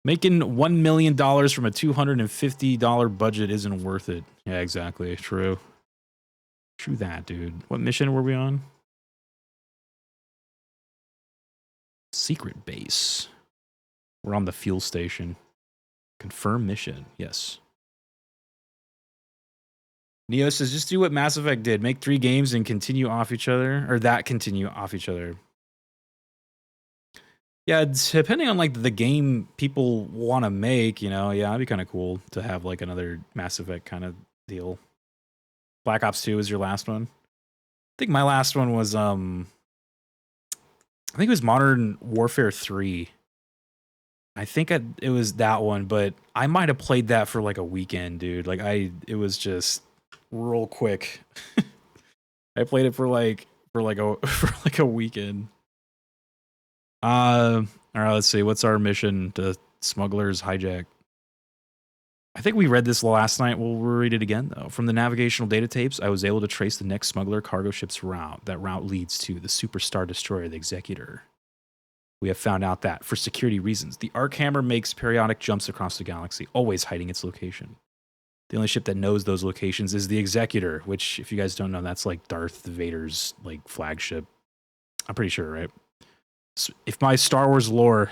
Making $1 million from a $250 budget isn't worth it. Yeah, exactly. True. True that, dude. What mission were we on? Secret base. We're on the fuel station. Confirm mission. Yes. Neo says, just do what Mass Effect did. Make 3 games and continue off each other. Or that continue off each other. Yeah, depending on like the game people want to make, you know, yeah, it'd be kind of cool to have like another Mass Effect kind of deal. Black Ops 2 was your last one? I think my last one was I think it was Modern Warfare 3. I think it was that one, but I might have played that for like a weekend, dude. Like it was just real quick. I played it for like a weekend. All right, let's see. What's our mission to smugglers hijack? I think we read this last night. We'll read it again, though. From the navigational data tapes, I was able to trace the next smuggler cargo ship's route. That route leads to the Superstar Destroyer, the Executor. We have found out that, for security reasons, the Arkhammer makes periodic jumps across the galaxy, always hiding its location. The only ship that knows those locations is the Executor, which, if you guys don't know, that's like Darth Vader's like flagship. I'm pretty sure, right? If my Star Wars lore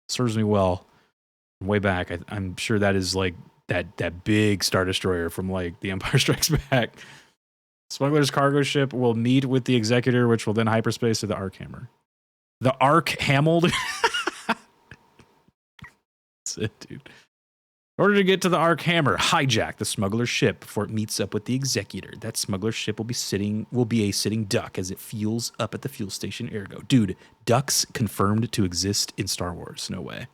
serves me well, way back, I'm sure that is like that big Star Destroyer from like The Empire Strikes Back. Smuggler's cargo ship will meet with the Executor, which will then hyperspace to the Arkhammer. The Arkhammer? That's it, dude. In order to get to the Arkhammer, hijack the smuggler's ship before it meets up with the Executor. That smuggler's ship will be a sitting duck as it fuels up at the fuel station Ergo. Dude, ducks confirmed to exist in Star Wars. No way.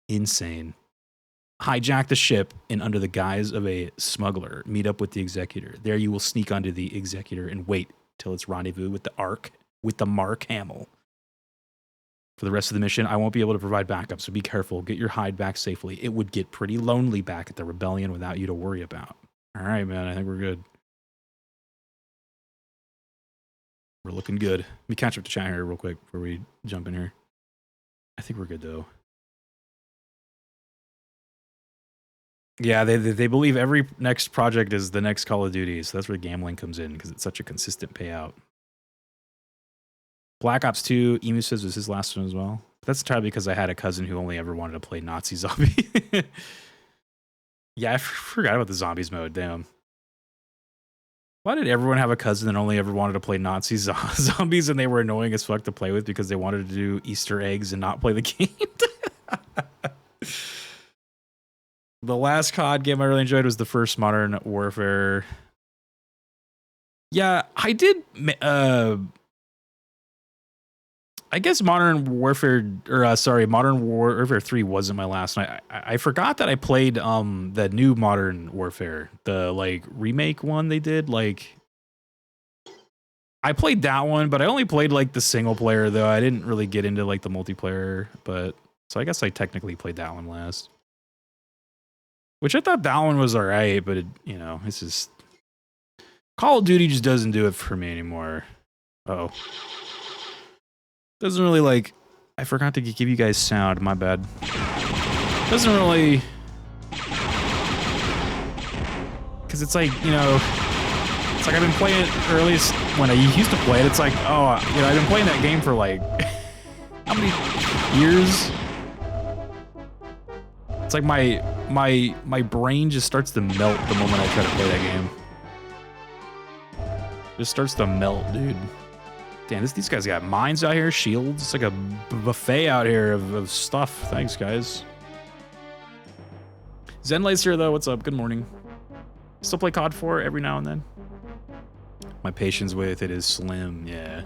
Insane. Hijack the ship and under the guise of a smuggler, meet up with the Executor. There you will sneak onto the Executor and wait till its rendezvous with the Mark Hamill. For the rest of the mission, I won't be able to provide backup, so be careful. Get your hide back safely. It would get pretty lonely back at the Rebellion without you to worry about. All right, man. I think we're good. We're looking good. Let me catch up to chat here real quick before we jump in here. I think we're good, though. Yeah, they believe every next project is the next Call of Duty, so that's where gambling comes in, because it's such a consistent payout. Black Ops 2, Emu says, was his last one as well. But that's entirely because I had a cousin who only ever wanted to play Nazi Zombie. Yeah, I forgot about the zombies mode, damn. Why did everyone have a cousin that only ever wanted to play Nazi zombies and they were annoying as fuck to play with because they wanted to do Easter eggs and not play the game? The last COD game I really enjoyed was the first Modern Warfare. Yeah, I did... I guess Modern Warfare 3 wasn't my last night. I forgot that I played the new Modern Warfare, the like remake one they did. Like, I played that one, but I only played like the single player though. I didn't really get into like the multiplayer, but so I guess I technically played that one last. Which I thought that one was alright, but it, you know, it's just Call of Duty just doesn't do it for me anymore. Uh-oh. Doesn't really like... I forgot to give you guys sound, my bad. Doesn't really... Because it's like, you know... It's like I've been playing it, or at least when I used to play it, it's like, oh, you know, I've been playing that game for like... how many years? It's like my brain just starts to melt the moment I try to play that game. Just starts to melt, dude. Damn, these guys got mines out here, shields. It's like a buffet out here of stuff. Thanks, guys. Zenlight's here, though. What's up? Good morning. Still play COD 4 every now and then. My patience with it is slim, yeah.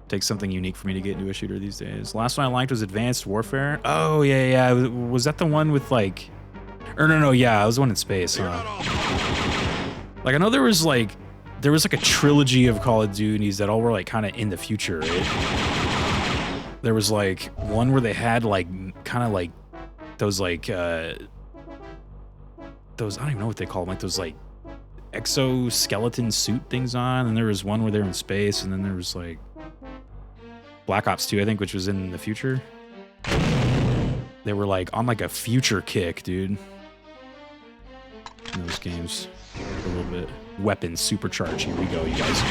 Takes something unique for me to get into a shooter these days. Last one I liked was Advanced Warfare. Oh, yeah. Was that the one with, like... Or no, yeah, it was the one in space, huh? Like, I know there was, like... There was like a trilogy of Call of Duties that all were like kind of in the future, right? There was like one where they had like kind of like those like those, I don't even know what they call them, like those like exoskeleton suit things on. And there was one where they were in space, and then there was like Black Ops 2, I think, which was in the future. They were like on like a future kick, dude. In those games. A little bit. Weapons supercharged. Here we go, you guys.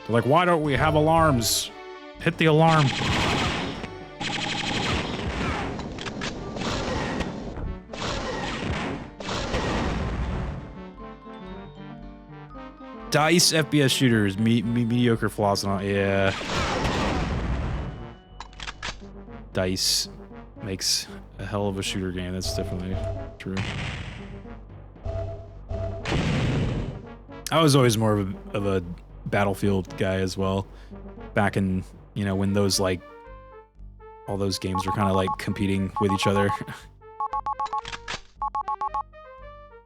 They're like, why don't we have alarms? Hit the alarm. DICE FPS shooters, mediocre flaws and all. Yeah. DICE makes a hell of a shooter game. That's definitely true. I was always more of a Battlefield guy as well. Back in, you know, when those like all those games were kind of like competing with each other.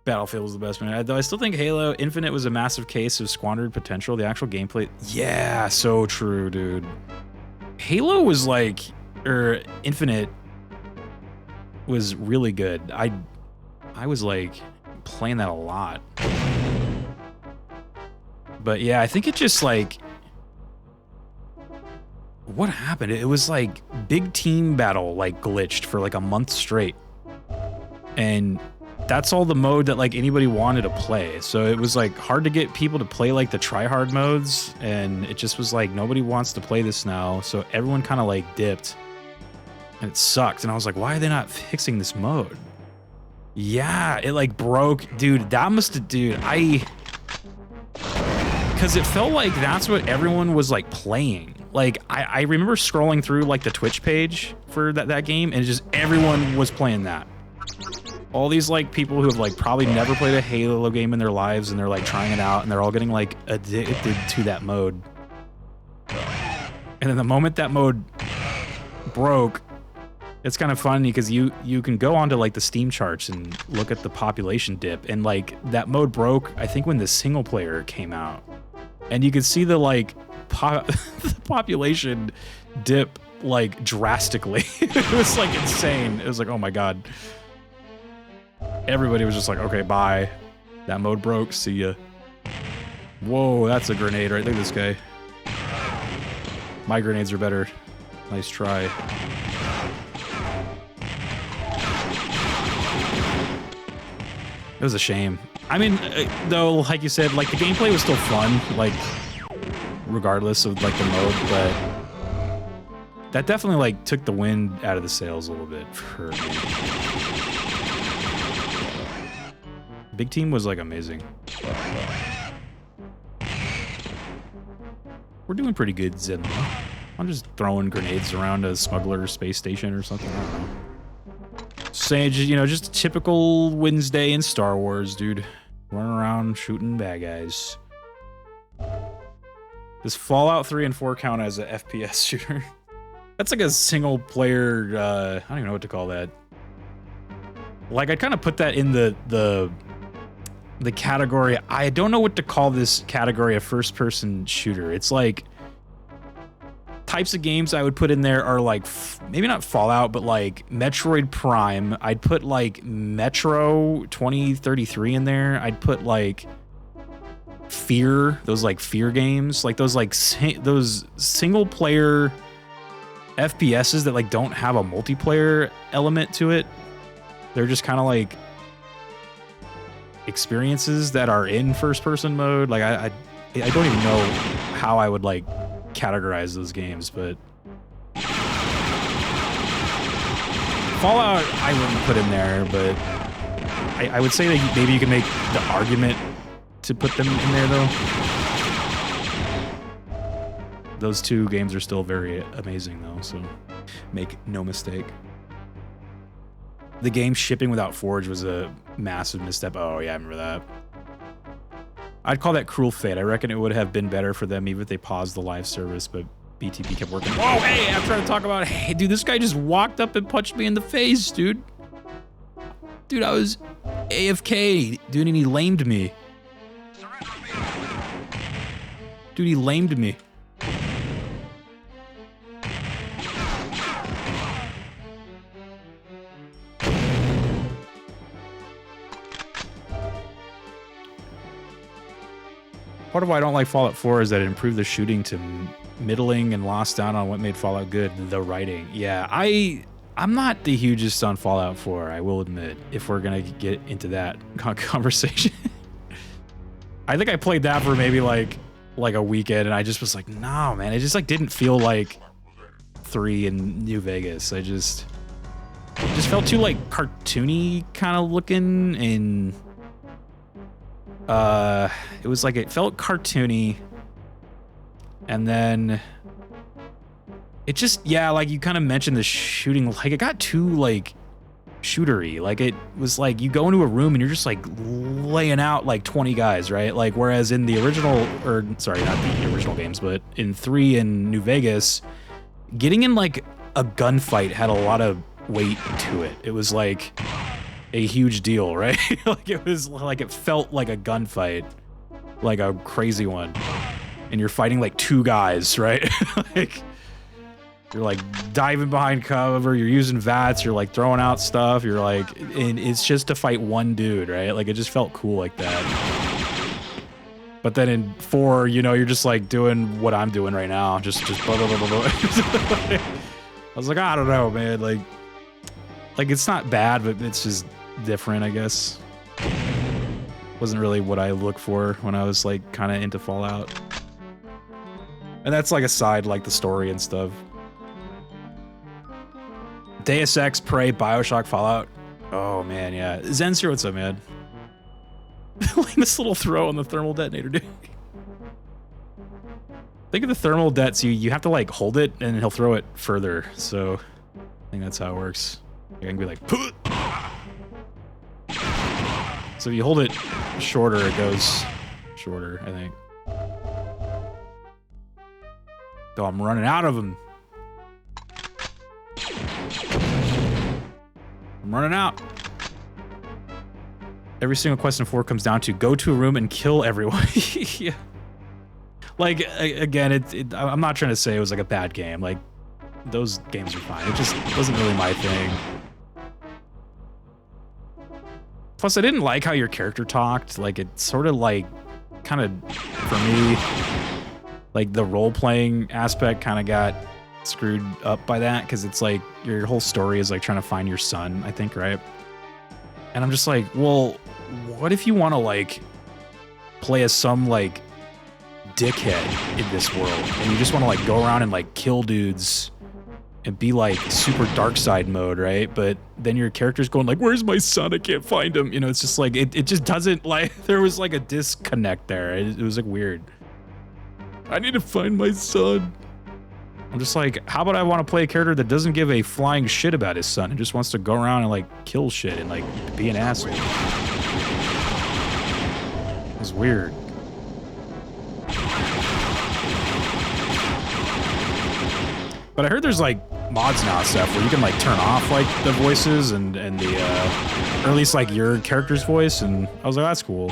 Battlefield was the best, man. Though I still think Halo Infinite was a massive case of squandered potential. The actual gameplay, yeah, so true, dude. Halo was like, or Infinite was really good. I was like playing that a lot. But yeah, I think it just like, what happened? It was like big team battle like glitched for like a month straight. And that's all the mode that like anybody wanted to play. So it was like hard to get people to play like the tryhard modes, and it just was like nobody wants to play this now. So everyone kind of like dipped, and it sucked. And I was like, why are they not fixing this mode? Yeah, it like broke, dude. That must have, dude. Because it felt like that's what everyone was like playing. Like I remember scrolling through like the Twitch page for that game, and just everyone was playing that. All these like people who have like probably never played a Halo game in their lives, and they're like trying it out, and they're all getting like addicted to that mode. And then the moment that mode broke, it's kind of funny because you can go onto like the Steam charts and look at the population dip, and like that mode broke I think when the single player came out, and you could see the like the population dip like drastically. It was like insane. It was like, oh my god. Everybody was just like, okay, bye. That mode broke, see ya. Whoa, that's a grenade right there, this guy. My grenades are better. Nice try. It was a shame. I mean, though, like you said, like the gameplay was still fun, like regardless of like the mode, but that definitely like took the wind out of the sails a little bit for me. Big Team was like amazing. We're doing pretty good, Zim. I'm just throwing grenades around a smuggler space station or something. I don't know. Saying, you know, just a typical Wednesday in Star Wars, dude. Running around shooting bad guys. Does Fallout 3 and 4 count as a FPS shooter? That's like a single player, I don't even know what to call that. Like, I'd kind of put that in the category, I don't know what to call this category of first-person shooter. It's like, types of games I would put in there are like, maybe not Fallout, but like Metroid Prime. I'd put like Metro 2033 in there. I'd put like Fear, those like Fear games, like those like those single-player FPSs that like don't have a multiplayer element to it. They're just kind of like experiences that are in first-person mode. Like I don't even know how I would like categorize those games, but Fallout I wouldn't put in there, but I would say that maybe you can make the argument to put them in there though. Those two games are still very amazing though, so make no mistake. The game shipping without Forge was a massive misstep. Oh yeah, I remember that. I'd call that cruel fate. I reckon it would have been better for them even if they paused the live service, but BTB kept working. Whoa, hey, I'm trying to talk about, hey, dude, this guy just walked up and punched me in the face, dude. Dude, I was AFK, dude, and he lamed me. Dude, he lamed me. Part of why I don't like Fallout 4 is that it improved the shooting to middling and lost down on what made Fallout good, the writing. Yeah, I'm not the hugest on Fallout 4, I will admit, if we're gonna get into that conversation. I think I played that for maybe like a weekend, and I just was like, no, man, it just like didn't feel like 3 in New Vegas. It just felt too like cartoony kind of looking, and it was like, it felt cartoony, and then it just, yeah, like you kind of mentioned the shooting, like it got too like shootery. Like it was like you go into a room and you're just like laying out like 20 guys, right? Like whereas in the original, or sorry, not the original games, but in 3 in New Vegas, getting in like a gunfight had a lot of weight to it. It was like a huge deal, right? Like it was like, it felt like a gunfight, like a crazy one, and you're fighting like 2 guys, right? Like you're like diving behind cover, you're using VATS, you're like throwing out stuff, you're like, and it's just to fight 1 dude, right? Like it just felt cool like that. But then in 4, you know, you're just like doing what I'm doing right now, just blah, blah, blah, blah, blah. I was like, I don't know, man, like it's not bad, but it's just different, I guess. Wasn't really what I look for when I was like kind of into Fallout. And that's like aside, like the story and stuff. Deus Ex, Prey, Bioshock, Fallout. Oh man, yeah. Zenser, what's up, man? Like this little throw on the thermal detonator, dude. Think of the thermal dets, you have to like hold it and he'll throw it further. So I think that's how it works. I can be like, Puh! So if you hold it shorter, it goes shorter, I think. Oh, I'm running out of them. I'm running out. Every single quest in 4 comes down to go to a room and kill everyone. Yeah. Like, again, I'm not trying to say it was like a bad game. Like, those games are fine. It just wasn't really my thing. Plus, I didn't like how your character talked. Like, it sort of like, kind of, for me, like the role-playing aspect kind of got screwed up by that, because it's like your whole story is like trying to find your son, I think, right? And I'm just like, well, what if you want to like play as some like dickhead in this world, and you just want to like go around and like kill dudes and be like super dark side mode, right? But then your character's going like, where's my son? I can't find him. You know, it's just like, it just doesn't, like, there was like a disconnect there. It was like weird. I need to find my son. I'm just like, how about I want to play a character that doesn't give a flying shit about his son and just wants to go around and like kill shit and like be an asshole. It was weird. But I heard there's like mods now and stuff where you can like turn off like the voices and the or at least like your character's voice, and I was like, that's cool.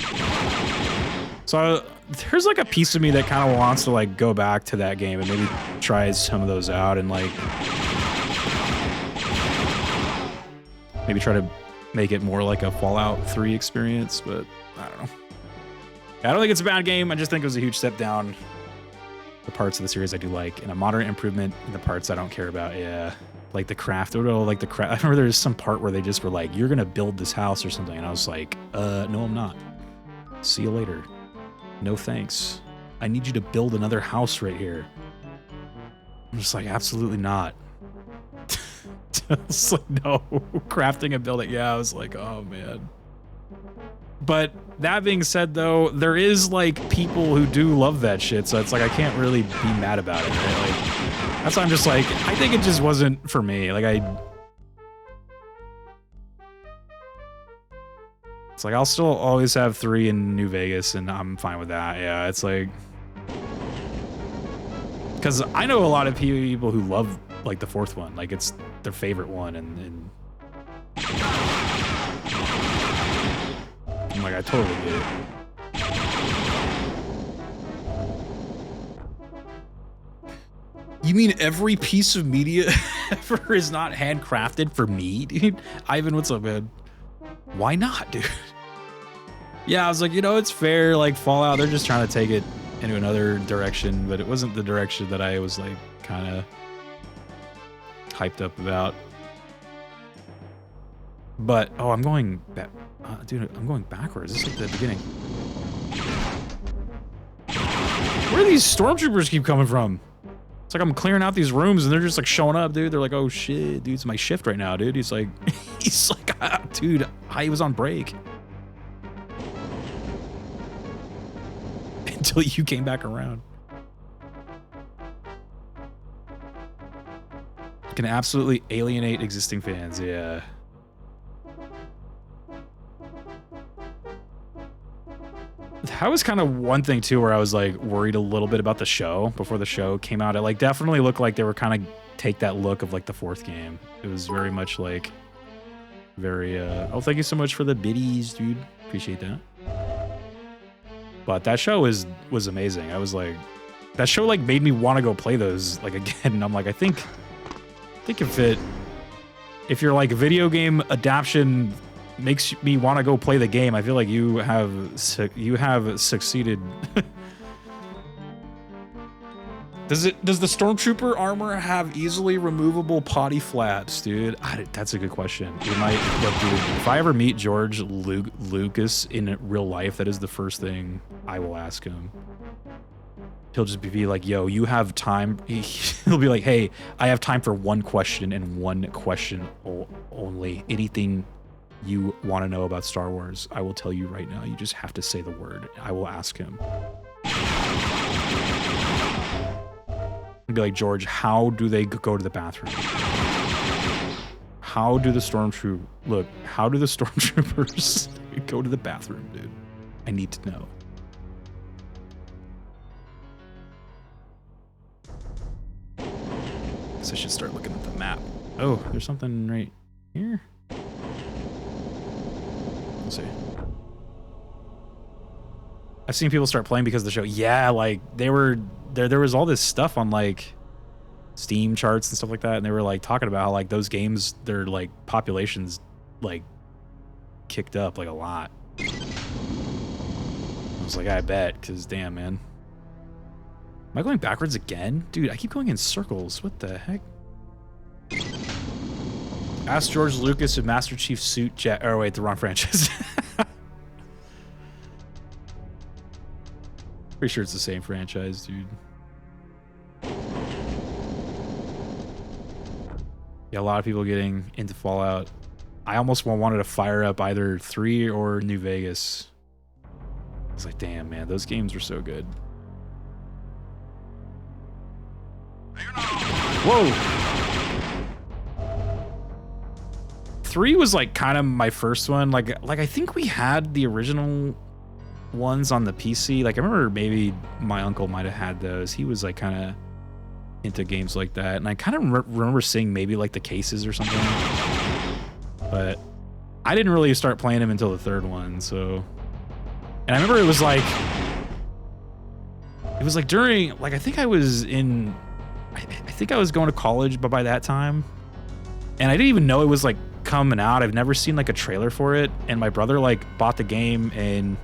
So there's like a piece of me that kind of wants to like go back to that game and maybe try some of those out and like maybe try to make it more like a Fallout 3 experience, but I don't know. I don't think it's a bad game. I just think it was a huge step down. The parts of the series I do like, and a moderate improvement in the parts I don't care about. Yeah, like the craft. Like the craft. I remember there was some part where they just were like, "You're gonna build this house or something," and I was like, no, I'm not. See you later. No thanks. I need you to build another house right here." I'm just like, absolutely not. I was like, no, crafting and building. Yeah, I was like, oh man. But that being said, though, there is like people who do love that shit, so it's like I can't really be mad about it, right? Like, that's why I'm just like, I think it just wasn't for me. Like it's like I'll still always have 3 in New Vegas, and I'm fine with that. Yeah, it's like, because I know a lot of people who love like the 4th one, like it's their favorite one, and I'm like, I totally get it. You mean every piece of media ever is not handcrafted for me, dude? Ivan, what's up, man? Why not, dude? Yeah, I was like, you know, it's fair. Like Fallout, they're just trying to take it into another direction, but it wasn't the direction that I was like kind of hyped up about. But oh, I'm going back, dude. I'm going backwards. This is like the beginning. Where do these stormtroopers keep coming from? It's like I'm clearing out these rooms and they're just like showing up, dude. They're like, oh shit, dude, it's my shift right now, dude. He's like, dude, I was on break. Until you came back around. Can absolutely alienate existing fans, yeah. That was kind of one thing too where I was like worried a little bit about the show before the show came out. It like definitely looked like they were kind of take that look of like the fourth game. It was very much like very oh, thank you so much for the biddies, dude. Appreciate that. But that show was amazing. I was like, that show like made me want to go play those like again. And I'm like, I think if your like video game adaptation makes me want to go play the game, I feel like you have succeeded. Does the stormtrooper armor have easily removable potty flaps, dude? That's a good question. You might, look, dude, if I ever meet George Lucas in real life, that is the first thing I will ask him. He'll just be like, yo, you have time. He'll be like, hey, I have time for one question and one question only. Anything you want to know about Star Wars, I will tell you right now. You just have to say the word. I will ask him. I'd be like, George, how do they go to the bathroom? How do the stormtroopers go to the bathroom, dude? I need to know. Guess I should start looking at the map. Oh, there's something right here. Let's see. I've seen people start playing because of the show. Yeah, like they were there was all this stuff on like Steam charts and stuff like that, and they were like talking about how like those games, their like populations like kicked up like a lot. I was like, I bet, because damn, man. Am I going backwards again? Dude, I keep going in circles. What the heck? Ask George Lucas if Master Chief suit jet. Oh wait, the wrong franchise. Pretty sure it's the same franchise, dude. Yeah, a lot of people getting into Fallout. I almost wanted to fire up either 3 or New Vegas. I was like, damn, man, those games were so good. Whoa! 3 was like kind of my first one. Like I think we had the original ones on the PC. Like I remember maybe my uncle might have had those. He was like kind of into games like that, and I kind of remember seeing maybe like the cases or something. But I didn't really start playing them until the 3rd one. So, and I remember it was like during like I think I was going to college, but by that time, and I didn't even know it was like coming out. I've never seen like a trailer for it, and my brother like bought the game and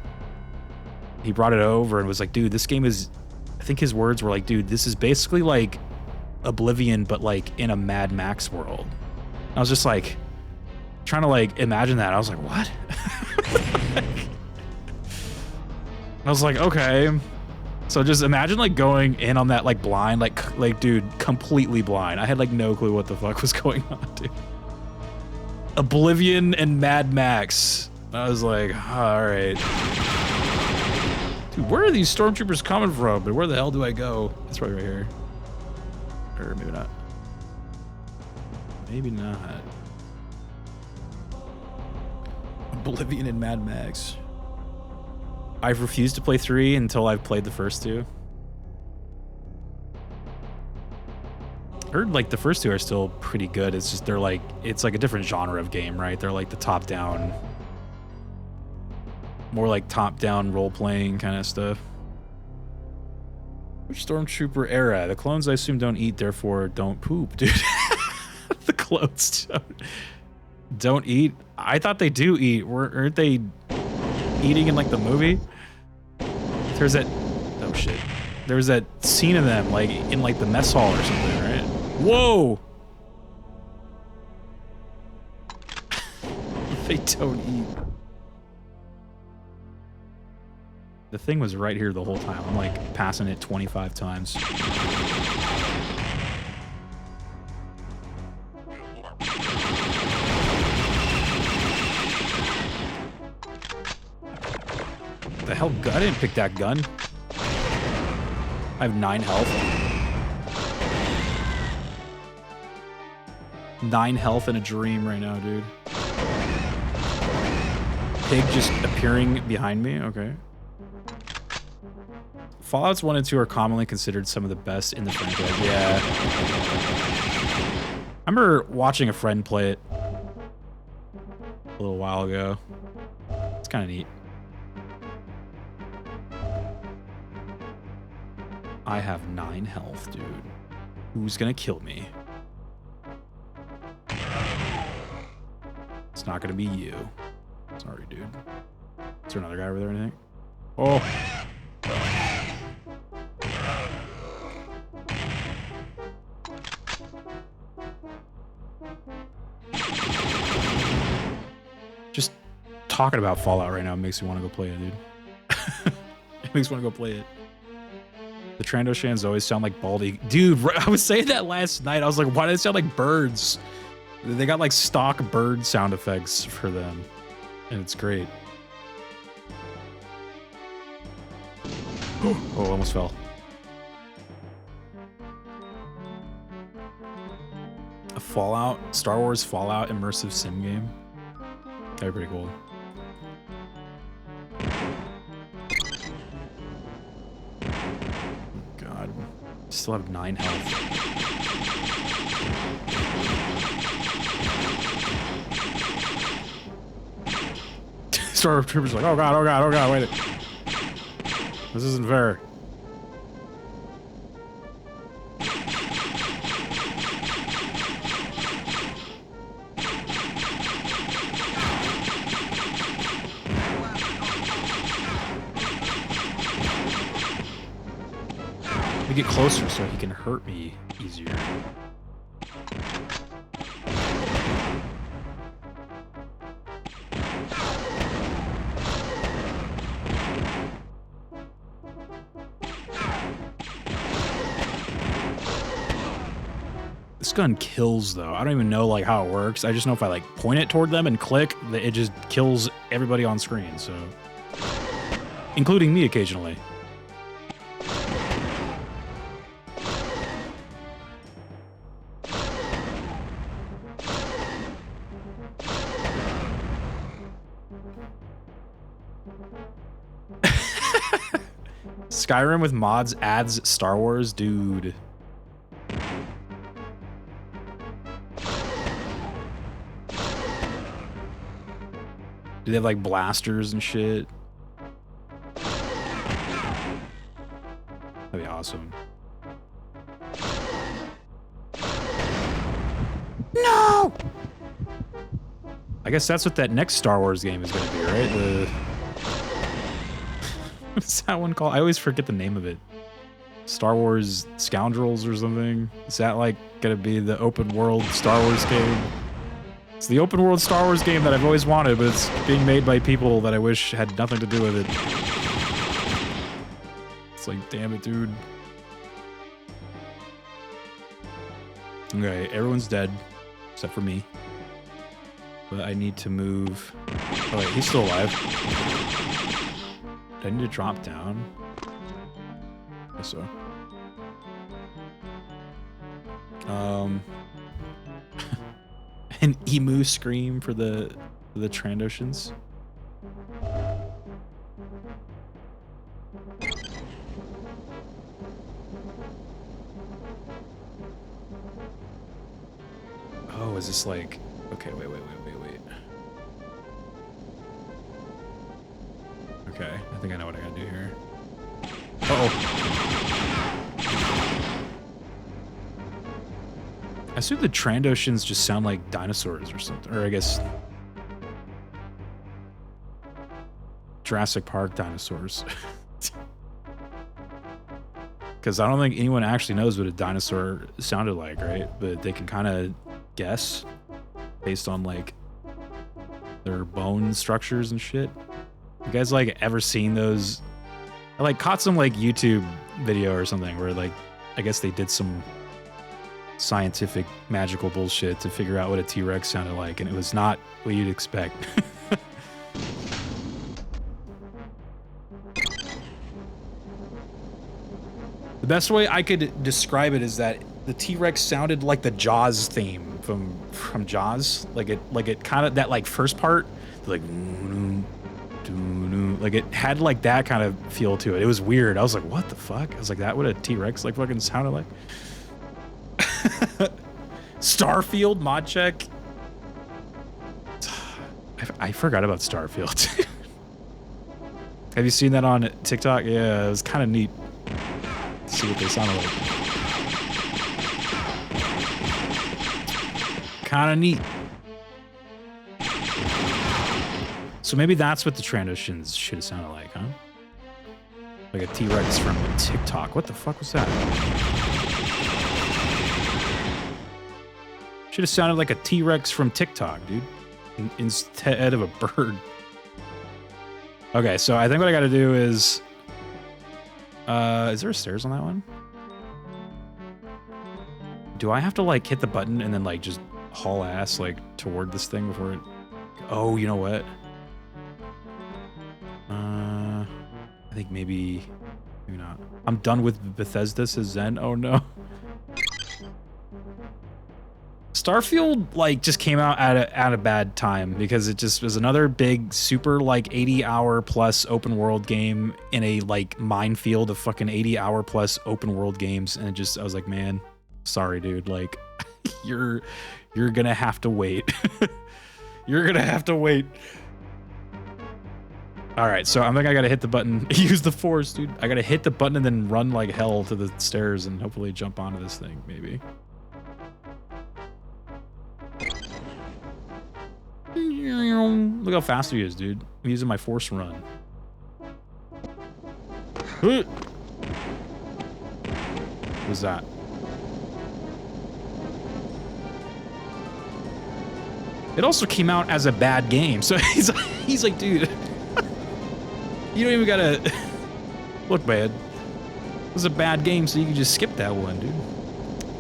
he brought it over and was like, dude, this game is, I think his words were like, dude, this is basically like Oblivion, but like in a Mad Max world. I was just like trying to like imagine that. I was like, what? I was like, okay. So just imagine like going in on that like blind, like dude, completely blind. I had like no clue what the fuck was going on, dude. Oblivion and Mad Max. I was like, all right. Dude, where are these stormtroopers coming from? And where the hell do I go? It's probably right here. Or maybe not. Maybe not. Oblivion and Mad Max. I've refused to play 3 until I've played the first 2. I heard like the first 2 are still pretty good. It's just they're like, it's like a different genre of game, right? They're like the top-down, more like top-down role-playing kind of stuff. Which Stormtrooper era? The clones I assume don't eat, therefore don't poop, dude. The clones don't eat. I thought they do eat. Aren't they? eating in like the movie. There's that. Oh shit. There's that scene of them like in like the mess hall or something, right? Whoa. They don't eat. The thing was right here the whole time. I'm like passing it 25 times. The hell? I didn't pick that gun. I have 9 health. 9 health in a dream right now, dude. Pig just appearing behind me? Okay. Fallouts 1 and 2 are commonly considered some of the best in the franchise. Yeah. I remember watching a friend play it a little while ago. It's kind of neat. I have 9 health, dude. Who's gonna kill me? It's not gonna be you. Sorry, dude. Is there another guy over there, I think? Oh! Just talking about Fallout right now makes me want to go play it, dude. It makes me want to go play it. The Trandoshans always sound like Baldy. Dude, I was saying that last night. I was like, why do they sound like birds? They got like stock bird sound effects for them. And it's great. Oh, almost fell. A Fallout, Star Wars Fallout immersive sim game. That'd be pretty cool. God, still have 9 health. Stormtroopers like, oh god, oh god, oh god, wait. This isn't fair. Let me get closer so he can hurt me easier. This gun kills though. I don't even know like how it works. I just know if I like point it toward them and click, it just kills everybody on screen, so. Including me occasionally. Skyrim with mods adds Star Wars, dude. Do they have like blasters and shit? That'd be awesome. No! I guess that's what that next Star Wars game is gonna be, right? What's that one called? I always forget the name of it. Star Wars Scoundrels or something? Is that like gonna be the open world Star Wars game? It's the open world Star Wars game that I've always wanted, but it's being made by people that I wish had nothing to do with it. It's like, damn it, dude. Okay, everyone's dead, except for me. But I need to move. Oh wait, he's still alive. Do I need to drop down? I guess so. An emu scream for the Trandoshans. Oh, is this like... Okay, wait. Okay, I think I know what I gotta do here. I assume the Trandoshans just sound like dinosaurs or something. Or I guess... Jurassic Park dinosaurs. Because I don't think anyone actually knows what a dinosaur sounded like, right? But they can kind of guess based on like their bone structures and shit. You guys like ever seen those? I like caught some like YouTube video or something where like I guess they did some scientific magical bullshit to figure out what a T-Rex sounded like, and it was not what you'd expect. The best way I could describe it is that the T-Rex sounded like the Jaws theme from Jaws. Like it kind of, that like first part, like it had like that kind of feel to it. It was weird. I was like, what the fuck? I was like, that what a T-Rex like fucking sounded like? Starfield mod check. I forgot about Starfield. Have you seen that on TikTok? Yeah, it was kind of neat. See what they sounded like. Kind of neat. So maybe that's what the transitions should have sounded like, huh? Like a T-Rex from TikTok. What the fuck was that? Should have sounded like a T-Rex from TikTok, dude. Instead of a bird. Okay, so I think what I gotta do is there stairs on that one? Do I have to like hit the button and then like just haul ass like toward this thing before it... Oh, you know what? I think maybe not. I'm done with Bethesda, says Zen. Oh no. Starfield like just came out at a bad time because it just was another big super like 80-hour plus open world game in a like minefield of fucking 80-hour plus open world games, and it just, I was like, man, sorry dude, like you're gonna have to wait. You're gonna have to wait. All right, so I think I gotta hit the button. Use the force, dude. I gotta hit the button and then run like hell to the stairs and hopefully jump onto this thing, maybe. Look how fast he is, dude. I'm using my force run. What was that? It also came out as a bad game, so he's like, dude, you don't even gotta look, man. It was a bad game, so you can just skip that one, dude.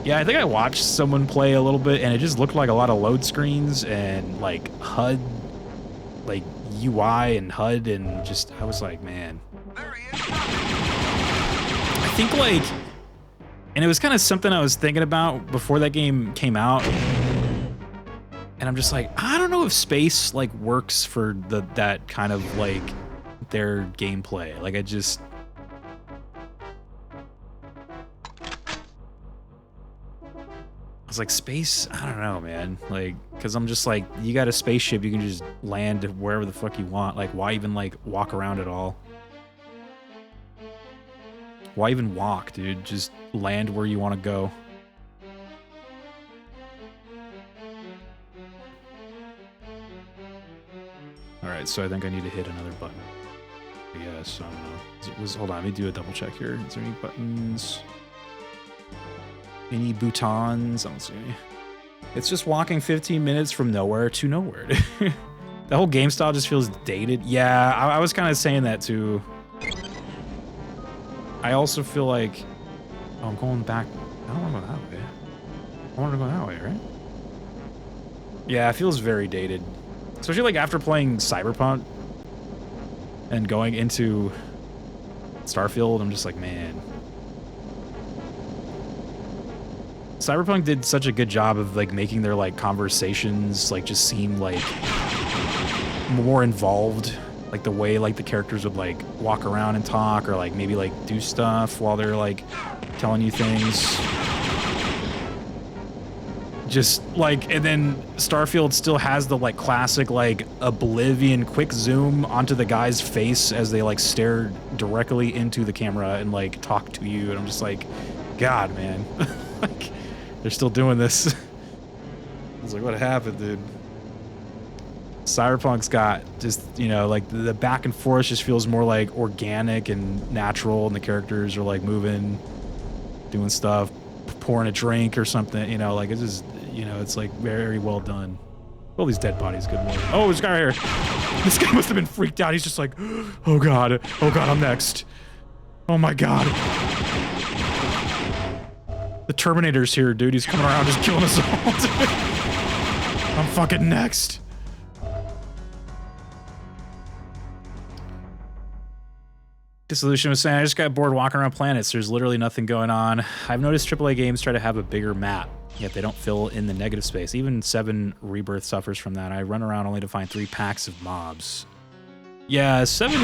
Yeah, I think I watched someone play a little bit, and it just looked like a lot of load screens and like HUD, like UI and HUD, and just, I was like, man. I think like, and it was kind of something I was thinking about before that game came out, and I'm just like, I don't know if space like works for that kind of like their gameplay. Like I just. I was like, space? I don't know, man. Like, because I'm just like, you got a spaceship, you can just land wherever the fuck you want. Like, why even, like, walk around at all? Why even walk, dude? Just land where you want to go. Alright, so I think I need to hit another button. Yes, I don't know. Hold on, let me do a double check here. Is there any buttons? Any boutons? I don't see any. It's just walking 15 minutes from nowhere to nowhere. The whole game style just feels dated. Yeah, I was kind of saying that too. I also feel like... Oh, I'm going back. I don't want to go that way. I want to go that way, right? Yeah, it feels very dated. Especially like after playing Cyberpunk and going into Starfield, I'm just like, man. Cyberpunk did such a good job of like making their like conversations like just seem like more involved, like the way like the characters would like walk around and talk, or like maybe like do stuff while they're like telling you things. Just like, and then Starfield still has the like classic like Oblivion quick zoom onto the guy's face as they like stare directly into the camera and like talk to you, and I'm just like, God, man. Like, they're still doing this. I was like, what happened, dude? Cyberpunk's got just, you know, like the back and forth just feels more like organic and natural, and the characters are like moving, doing stuff, pouring a drink or something, you know, like it's just, you know, it's like very well done. All these dead bodies, good lord. Oh, this guy right here. This guy must have been freaked out. He's just like, oh god, I'm next. Oh my god. The Terminator's here, dude. He's coming around just killing us all, dude. I'm fucking next. Dissolution was saying, I just got bored walking around planets. There's literally nothing going on. I've noticed AAA games try to have a bigger map, yet they don't fill in the negative space. Even 7 Rebirth suffers from that. I run around only to find 3 packs of mobs. Yeah, 7...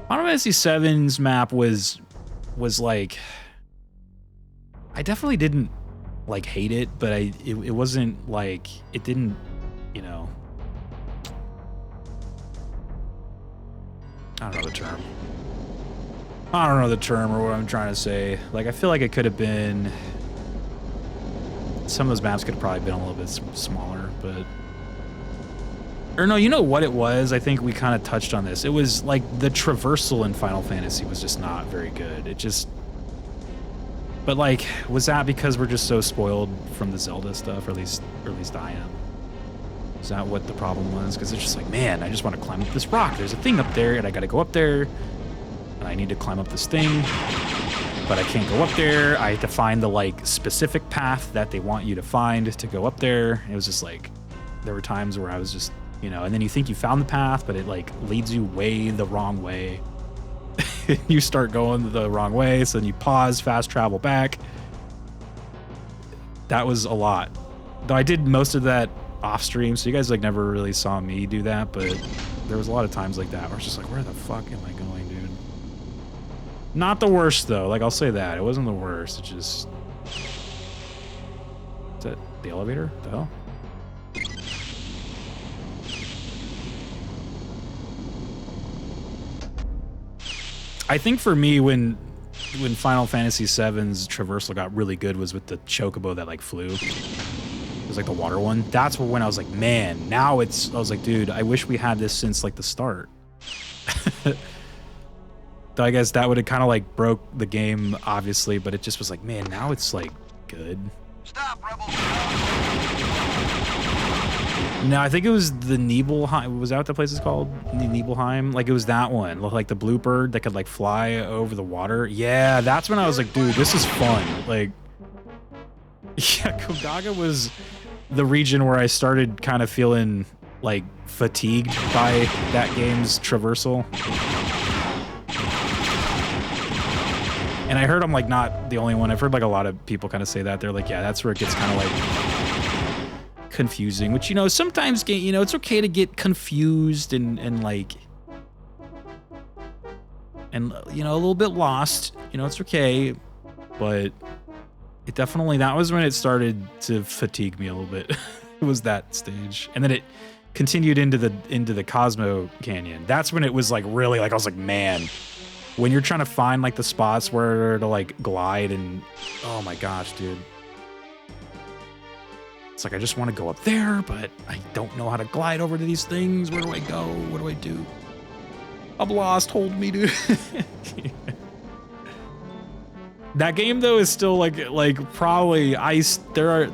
Final Fantasy VII's map was like... I definitely didn't, like, hate it, but it wasn't, like... It didn't, you know... I don't know the term. I don't know the term or what I'm trying to say. Like, I feel like it could have been... Some of those maps could have probably been a little bit smaller, but... Or no, you know what it was? I think we kind of touched on this. It was like the traversal in Final Fantasy was just not very good. It just... But like, was that because we're just so spoiled from the Zelda stuff? Or at least I am. Is that what the problem was? Because it's just like, man, I just want to climb up this rock. There's a thing up there, and I got to go up there. And I need to climb up this thing. But I can't go up there. I have to find the, like, specific path that they want you to find to go up there. It was just like, there were times where I was just, you know, and then you think you found the path, but it, like, leads you way the wrong way. You start going the wrong way, so then you pause, fast travel back. That was a lot. Though I did most of that off stream, so you guys like never really saw me do that, but there was a lot of times like that where it's just like, where the fuck am I going, dude? Not the worst though, like I'll say that. It wasn't the worst, it just... Is that the elevator? The hell? I think for me, when Final Fantasy VII's traversal got really good was with the chocobo that like flew. It was like the water one. That's when I was like, man, now it's... I was like, dude, I wish we had this since like the start. Though I guess that would have kind of like broke the game, obviously, but it just was like, man, now it's like good. Stop, rebels! No, I think it was the Nibelheim. Was that what the place is called? Nibelheim? Like, it was that one. Like the blue bird that could, like, fly over the water. Yeah, that's when I was like, dude, this is fun. Like, yeah, Kogaga was the region where I started kind of feeling, like, fatigued by that game's traversal. And I heard I'm, like, not the only one. I've heard, like, a lot of people kind of say that. They're like, yeah, that's where it gets kind of, like... confusing, which, you know, sometimes, you know, it's okay to get confused and like, and, you know, a little bit lost, you know, it's okay, but it definitely, that was when it started to fatigue me a little bit. It was that stage, and then it continued into the Cosmo Canyon. That's when it was like really like, I was like, man, when you're trying to find like the spots where to like glide, and oh my gosh, dude. It's like, I just want to go up there, but I don't know how to glide over to these things. Where do I go? What do I do? I'm lost. Hold me, dude. That game, though, is still like probably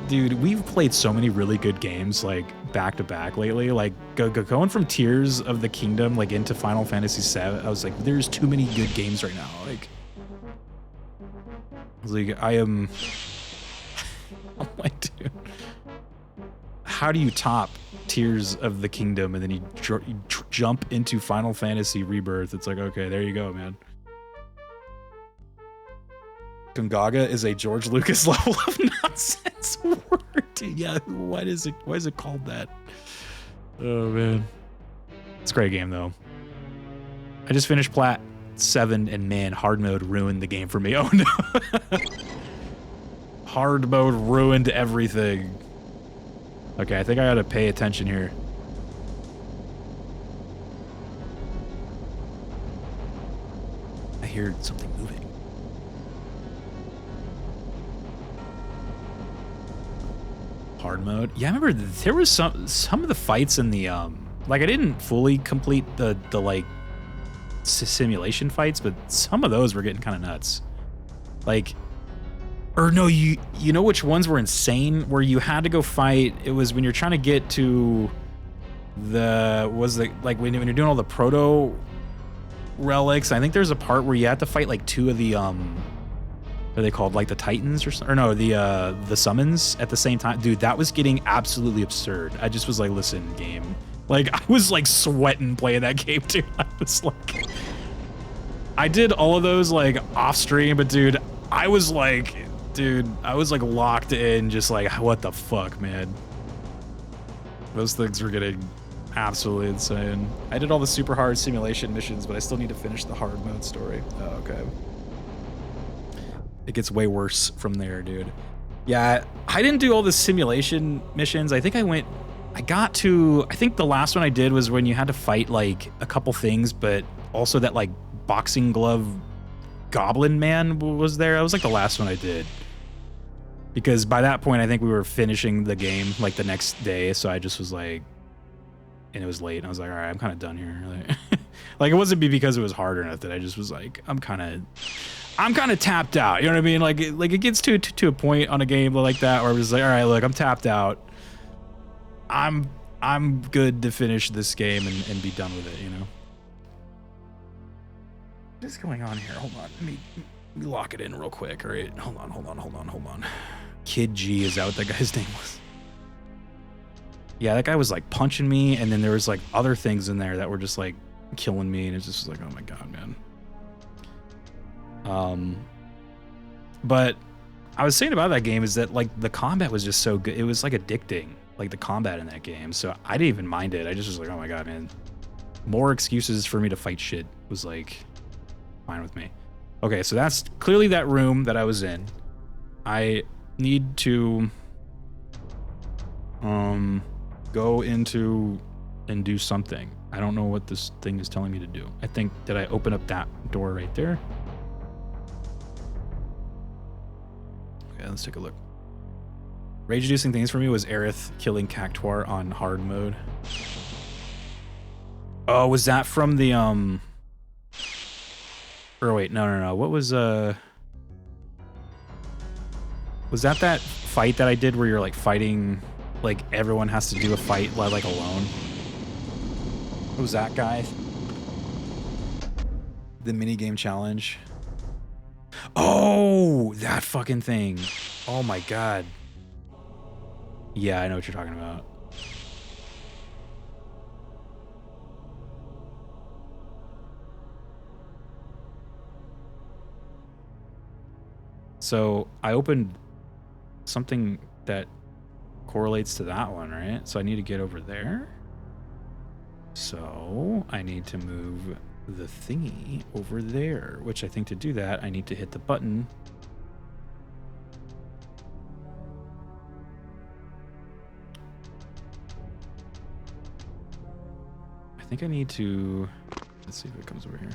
dude, we've played so many really good games like back to back lately. Like going from Tears of the Kingdom like into Final Fantasy VII, I was like, there's too many good games right now. Like, I was like, I'm like, dude. How do you top Tears of the Kingdom and then you jump into Final Fantasy Rebirth? It's like, okay, there you go, man. Gongaga is a George Lucas level of nonsense word. Yeah, why is it called that? Oh man, it's a great game though. I just finished Plat 7 and man, hard mode ruined the game for me. Oh no, hard mode ruined everything. Okay, I think I gotta pay attention here. I hear something moving. hard mode. Yeah, I remember there was some of the fights in the like I didn't fully complete the like simulation fights, but some of those were getting kind of nuts. Like, or no, you know which ones were insane? Where you had to go fight. It was when you're trying to get to like when you're doing all the proto relics. I think there's a part where you have to fight like two of the what are they called, like the Titans or no, the summons at the same time. Dude, that was getting absolutely absurd. I just was like, listen, game. Like, I was like sweating playing that game, dude. I was like, I did all of those like off stream, but dude, I was like locked in, just like, what the fuck, man. Those things were getting absolutely insane. I did all the super hard simulation missions, but I still need to finish the hard mode story. Oh, okay. It gets way worse from there, dude. Yeah, I didn't do all the simulation missions. I think I think the last one I did was when you had to fight like a couple things, but also that like boxing glove goblin man was there. That was like the last one I did. Because by that point, I think we were finishing the game like the next day. So I just was like, and it was late. And I was like, all right, I'm kind of done here. Like it wasn't because it was hard or nothing. I just was like, I'm kind of tapped out. You know what I mean? Like it gets to a point on a game like that where I'm just like, all right, look, I'm tapped out. I'm good to finish this game and be done with it, you know? What is going on here? Hold on. Let me lock it in real quick. All right. Hold on. Kid G, is that what that guy's name was? Yeah, that guy was like punching me, and then there was like other things in there that were just like killing me, and it's just like, oh my god, man. But I was saying about that game is that like the combat was just so good. It was like addicting, like the combat in that game. So I didn't even mind it. I just was like, oh my god, man. More excuses for me to fight shit was like fine with me. Okay, so that's clearly that room that I was in. I need to go into and do something. I don't know what this thing is telling me to do. I think, did I open up that door right there? Okay, let's take a look. Rage-inducing things for me was Aerith killing Cactuar on hard mode. Oh, was that from the or wait, no. What was that fight that I did where you're like fighting, like everyone has to do a fight like alone? What was that guy? The minigame challenge. Oh, that fucking thing. Oh my god. Yeah, I know what you're talking about. So I opened something that correlates to that one, right? So I need to get over there. So I need to move the thingy over there, which I think to do that, I need to hit the button. I think I need to, let's see if it comes over here.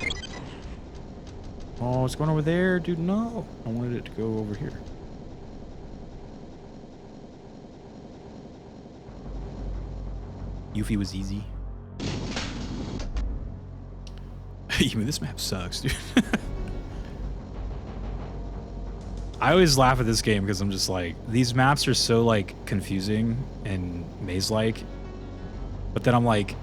Oh, it's going over there, dude. No, I wanted it to go over here. Yuffie was easy. Even this map sucks, dude. I always laugh at this game because I'm just like, these maps are so like confusing and maze-like, but then I'm like,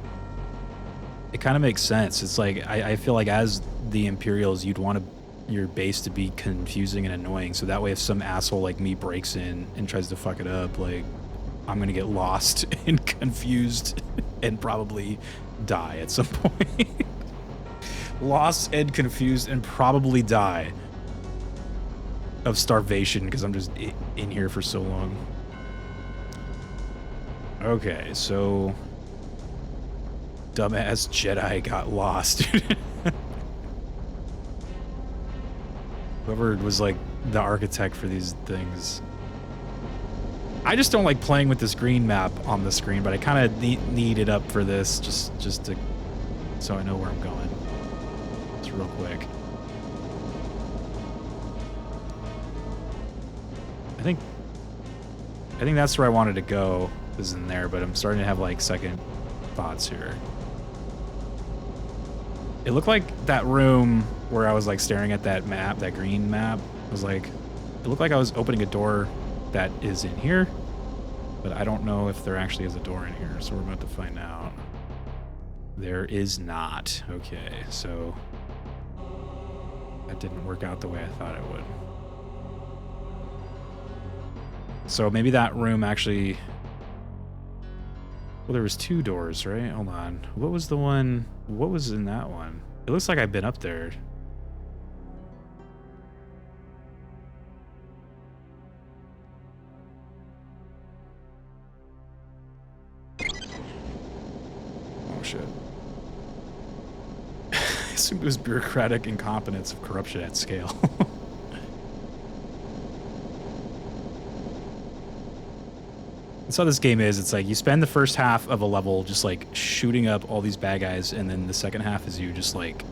it kind of makes sense. It's like, I feel like as the Imperials, you'd want your base to be confusing and annoying, so that way if some asshole like me breaks in and tries to fuck it up, like, I'm gonna get lost and confused and probably die at some point. Lost and confused and probably die of starvation because I'm just in here for so long. Okay, so dumbass Jedi got lost. Whoever was like the architect for these things. I just don't like playing with this green map on the screen, but I kind of need it up for this just to, so I know where I'm going. Just real quick. I think I think that's where I wanted to go, is in there, but I'm starting to have like second thoughts here. It looked like that room where I was like staring at that map, that green map, was like, it looked like I was opening a door that is in here, but I don't know if there actually is a door in here, so we're about to find out. There is not. Okay, so that didn't work out the way I thought it would. So maybe that room actually... Well, there was 2 doors, right? Hold on. What was the one... What was in that one? It looks like I've been up there. Oh, shit. I assumed it was bureaucratic incompetence of corruption at scale. That's how this game is. It's like you spend the first half of a level just like shooting up all these bad guys, and then the second half is you just like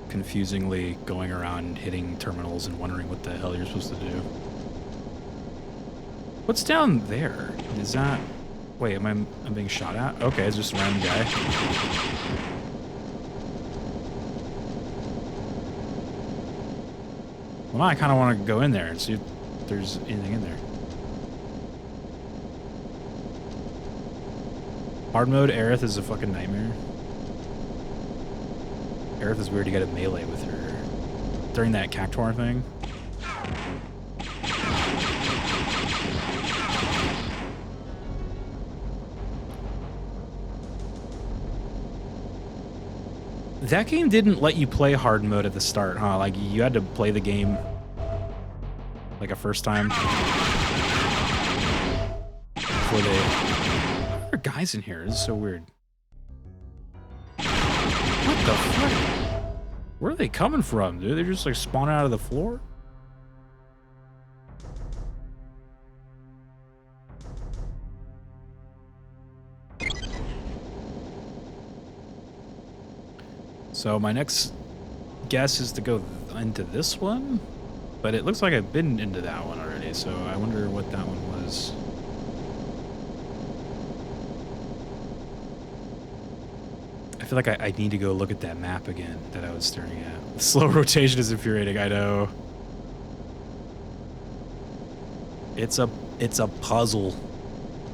confusingly going around hitting terminals and wondering what the hell you're supposed to do. What's down there? Is that... Wait, I'm being shot at? Okay, it's just a random guy. Well, now I kind of want to go in there and see if there's anything in there. Hard mode, Aerith is a fucking nightmare. Aerith is weird, you gotta melee with her. During that Cactuar thing. That game didn't let you play hard mode at the start, huh? Like, you had to play the game like a first time before they... There are guys in here. This is so weird. What the fuck? Where are they coming from, dude? They're just like spawning out of the floor? So my next guess is to go into this one, but it looks like I've been into that one already, so I wonder what that one was. I feel like I need to go look at that map again that I was staring at. The slow rotation is infuriating, I know. It's a puzzle.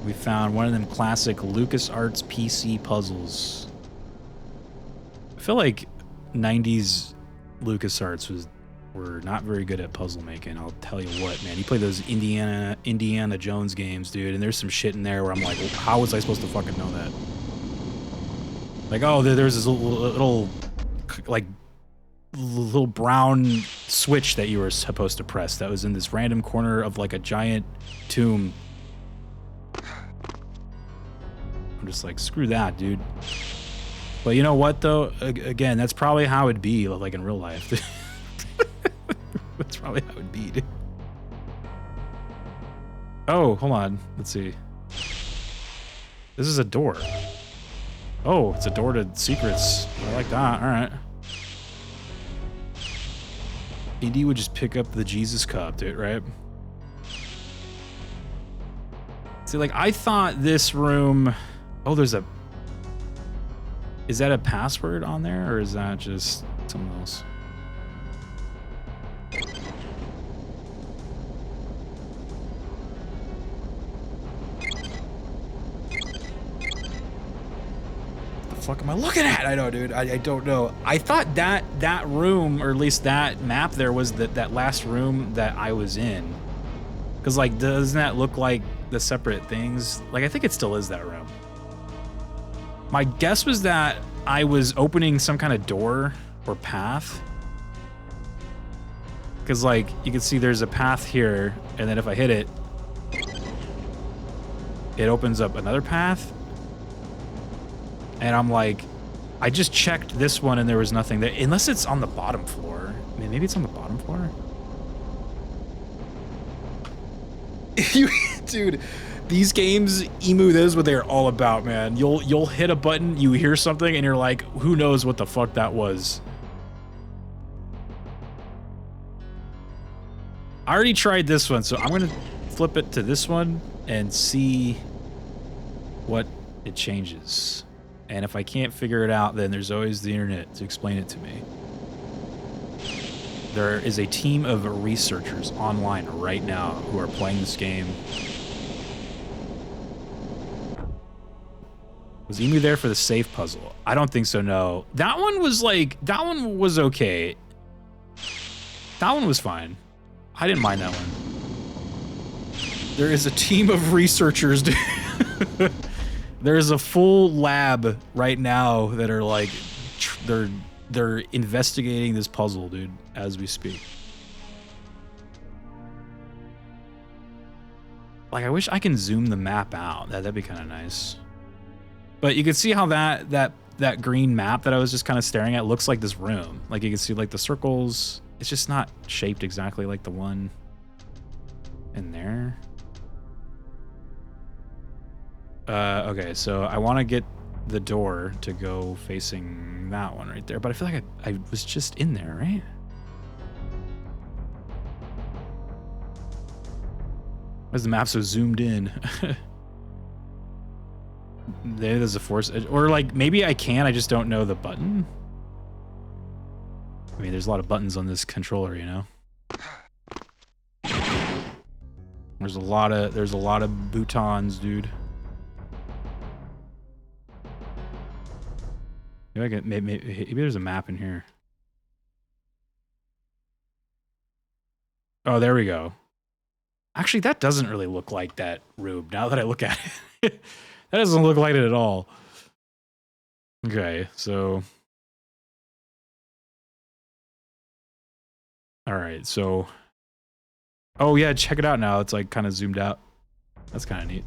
We found one of them classic LucasArts PC puzzles. I feel like 90s LucasArts were not very good at puzzle making. I'll tell you what, man. You play those Indiana Jones games, dude, and there's some shit in there where I'm like, well, how was I supposed to fucking know that? Like, oh, there's this little brown switch that you were supposed to press that was in this random corner of like a giant tomb. I'm just like, screw that, dude. But you know what, though? Again, that's probably how it'd be, like, in real life. That's probably how it'd be, dude. Oh, hold on. Let's see. This is a door. Oh, it's a door to secrets. I like that. All right. AD would just pick up the Jesus cup, dude, right? See, like, I thought this room... Oh, there's a... Is that a password on there, or is that just something else? What the fuck am I looking at? I know, dude. I don't know. I thought that room, or at least that map there, was that last room that I was in. Because, like, doesn't that look like the separate things? Like, I think it still is that room. My guess was that I was opening some kind of door or path. Because, like, you can see there's a path here, and then if I hit it, it opens up another path. And I'm like, I just checked this one and there was nothing there. Unless it's on the bottom floor. I mean, maybe it's on the bottom floor? Dude, these games, Emu, this is what they're all about, man. You'll hit a button, you hear something, and you're like, who knows what the fuck that was? I already tried this one, so I'm gonna flip it to this one and see what it changes. And if I can't figure it out, then there's always the internet to explain it to me. There is a team of researchers online right now who are playing this game. Was Emu there for the safe puzzle? I don't think so, no. That one was okay. That one was fine. I didn't mind that one. There is a team of researchers. There is a full lab right now that are like, they're investigating this puzzle, dude, as we speak. Like, I wish I can zoom the map out. That'd be kind of nice. But you can see how that green map that I was just kind of staring at looks like this room. Like, you can see like the circles. It's just not shaped exactly like the one in there. Okay, so I want to get the door to go facing that one right there, but I feel like I was just in there, right? Why is the map so zoomed in? There's a force, or like maybe I can, I just don't know the button. I mean, there's a lot of buttons on this controller, you know. There's a lot of boutons, dude. Maybe there's a map in here. Oh, there we go. Actually, that doesn't really look like that room now that I look at it. That doesn't look like it at all. Okay, so... Alright, so... Oh yeah, check it out now. It's like kind of zoomed out. That's kind of neat.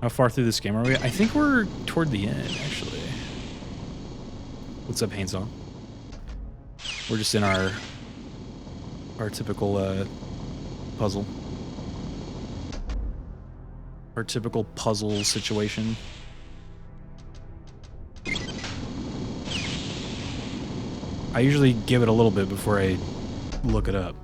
How far through this game are we? I think we're toward the end, actually. What's up, Hainsong? We're just in our typical puzzle. Our typical puzzle situation. I usually give it a little bit before I look it up.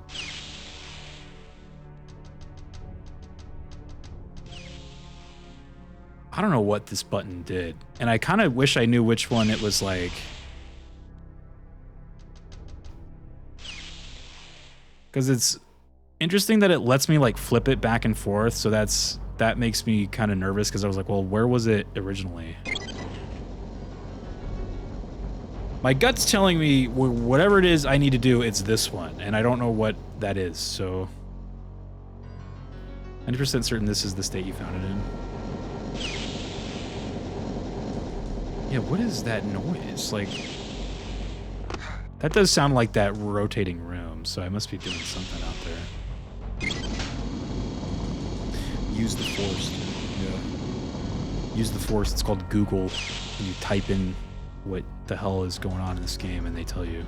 I don't know what this button did, and I kind of wish I knew which one it was like. Because it's interesting that it lets me like flip it back and forth, so that makes me kind of nervous because I was like, well, where was it originally? My gut's telling me whatever it is I need to do, it's this one, and I don't know what that is, so... 100% certain this is the state you found it in. Yeah, what is that noise? Like... That does sound like that rotating room, so I must be doing something out there. Use the force. Yeah. Use the force. It's called Google. And you type in what the hell is going on in this game, and they tell you.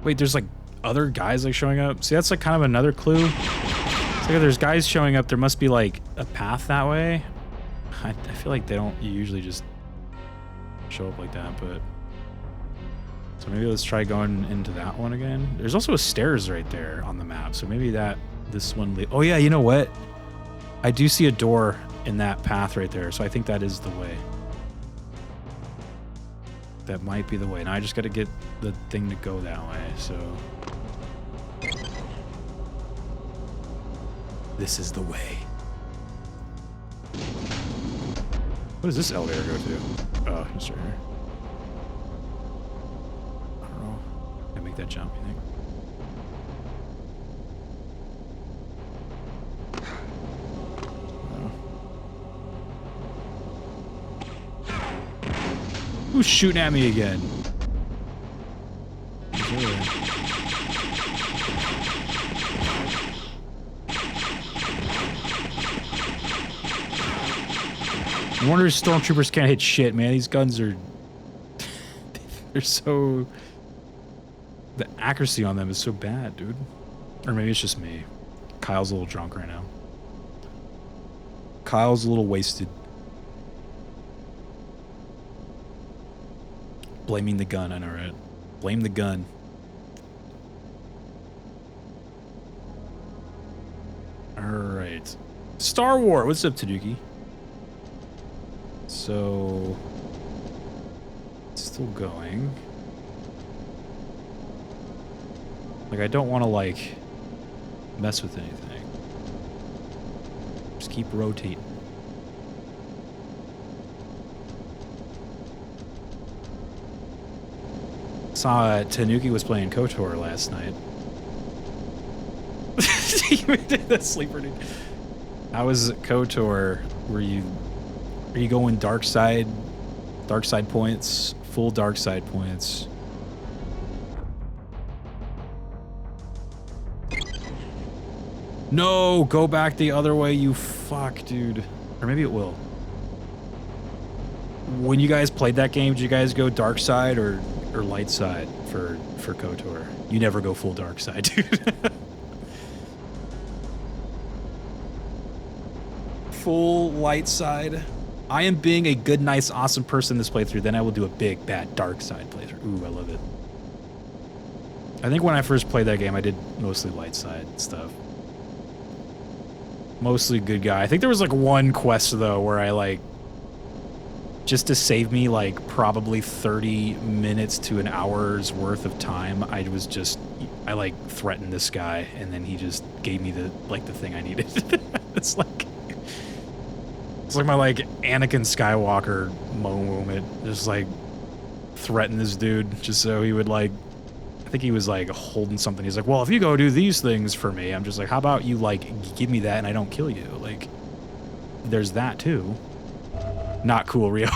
Wait, there's like other guys like showing up? See, that's like kind of another clue. It's like if there's guys showing up, there must be like a path that way. I feel like they don't usually just show up like that, but... So maybe let's try going into that one again. There's also a stairs right there on the map, so maybe this one... Oh yeah, you know what? I do see a door in that path right there, so I think that is the way. That might be the way. Now I just gotta get the thing to go that way, so... This is the way. What does this elevator go to? Oh, it's right here. I don't know. Can I make that jump, you think? Who's shooting at me again? No wonder stormtroopers can't hit shit, man. These guns are... They're so... The accuracy on them is so bad, dude. Or maybe it's just me. Kyle's a little drunk right now. Kyle's a little wasted. Blaming the gun, I know, right? Blame the gun. Alright. Star Wars! What's up, Tanuki? So... it's still going. Like, I don't want to, like, mess with anything. Just keep rotating. Saw Tanuki was playing KOTOR last night. You did that sleeper, dude. How was KOTOR? Are you going dark side points, full dark side points? No, go back the other way, you fuck, dude. Or maybe it will. When you guys played that game, did you guys go dark side or light side for KOTOR? You never go full dark side, dude. Full light side. I am being a good, nice, awesome person this playthrough. Then I will do a big, bad, dark side playthrough. Ooh, I love it. I think when I first played that game, I did mostly light side stuff. Mostly good guy. I think there was like one quest though where I like, just to save me like probably 30 minutes to an hour's worth of time, I like threatened this guy and then he just gave me the thing I needed. It's like my like Anakin Skywalker moment. Just like threaten this dude just so he would like, I think he was like holding something. He's like, well, if you go do these things for me, I'm just like, how about you like give me that and I don't kill you? Like, there's that too. Not cool, Rio.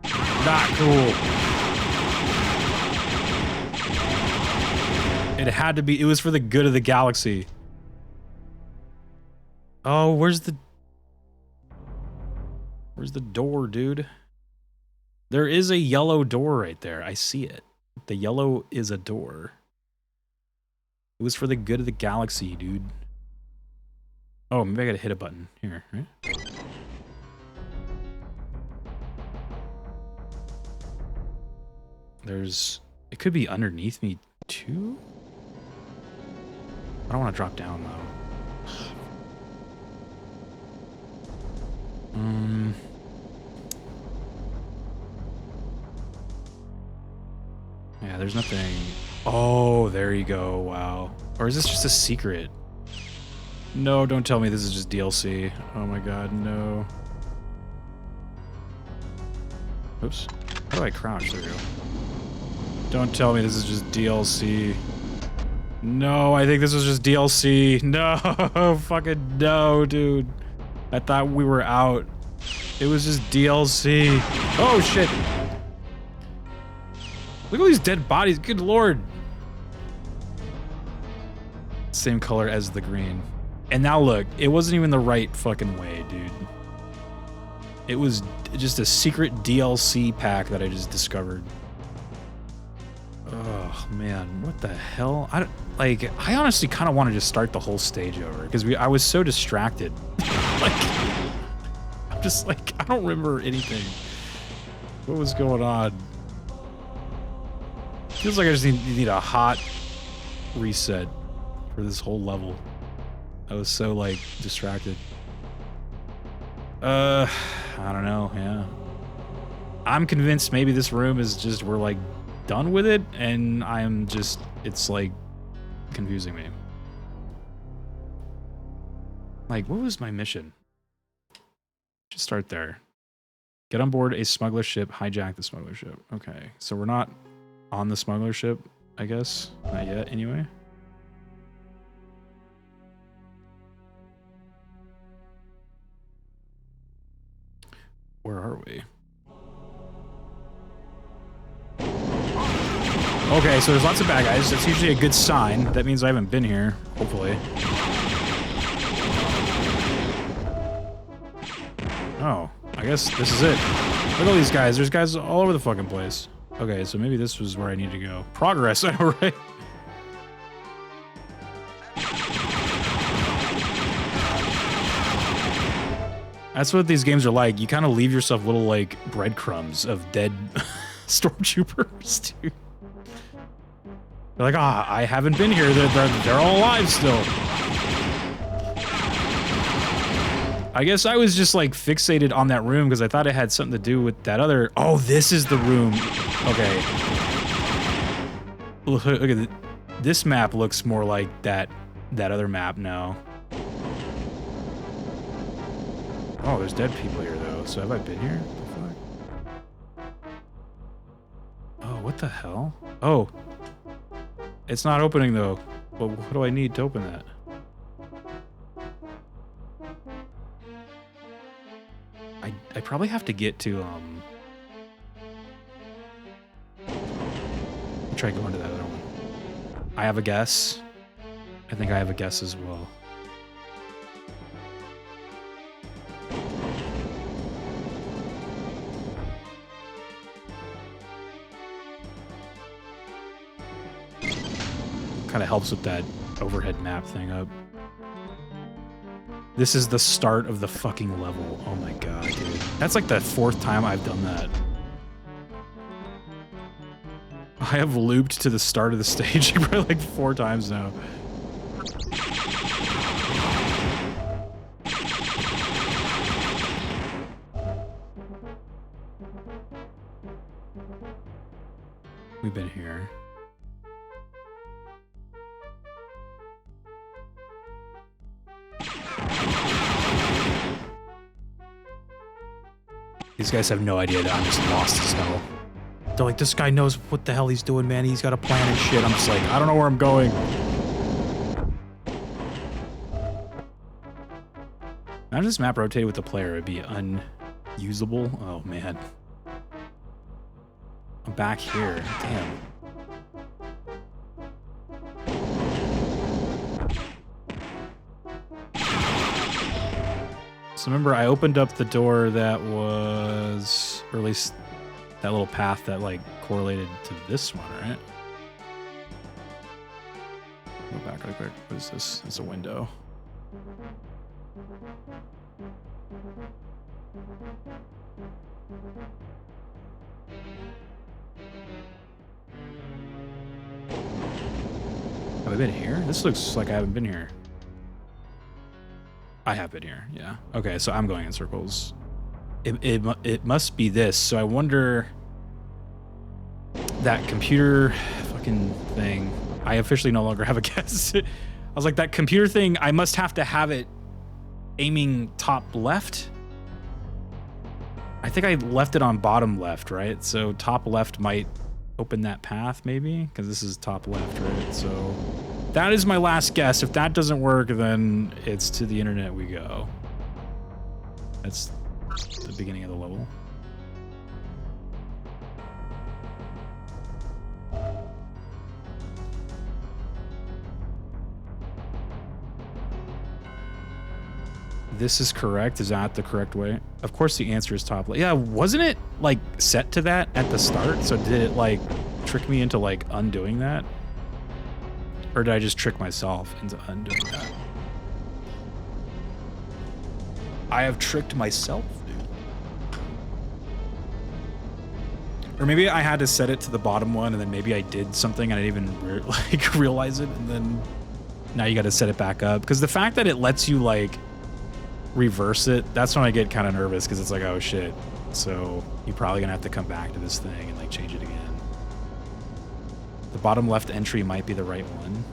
Not cool. It had to be, it was for the good of the galaxy. Oh, where's the door, dude? There is a yellow door right there. I see it. The yellow is a door. It was for the good of the galaxy, dude. Oh, maybe I gotta hit a button here, right? It could be underneath me too? I don't want to drop down though. Yeah, there's nothing. Oh, there you go. Wow. Or is this just a secret? No, don't tell me this is just DLC. Oh my god, no. Oops. How do I crouch? There we go. Don't tell me this is just DLC. No, I think this was just DLC. No, fucking no, dude. I thought we were out. It was just DLC. Oh, shit. Look at all these dead bodies. Good lord. Same color as the green. And now look, it wasn't even the right fucking way, dude. It was just a secret DLC pack that I just discovered. Oh man, what the hell? I honestly kind of wanted to start the whole stage over because I was so distracted. Like, I'm just like, I don't remember anything. What was going on? Feels like I just need a hot reset for this whole level. I was so like distracted. I don't know. Yeah, I'm convinced maybe this room is just, we're like done with it, and I'm just, it's like confusing me. Like, what was my mission? Just start there. Get on board a smuggler ship, hijack the smuggler ship. Okay, so we're not on the smuggler ship, I guess. Not yet, anyway. Where are we? Okay, so there's lots of bad guys. That's usually a good sign. That means I haven't been here, hopefully. Oh, I guess this is it. Look at all these guys. There's guys all over the fucking place. Okay, so maybe this was where I need to go. Progress, all right. That's what these games are like. You kind of leave yourself little like breadcrumbs of dead stormtroopers, dude. They're like, ah, I haven't been here. They're all alive still. I guess I was just like fixated on that room because I thought it had something to do with that other. Oh, this is the room. Okay. Look at this map. Looks more like that other map now. Oh, there's dead people here though. So have I been here? What the fuck? Oh, what the hell? Oh, it's not opening though. Well, what do I need to open that? I probably have to get to, try going to that other one. I have a guess. I think I have a guess as well. Kind of helps with that overhead map thing up. This is the start of the fucking level. Oh my god, dude. That's like the 4th time I've done that. I have looped to the start of the stage probably like 4 times now. We've been here. These guys have no idea that I'm just lost as hell. They're like, this guy knows what the hell he's doing, man. He's got a plan and shit. I'm just like, I don't know where I'm going. Imagine this map rotated with the player. It'd be unusable. Oh, man. I'm back here. Damn. So remember, I opened up the door that was, or at least that little path that like correlated to this one, right? Go back really quick. What is this? It's a window. Have I been here? This looks like I haven't been here. I have been here, yeah. Okay, so I'm going in circles. It must be this. So I wonder that computer fucking thing. I officially no longer have a guess. I was like, that computer thing, I must have to have it aiming top left. I think I left it on bottom left, right? So top left might open that path maybe, because this is top left, right? So that is my last guess. If that doesn't work, then it's to the internet we go. That's the beginning of the level. This is correct. Is that the correct way? Of course the answer is top left. Yeah, wasn't it like set to that at the start? So did it like trick me into like undoing that? Or did I just trick myself into undoing that? I have tricked myself, dude. Or maybe I had to set it to the bottom one and then maybe I did something and I didn't even like realize it, and then now you got to set it back up. Because the fact that it lets you like reverse it, that's when I get kind of nervous, because it's like, oh shit, so you're probably gonna have to come back to this thing and like change it again. The bottom left entry might be the right one.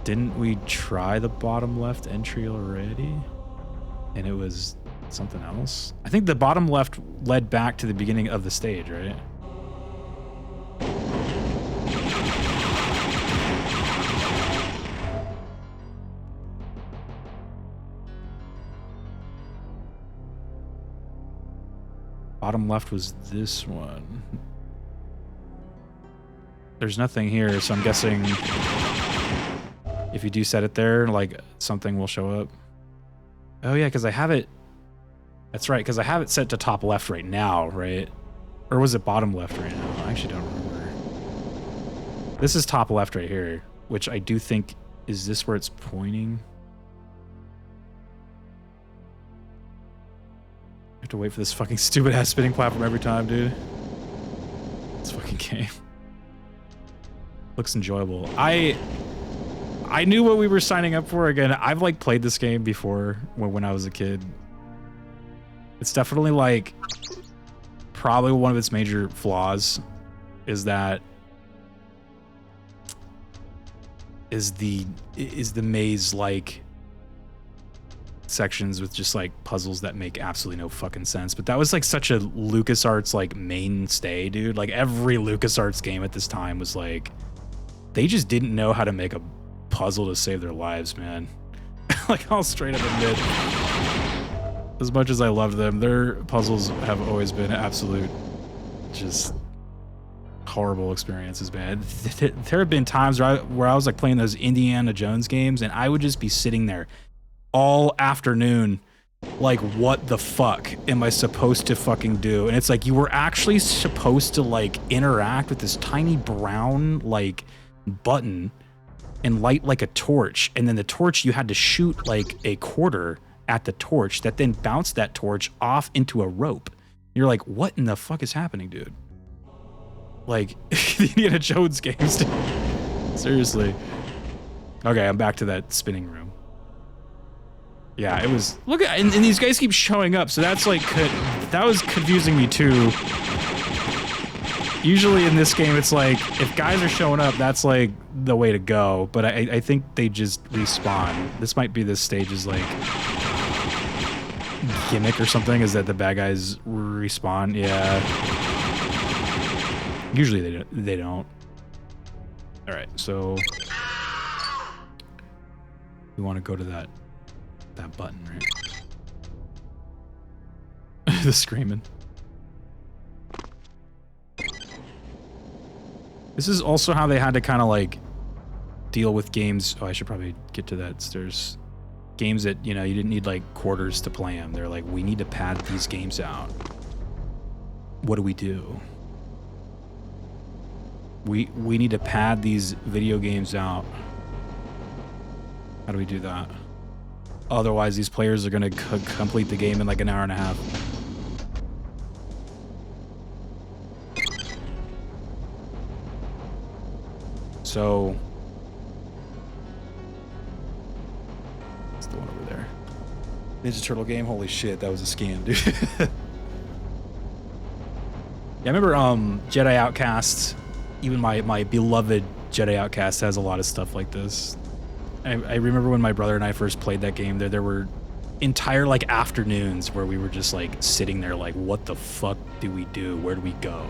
Didn't we try the bottom left entry already? And it was something else? I think the bottom left led back to the beginning of the stage, right? Bottom left was this one. There's nothing here, so I'm guessing if you do set it there, like something will show up. Oh yeah, because I have it. That's right, because I have it set to top left right now, right? Or was it bottom left right now? I actually don't remember. This is top left right here, which I do think, is this where it's pointing? I have to wait for this fucking stupid ass spinning platform every time, dude. This fucking game. Looks enjoyable. I knew what we were signing up for. Again, I've like played this game before when I was a kid. It's definitely like probably one of its major flaws is that is the maze like sections with just like puzzles that make absolutely no fucking sense. But that was like such a LucasArts like mainstay, dude. Like every LucasArts game at this time was like they just didn't know how to make a puzzle to save their lives, man. Like I'll straight up admit, as much as I love them, their puzzles have always been absolute just horrible experiences, man. There have been times where I was like playing those Indiana Jones games and I would just be sitting there all afternoon like, what the fuck am I supposed to fucking do? And it's like you were actually supposed to like interact with this tiny brown like button and light like a torch, and then the torch you had to shoot like a quarter at the torch that then bounced that torch off into a rope. You're like, what in the fuck is happening, dude? Like the Indiana Jones games, dude. Seriously. Okay, I'm back to that spinning room. Yeah, it was, look at, and these guys keep showing up, so that's like, that was confusing me too. Usually in this game, it's like, if guys are showing up, that's like the way to go, but I think they just respawn. This might be this stage's like gimmick or something, is that the bad guys respawn. Yeah. Usually they don't. All right, so we want to go to that button, right? The screaming. This is also how they had to kind of like deal with games. Oh, I should probably get to that. There's games that, you know, you didn't need like quarters to play them. They're like, we need to pad these games out. What do? We need to pad these video games out. How do we do that? Otherwise, these players are going to complete the game in like an hour and a half. So, it's the one over there. Ninja Turtle game? Holy shit, that was a scam, dude. Yeah, I remember Jedi Outcast. Even my beloved Jedi Outcast has a lot of stuff like this. I remember when my brother and I first played that game, there were entire like afternoons where we were just like sitting there like, what the fuck do we do? Where do we go?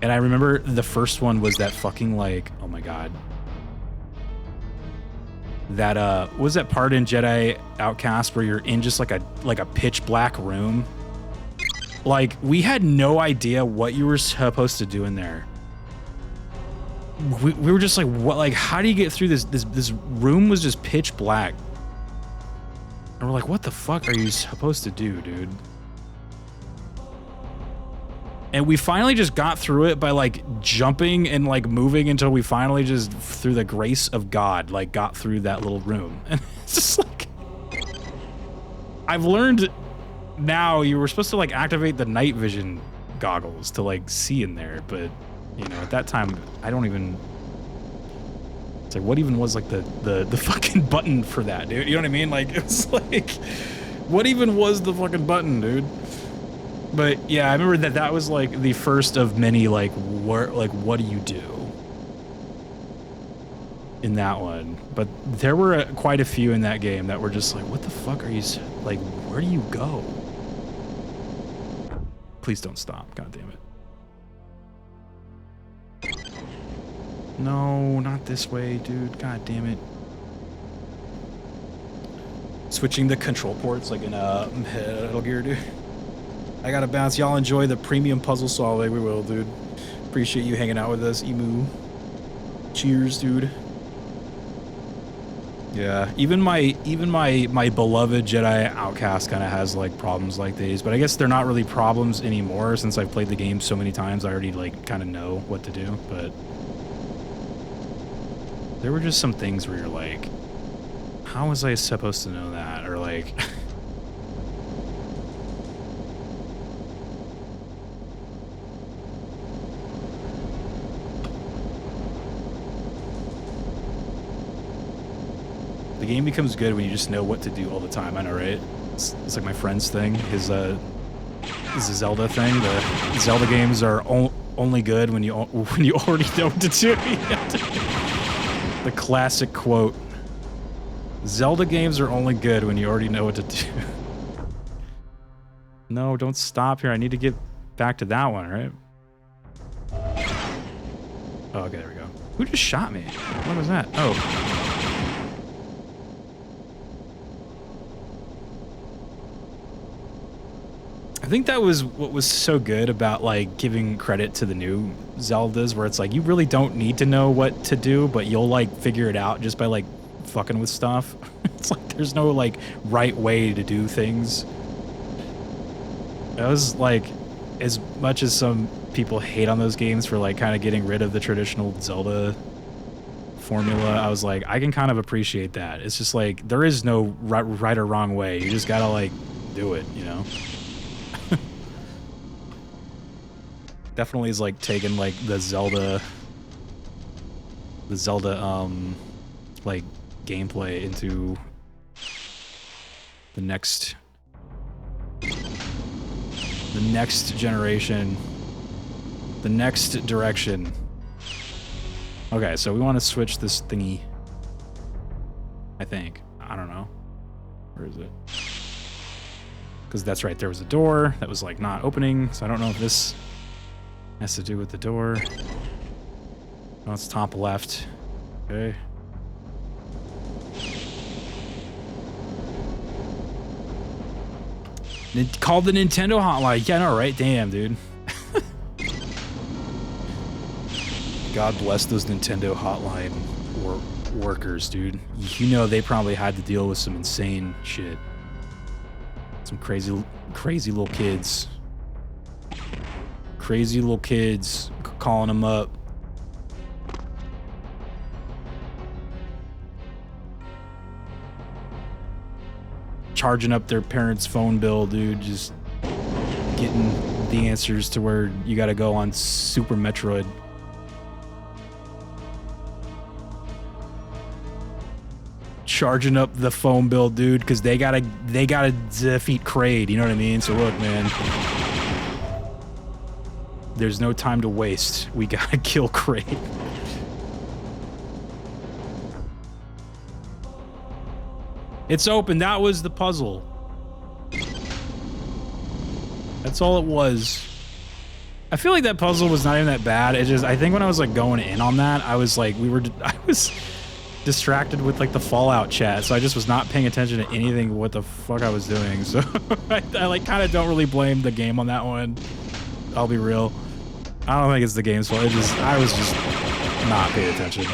And I remember the first one was that fucking like, oh my god. That what was that part in Jedi Outcast where you're in just like a pitch black room? Like, we had no idea what you were supposed to do in there. We were just like, what? Like, how do you get through this? This room was just pitch black, and we're like, what the fuck are you supposed to do, dude? And we finally just got through it by like jumping and like moving until we finally just, through the grace of God, like got through that little room. And it's just like, I've learned now you were supposed to like activate the night vision goggles to like see in there, but you know, at that time I don't even, it's like, what even was like the fucking button for that, dude? You know what I mean? Like, it was like, what even was the fucking button, dude? But yeah, I remember that was like the first of many like, what do you do in that one? But there were quite a few in that game that were just like, what the fuck are you, like, where do you go? Please don't stop, god damn it. No, not this way, dude, god damn it. Switching the control ports like in Metal Gear, dude. I gotta bounce. Y'all enjoy the premium puzzle solving. We will, dude. Appreciate you hanging out with us, Emu. Cheers, dude. Yeah, even my beloved Jedi Outcast kind of has like problems like these, but I guess they're not really problems anymore since I've played the game so many times. I already like kind of know what to do, but there were just some things where you're like, how was I supposed to know that? Or like, The game becomes good when you just know what to do all the time. I know, right? It's like my friend's thing. His Zelda thing. The Zelda games are only good when you already know what to do. The classic quote. Zelda games are only good when you already know what to do. No, don't stop here. I need to get back to that one, right? Oh, okay, there we go. Who just shot me? What was that? Oh. I think that was what was so good about, like, giving credit to the new Zeldas, where it's like, you really don't need to know what to do, but you'll, like, figure it out just by, like, fucking with stuff. It's like, there's no, like, right way to do things. That was, like, as much as some people hate on those games for, like, kind of getting rid of the traditional Zelda formula, I was like, I can kind of appreciate that. It's just like, there is no right or wrong way. You just gotta, like, do it, you know? Definitely is like taking like the Zelda like gameplay into the next generation, the next direction. Okay, so we want to switch this thingy, I think. I don't know. Where is it? Because that's right, there was a door that was like not opening, so I don't know if this has to do with the door. Oh, it's top left. Okay. Called the Nintendo hotline. Yeah, no, right? Damn, dude. God bless those Nintendo hotline workers, dude. You know they probably had to deal with some insane shit. Some crazy little kids. Crazy little kids calling them up. Charging up their parents' phone bill, dude. Just getting the answers to where you gotta go on Super Metroid. Charging up the phone bill, dude, because they gotta defeat Kraid, you know what I mean? So look, man. There's no time to waste. We gotta kill Kraid. It's open. That was the puzzle. That's all it was. I feel like that puzzle was not even that bad. It just, I think when I was like going in on that, I was like, I was distracted with like the Fallout chat, so I just was not paying attention to anything what the fuck I was doing. So I like kind of don't really blame the game on that one. I'll be real. I don't think it's the game's fault. I was just not paying attention.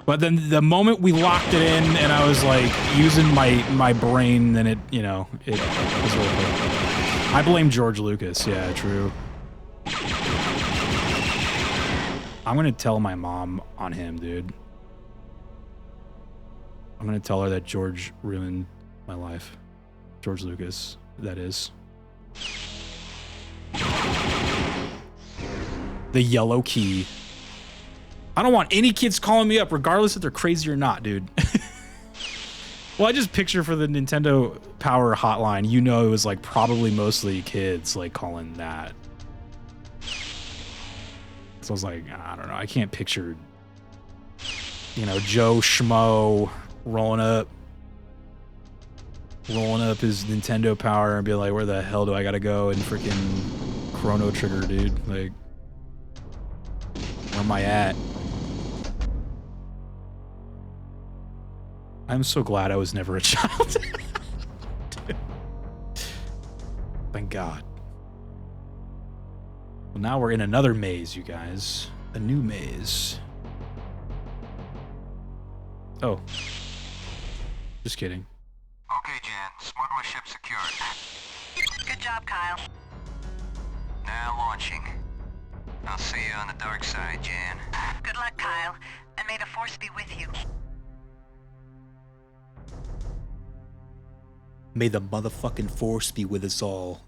But then the moment we locked it in and I was like using my brain, then it, you know, it was really cool. I blame George Lucas. Yeah, true. I'm gonna tell my mom on him, dude. I'm gonna tell her that George ruined my life. George Lucas, that is. The yellow key. I don't want any kids calling me up, regardless if they're crazy or not, dude. Well, I just picture for the Nintendo Power hotline, you know, it was like probably mostly kids like calling that. So I was like, I don't know. I can't picture, you know, Joe Schmo rolling up his Nintendo Power and be like, where the hell do I gotta go? And freaking Chrono Trigger, dude. Like, where am I at? I'm so glad I was never a child. Thank God. Well, now we're in another maze, you guys. A new maze. Oh. Just kidding. Okay, Jan. Smuggler ship secured. Good job, Kyle. Now launching. I'll see you on the dark side, Jan. Good luck, Kyle, and may the Force be with you. May the motherfucking Force be with us all.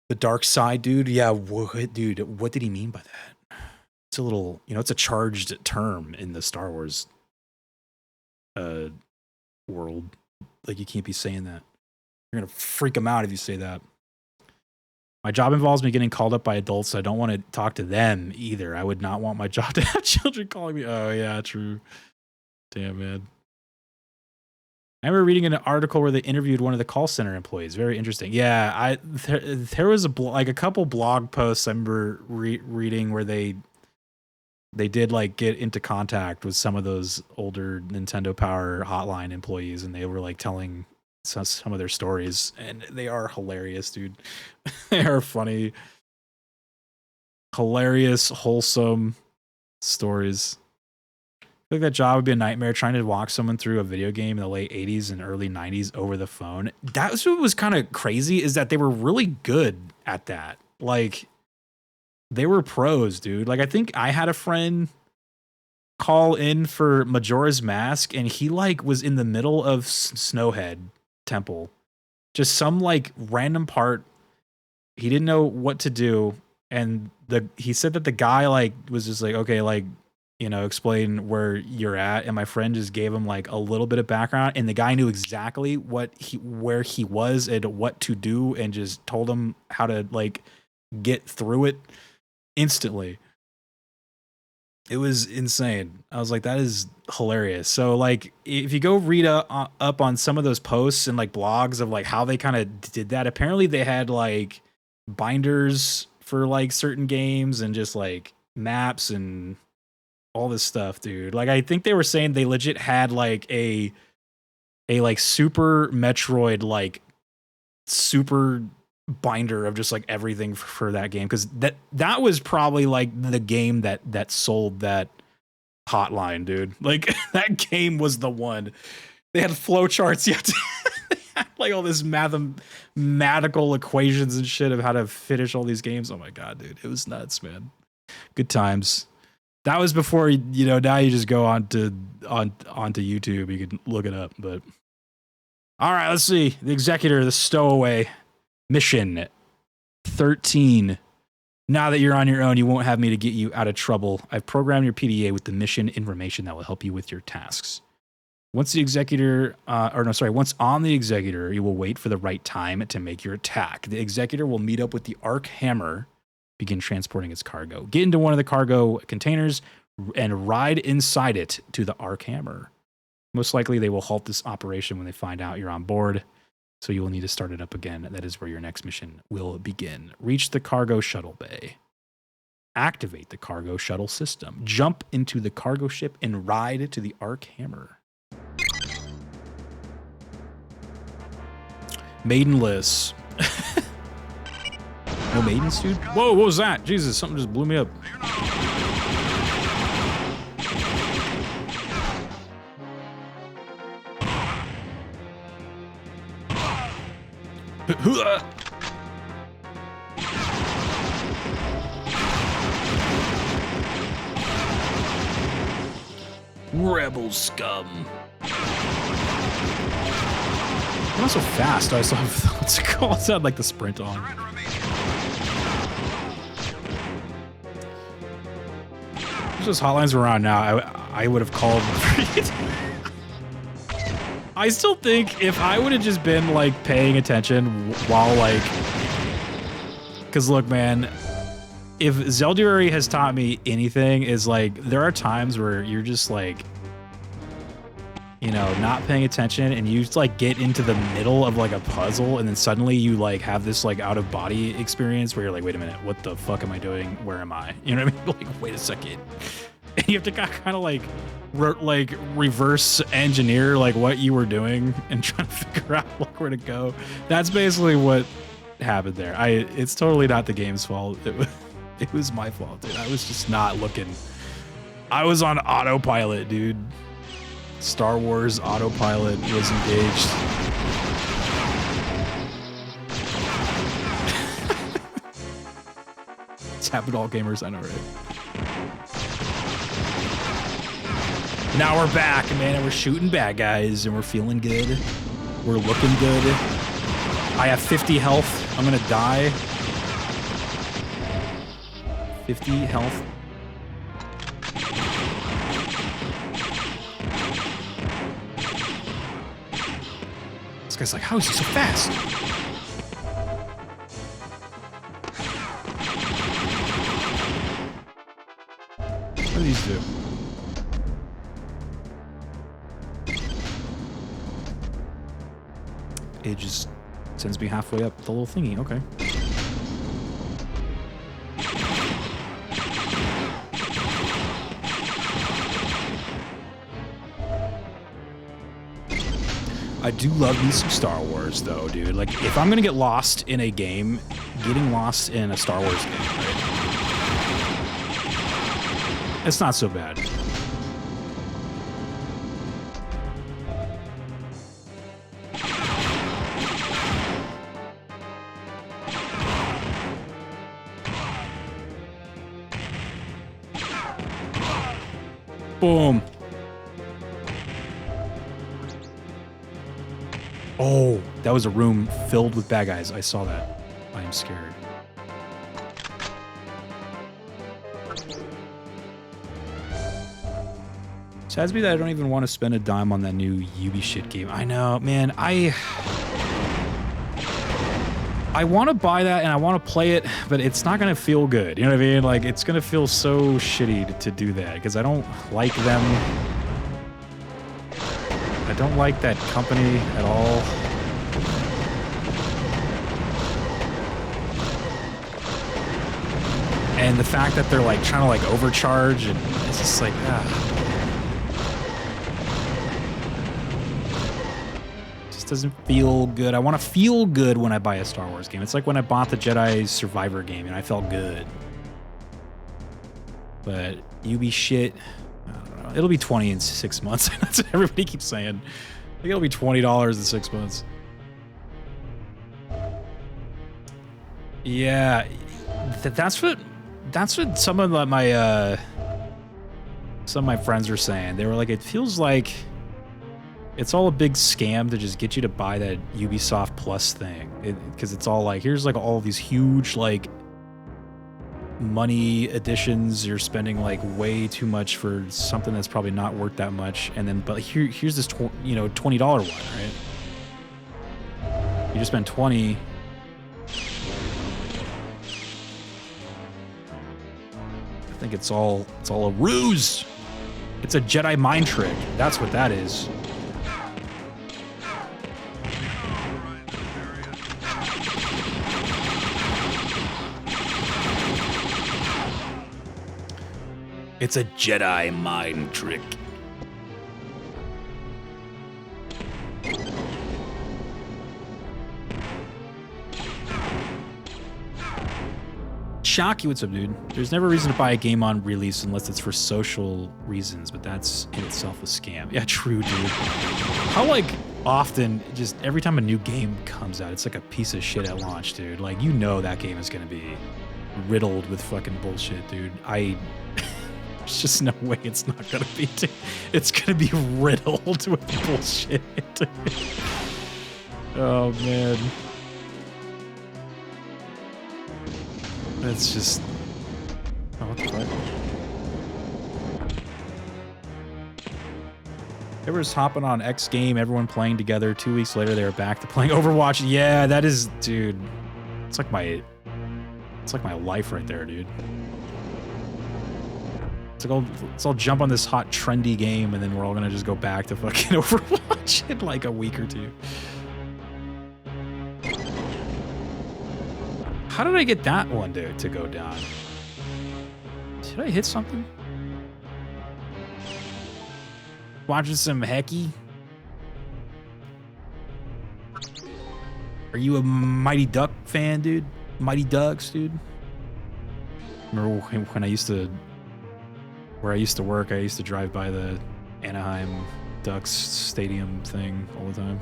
The dark side, dude? Yeah, dude, what did he mean by that? it's a little, you know, it's a charged term in the Star Wars world. Like, you can't be saying that. You're gonna freak them out if you say that. My job involves me getting called up by adults, so I don't want to talk to them either. I would not want my job to have children calling me. Oh yeah, true. Damn, man. I remember reading an article where they interviewed one of the call center employees. Very interesting. Yeah, there was a couple blog posts I remember reading where they did like get into contact with some of those older Nintendo Power hotline employees, and they were like telling some of their stories, and they are hilarious, dude. They are funny, hilarious, wholesome stories. I think that job would be a nightmare, trying to walk someone through a video game in the late 80s and early 90s over the phone. That's what was kind of crazy, is that they were really good at that. Like, they were pros, dude. Like, I think I had a friend call in for Majora's Mask, and he like was in the middle of Snowhead Temple, just some like random part. He didn't know what to do, and he said that the guy like was just like, okay, like, you know, explain where you're at, and my friend just gave him like a little bit of background, and the guy knew exactly where he was and what to do, and just told him how to like get through it instantly. It was insane. I was like, that is hilarious. So like, if you go read up on some of those posts and like blogs of like how they kind of did that, apparently they had like binders for like certain games and just like maps and all this stuff, dude. Like, I think they were saying they legit had like a like Super Metroid, like super binder of just like everything for that game, because that was probably like the game that sold that hotline, dude. Like, that game was the one. They had flowcharts, yet like all this mathematical equations and shit of how to finish all these games. Oh my god, dude, it was nuts, man. Good times. That was before, you know, now you just go onto YouTube, you can look it up. But all right, let's see. The Executor, the Stowaway. Mission 13. Now that you're on your own, you won't have me to get you out of trouble. I've programmed your PDA with the mission information that will help you with your tasks. Once on the Executor, you will wait for the right time to make your attack. The Executor will meet up with the Arc Hammer, begin transporting its cargo. Get into one of the cargo containers and ride inside it to the Arc Hammer. Most likely, they will halt this operation when they find out you're on board, so you will need to start it up again. That is where your next mission will begin. Reach the cargo shuttle bay. Activate the cargo shuttle system. Jump into the cargo ship and ride to the Arc Hammer. Maidenless. No maidens, dude? Whoa, what was that? Jesus, something just blew me up. Rebel scum. I'm not so fast. I still have, what's it called? It sounded like the sprint on. If those hotlines were on now, I would have called. I still think if I would have just been like paying attention while like, because look, man, if Zelduary has taught me anything, is like there are times where you're just like, you know, not paying attention, and you just like get into the middle of like a puzzle, and then suddenly you like have this like out of body experience where you're like, wait a minute, what the fuck am I doing? Where am I? You know what I mean? Like, wait a second. And you have to kind of like reverse engineer like what you were doing and try to figure out like where to go. That's basically what happened there. It's totally not the game's fault. It was my fault, dude. I was just not looking. I was on autopilot, dude. Star Wars autopilot was engaged. It's happened to all gamers, I know, right? Now we're back, man, and we're shooting bad guys, and we're feeling good. We're looking good. I have 50 health. I'm gonna die. 50 health. guy's like, how is he so fast? What do these do? It just sends me halfway up the little thingy. Okay. I do love me some Star Wars, though, dude. Like, if I'm gonna get lost in a game, getting lost in a Star Wars game, right? It's not so bad. Boom. Oh, that was a room filled with bad guys. I saw that. I am scared. Sads me that I don't even want to spend a dime on that new Ubi shit game. I know, man. I want to buy that and I want to play it, but it's not going to feel good. You know what I mean? Like, it's going to feel so shitty to do that because I don't like them. I don't like that company at all. And the fact that they're like trying to like overcharge and it's just like, just doesn't feel good. I want to feel good when I buy a Star Wars game. It's like when I bought the Jedi Survivor game and I felt good. But Ubi shit, I don't know. It'll be 20 in 6 months. That's what everybody keeps saying. I think it'll be $20 in 6 months. Yeah, that's what some of my friends were saying. They were like, it feels like it's all a big scam to just get you to buy that Ubisoft Plus thing, because it's all like, here's like all these huge like money additions. You're spending like way too much for something that's probably not worth that much, and then but here's this $20 one, right? You just spend 20. I think it's all a ruse. It's a Jedi mind trick. That's what that is. It's a Jedi mind trick. Shocky, what's up, dude? There's never a reason to buy a game on release unless it's for social reasons, but that's in itself a scam. Yeah, true, dude. How, like, often, just every time a new game comes out, it's like a piece of shit at launch, dude. Like, you know that game is gonna be riddled with fucking bullshit, dude. There's just no way it's not gonna be. It's gonna be riddled with bullshit. Oh, man. It's just... Oh, what the fuck? Everyone's hopping on X game, everyone playing together. 2 weeks later, they were back to playing Overwatch. Yeah, that is... Dude. It's like my life right there, dude. It's like, let's all jump on this hot, trendy game, and then we're all gonna just go back to fucking Overwatch in like a week or two. How did I get that one to go down? Did I hit something? Watching some Hecky? Are you a Mighty Duck fan, dude? Mighty Ducks, dude? Remember when I used to... Where I used to work, I used to drive by the Anaheim Ducks stadium thing all the time.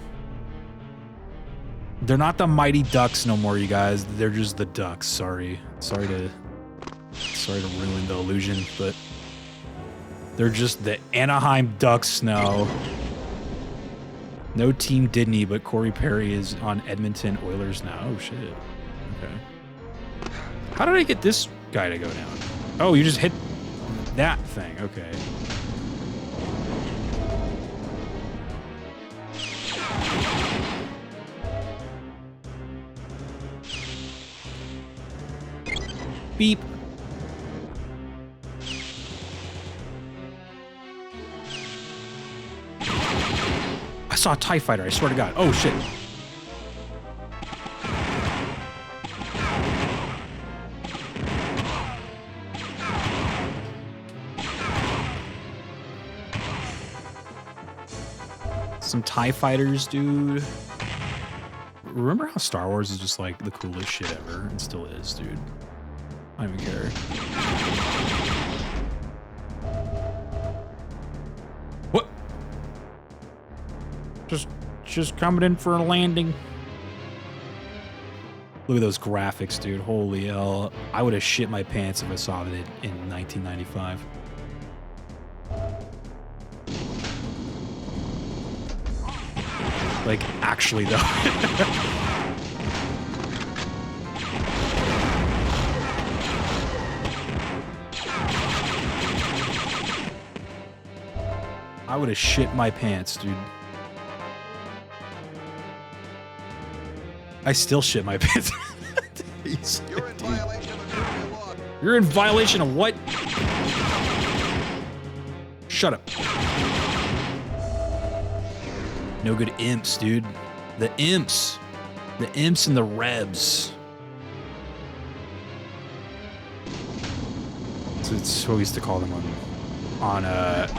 They're not the Mighty Ducks no more, you guys. They're just the Ducks. Sorry to ruin the illusion, but they're just the Anaheim Ducks now. No Team Didney, but Corey Perry is on Edmonton Oilers now. Oh shit. Okay. How did I get this guy to go down? Oh, you just hit that thing. Okay. Beep. I saw a TIE fighter, I swear to God. Oh, shit. Some TIE fighters, dude. Remember how Star Wars is just like the coolest shit ever? It still is, dude. I don't even care. What? Just coming in for a landing. Look at those graphics, dude. Holy hell. I would have shit my pants if I saw that in 1995. Like, actually, though. I would have shit my pants, dude. I still shit my pants. You're in violation of the law. You're in violation of what? Shut up. No good imps, dude. The imps. The imps and the rebs. So it's what we used to call them on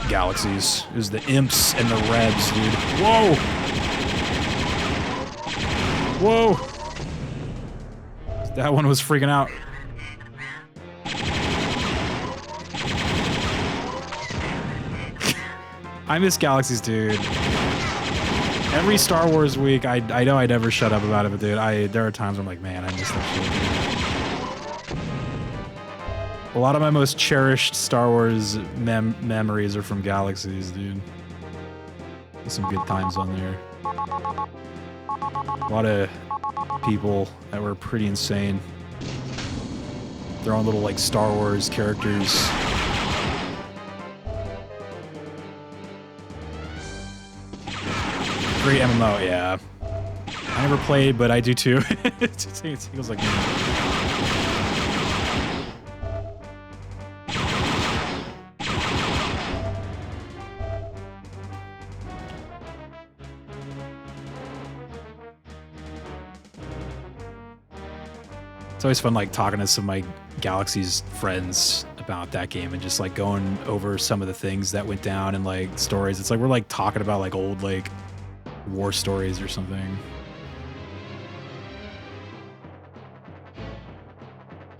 Galaxies. It was the imps and the rebs, dude. Whoa! Whoa! That one was freaking out. I miss Galaxies, dude. Every Star Wars week, I know I never shut up about it, but dude, there are times where I'm like, man, I miss that shit, dude. A lot of my most cherished Star Wars memories are from Galaxies, dude. There's some good times on there. A lot of people that were pretty insane. Their own little, like, Star Wars characters. Great MMO, yeah. I never played, but I do too. It feels like... It's always fun, like, talking to some of my Galaxies friends about that game and just, like, going over some of the things that went down and, like, stories. It's like we're, like, talking about, like, old, like, war stories or something.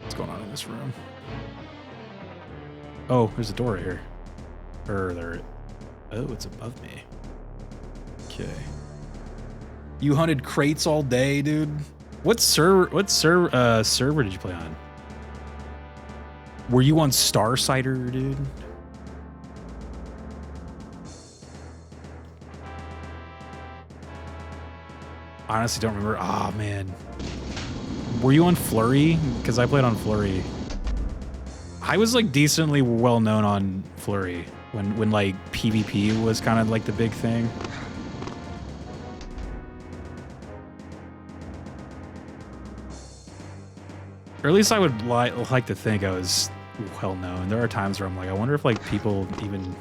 What's going on in this room? Oh, there's a door right here. Oh, it's above me. Okay. You hunted crates all day, dude? What server did you play on? Were you on Starsider, dude? I honestly don't remember. Oh, man. Were you on Flurry? Because I played on Flurry. I was, like, decently well known on Flurry when like, PvP was kind of, like, the big thing. Or at least I would like to think I was well known. There are times where I'm like, I wonder if, like, people even...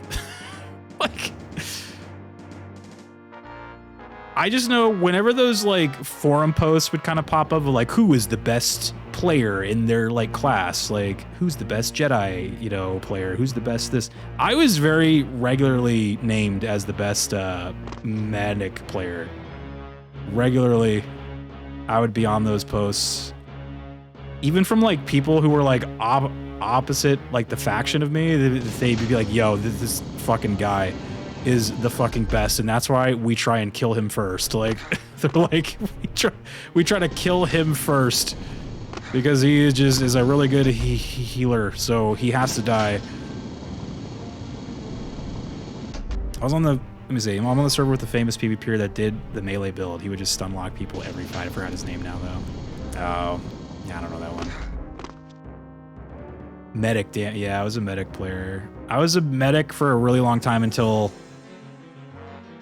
like... I just know whenever those, like, forum posts would kind of pop up of, like, who is the best player in their, like, class? Like, who's the best Jedi, you know, player? Who's the best this? I was very regularly named as the best medic player. Regularly, I would be on those posts. Even from, like, people who were, like, opposite, like, the faction of me, they'd be like, yo, this fucking guy is the fucking best, and that's why we try and kill him first. Like, they're like, we try to kill him first because he is a really good healer, so he has to die. I was on the, let me see, I'm on the server with the famous PvPer that did the melee build. He would just stunlock people every fight. I forgot his name now, though. Oh, yeah, I don't know that one. Medic, yeah, I was a medic player. I was a medic for a really long time until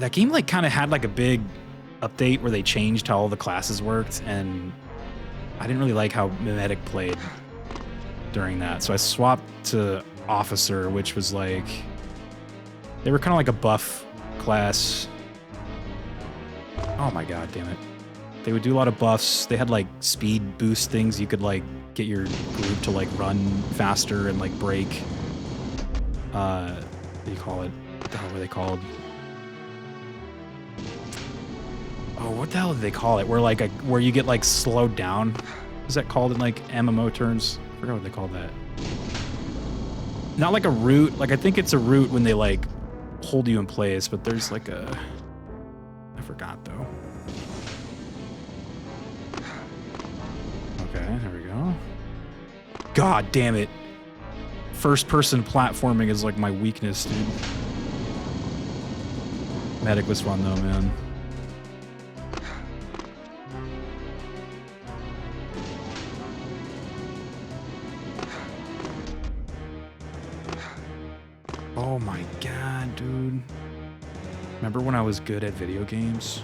that game, like, kind of had, like, a big update where they changed how all the classes worked, and I didn't really like how medic played. during that. So I swapped to officer, which was like, they were kind of like a buff class. Oh my god, damn it. They would do a lot of buffs. They had like speed boost things. You could like get your group to like run faster and like break. What do you call it? What the hell were they called? Oh, what the hell did they call it? Where like where you get like slowed down? What is that called in like MMO terms? I forgot what they call that. Not like a root. Like I think it's a root when they like hold you in place, but there's like a, I forgot though. Okay, there we go. God damn it. First person platforming is like my weakness, dude. Medic was fun though, man. Oh my god, dude. Remember when I was good at video games?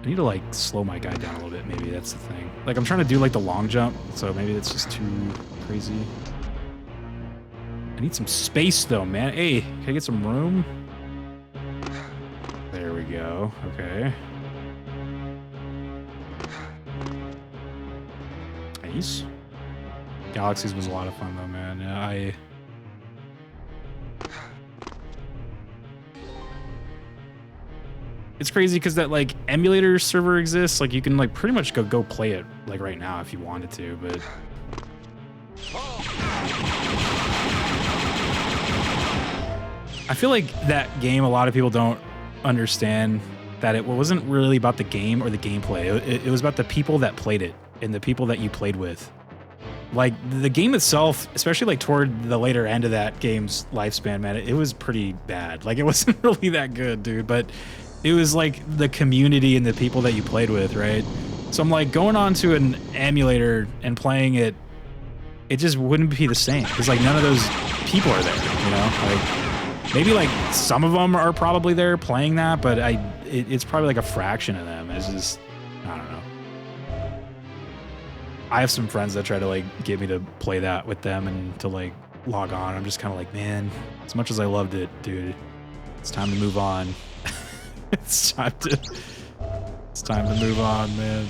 I need to like slow my guy down a little bit, maybe that's the thing. Like I'm trying to do like the long jump, so maybe that's just too crazy. I need some space though, man. Hey, can I get some room? There we go, okay. Nice. Galaxies was a lot of fun though, man. Yeah, it's crazy because that like emulator server exists. Like you can like pretty much go play it like right now if you wanted to, but I feel like that game, a lot of people don't understand that it wasn't really about the game or the gameplay. It was about the people that played it and the people that you played with. Like the game itself, especially like toward the later end of that game's lifespan, man, it was pretty bad. Like it wasn't really that good, dude, but it was like the community and the people that you played with, right? So I'm like going on to an emulator and playing it, it just wouldn't be the same because like none of those people are there, you know? Like maybe like some of them are probably there playing that, but it's probably like a fraction of them. It's just, I don't know. I have some friends that try to like get me to play that with them and to like log on. I'm just kind of like, man, as much as I loved it, dude, it's time to move on. It's time to move on, man.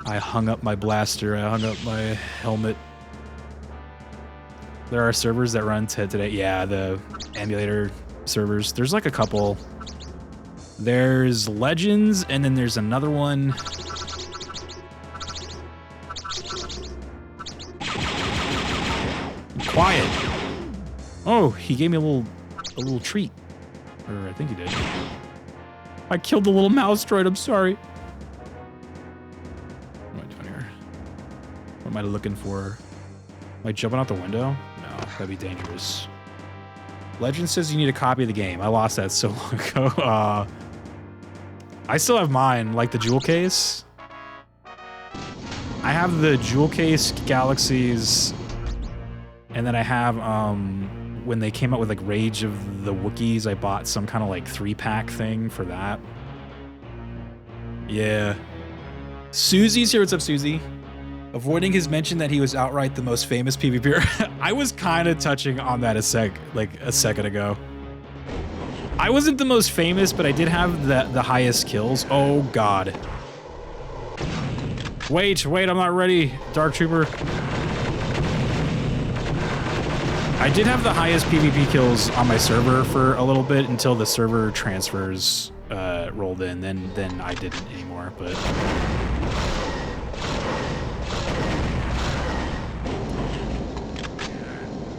I hung up my blaster. I hung up my helmet. There are servers that run today. Yeah, the emulator servers. There's like a couple. There's Legends, and then there's another one. Quiet. Oh, he gave me a little treat. Or I think he did. I killed the little mouse droid, I'm sorry. What am I doing here? What am I looking for? Am I jumping out the window? No, that'd be dangerous. Legend says you need a copy of the game. I lost that so long ago. I still have mine, like the jewel case. I have the jewel case Galaxies, and then I have when they came out with like Rage of the Wookiees, I bought some kind of like 3-pack thing for that. Yeah. Susie's here. What's up, Susie? Avoiding his mention that he was outright the most famous PvPer. I was kind of touching on that a second ago. I wasn't the most famous, but I did have the highest kills. Oh god. Wait, I'm not ready, Dark Trooper. I did have the highest PvP kills on my server for a little bit until the server transfers rolled in. Then I didn't anymore, but...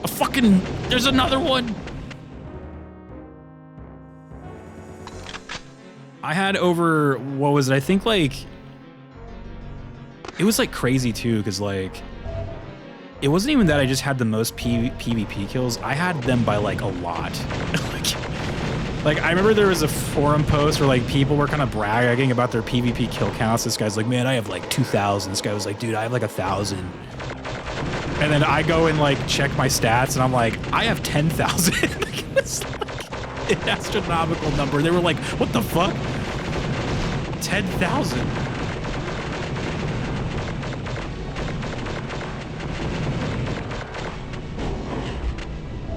A fucking... There's another one! I had over... What was it? I think, like... It was, like, crazy, too, because, like... It wasn't even that I just had the most PvP kills. I had them by, like, a lot. Like, I remember there was a forum post where, like, people were kind of bragging about their PvP kill counts. This guy's like, man, I have, like, 2,000. This guy was like, dude, I have, like, 1,000. And then I go and, like, check my stats, and I'm like, I have 10,000. It's, like, an astronomical number. They were like, what the fuck? 10,000.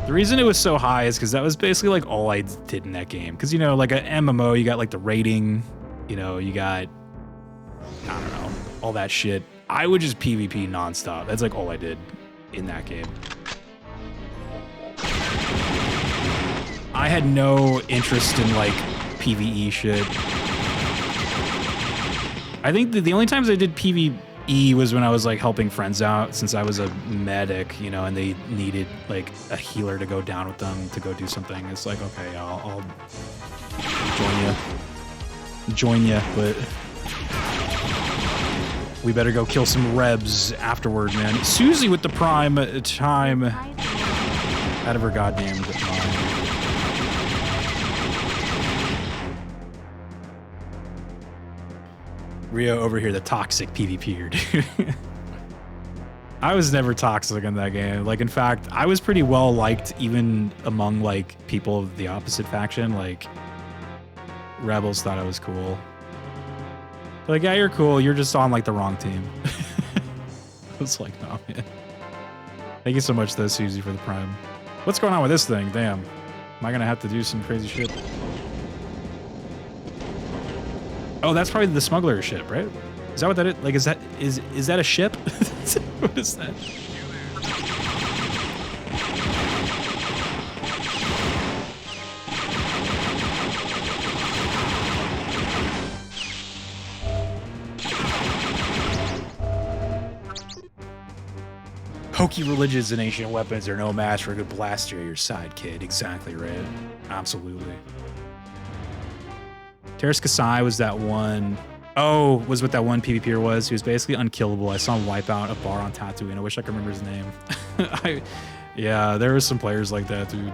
The reason it was so high is because that was basically like all I did in that game. Because, you know, like an MMO, you got like the rating, you know, you got, I don't know, all that shit. I would just PvP nonstop. That's like all I did in that game. I had no interest in like PvE shit. I think the only times I did PvE was when I was like helping friends out, since I was a medic, you know, and they needed like a healer to go down with them to go do something. It's like, okay, I'll join you, but we better go kill some rebs afterward, man. Susie with the prime time out of her goddamn mind. Rio over here, the toxic PvPer, dude. I was never toxic in that game. Like, in fact, I was pretty well liked even among like people of the opposite faction. Like, rebels thought I was cool. Like, yeah, you're cool. You're just on like the wrong team. I was like, no, man. Thank you so much, though, Susie, for the prime. What's going on with this thing? Damn. Am I gonna have to do some crazy shit? Oh, that's probably the smuggler ship, right? Is that what that is? Like, is that a ship? What is that? Hokey religions and ancient weapons are no match for a good blaster at your side, kid. Exactly right. Absolutely. Terrace Kasai was that one. Oh, was what that one PvPer was. He was basically unkillable. I saw him wipe out a bar on Tatooine. I wish I could remember his name. Yeah, there were some players like that, dude.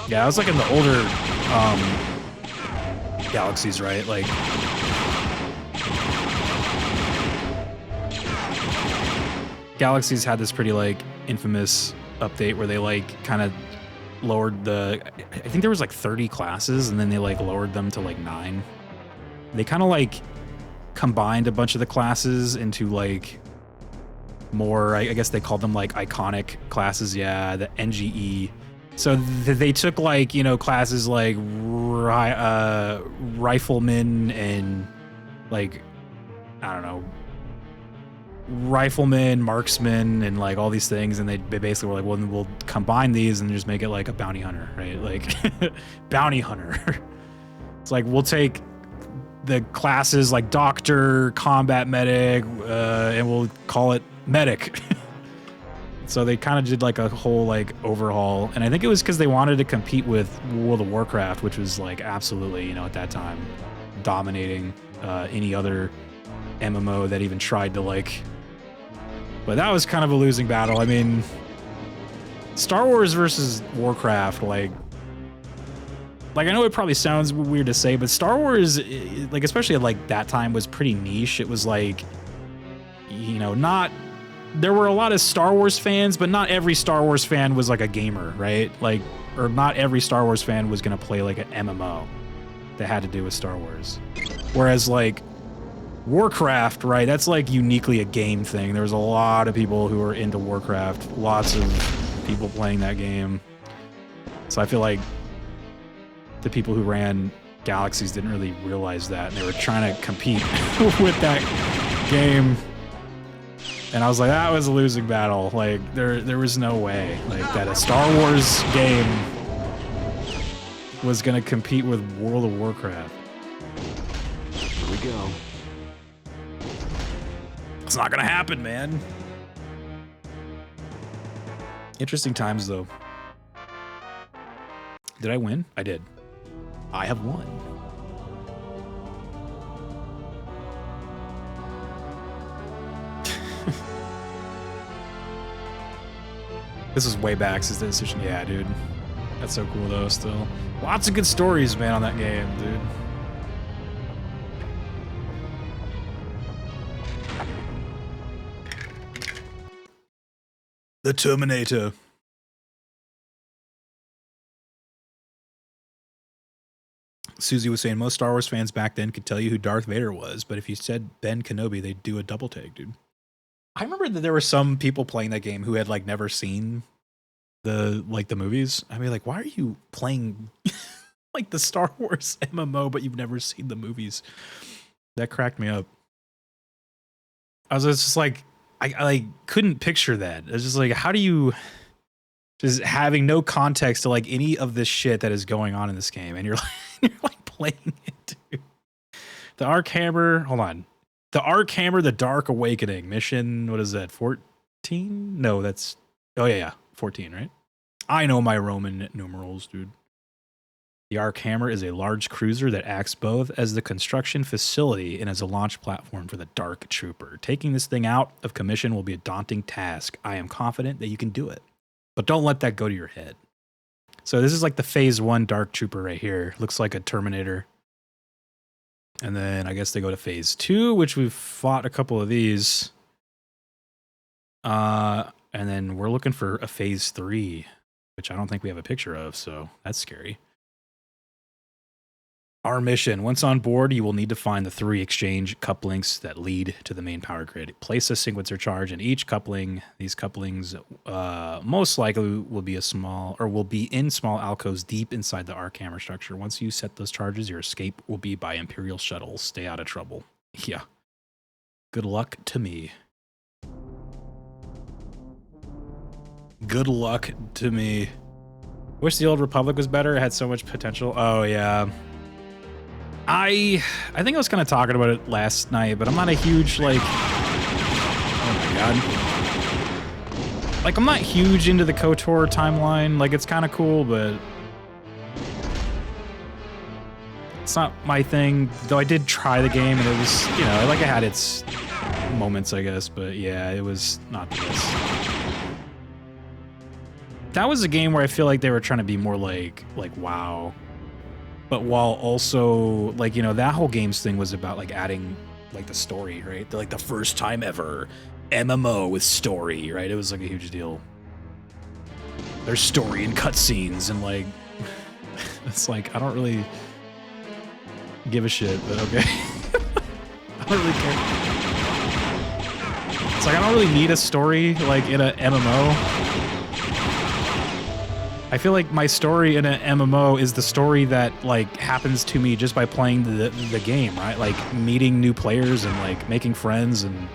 Yeah, I was like in the older galaxies, right? Like, Galaxies had this pretty like infamous update where they like kind of lowered the, I think there was like 30 classes and then they like lowered them to like 9. They kind of like combined a bunch of the classes into like more, I guess they called them like iconic classes. Yeah, the NGE. So they took like, you know, classes like riflemen and like, I don't know, rifleman, marksman, and like all these things, and they basically were like, well, then we'll combine these and just make it like a bounty hunter, right? Like bounty hunter. It's like we'll take the classes like doctor, combat medic, and we'll call it medic. So they kind of did like a whole like overhaul, and I think it was because they wanted to compete with World of Warcraft, which was like absolutely, you know, at that time dominating any other MMO that even tried to like. But that was kind of a losing battle. I mean, Star Wars versus Warcraft, like I know it probably sounds weird to say, but Star Wars, like especially at like that time, was pretty niche. It was like, you know, not, there were a lot of Star Wars fans, but not every Star Wars fan was like a gamer, right? Like, or not every Star Wars fan was gonna play like an MMO that had to do with Star Wars. Whereas like Warcraft, right, that's like uniquely a game thing. There was a lot of people who were into Warcraft, lots of people playing that game. So I feel like the people who ran Galaxies didn't really realize that, and they were trying to compete with that game. And I was like, that was a losing battle. Like, there was no way like that a Star Wars game was gonna compete with World of Warcraft. Here we go. It's not gonna happen, man. Interesting times, though. Did I win? I did. I have won. This was way back since the decision. Yeah, dude. That's so cool, though, still. Lots of good stories, man, on that game, dude. The Terminator. Susie was saying most Star Wars fans back then could tell you who Darth Vader was, but if you said Ben Kenobi, they'd do a double take, dude. I remember that there were some people playing that game who had like never seen the movies. I mean, like, why are you playing like the Star Wars MMO, but you've never seen the movies? That cracked me up. I was just like, I like couldn't picture that. It's just like, how do you just having no context to like any of this shit that is going on in this game, and you're like playing it, dude. The Arc Hammer, hold on. The Arc Hammer, the Dark Awakening mission. What is that? 14? No, that's 14, right? I know my Roman numerals, dude. The Arc Hammer is a large cruiser that acts both as the construction facility and as a launch platform for the Dark Trooper. Taking this thing out of commission will be a daunting task. I am confident that you can do it, but don't let that go to your head. So this is like the phase 1 Dark Trooper right here. Looks like a Terminator. And then I guess they go to phase 2, which we've fought a couple of these. And then we're looking for a phase 3, which I don't think we have a picture of, so that's scary. Our mission. Once on board, you will need to find the 3 exchange couplings that lead to the main power grid. Place a sequencer charge in each coupling. These couplings most likely will be in small alcoves deep inside the Arc Hammer structure. Once you set those charges, your escape will be by Imperial shuttles. Stay out of trouble. Yeah. Good luck to me. Good luck to me. Wish the Old Republic was better. It had so much potential. Oh, yeah. I think I was kind of talking about it last night, but I'm not a huge, like... Oh, my God. Like, I'm not huge into the KOTOR timeline. Like, it's kind of cool, but... It's not my thing. Though I did try the game, and it was, you know, like, it had its moments, I guess. But, yeah, it was not the best. That was a game where I feel like they were trying to be more like WoW. But while also, like, you know, that whole games thing was about, like, adding, like, the story, right? Like, the first time ever MMO with story, right? It was, like, a huge deal. There's story and cutscenes, and, like, it's like, I don't really give a shit, but okay. I don't really care. It's like, I don't really need a story, like, in a MMO. I feel like my story in an MMO is the story that, like, happens to me just by playing the game, right? Like, meeting new players and, like, making friends and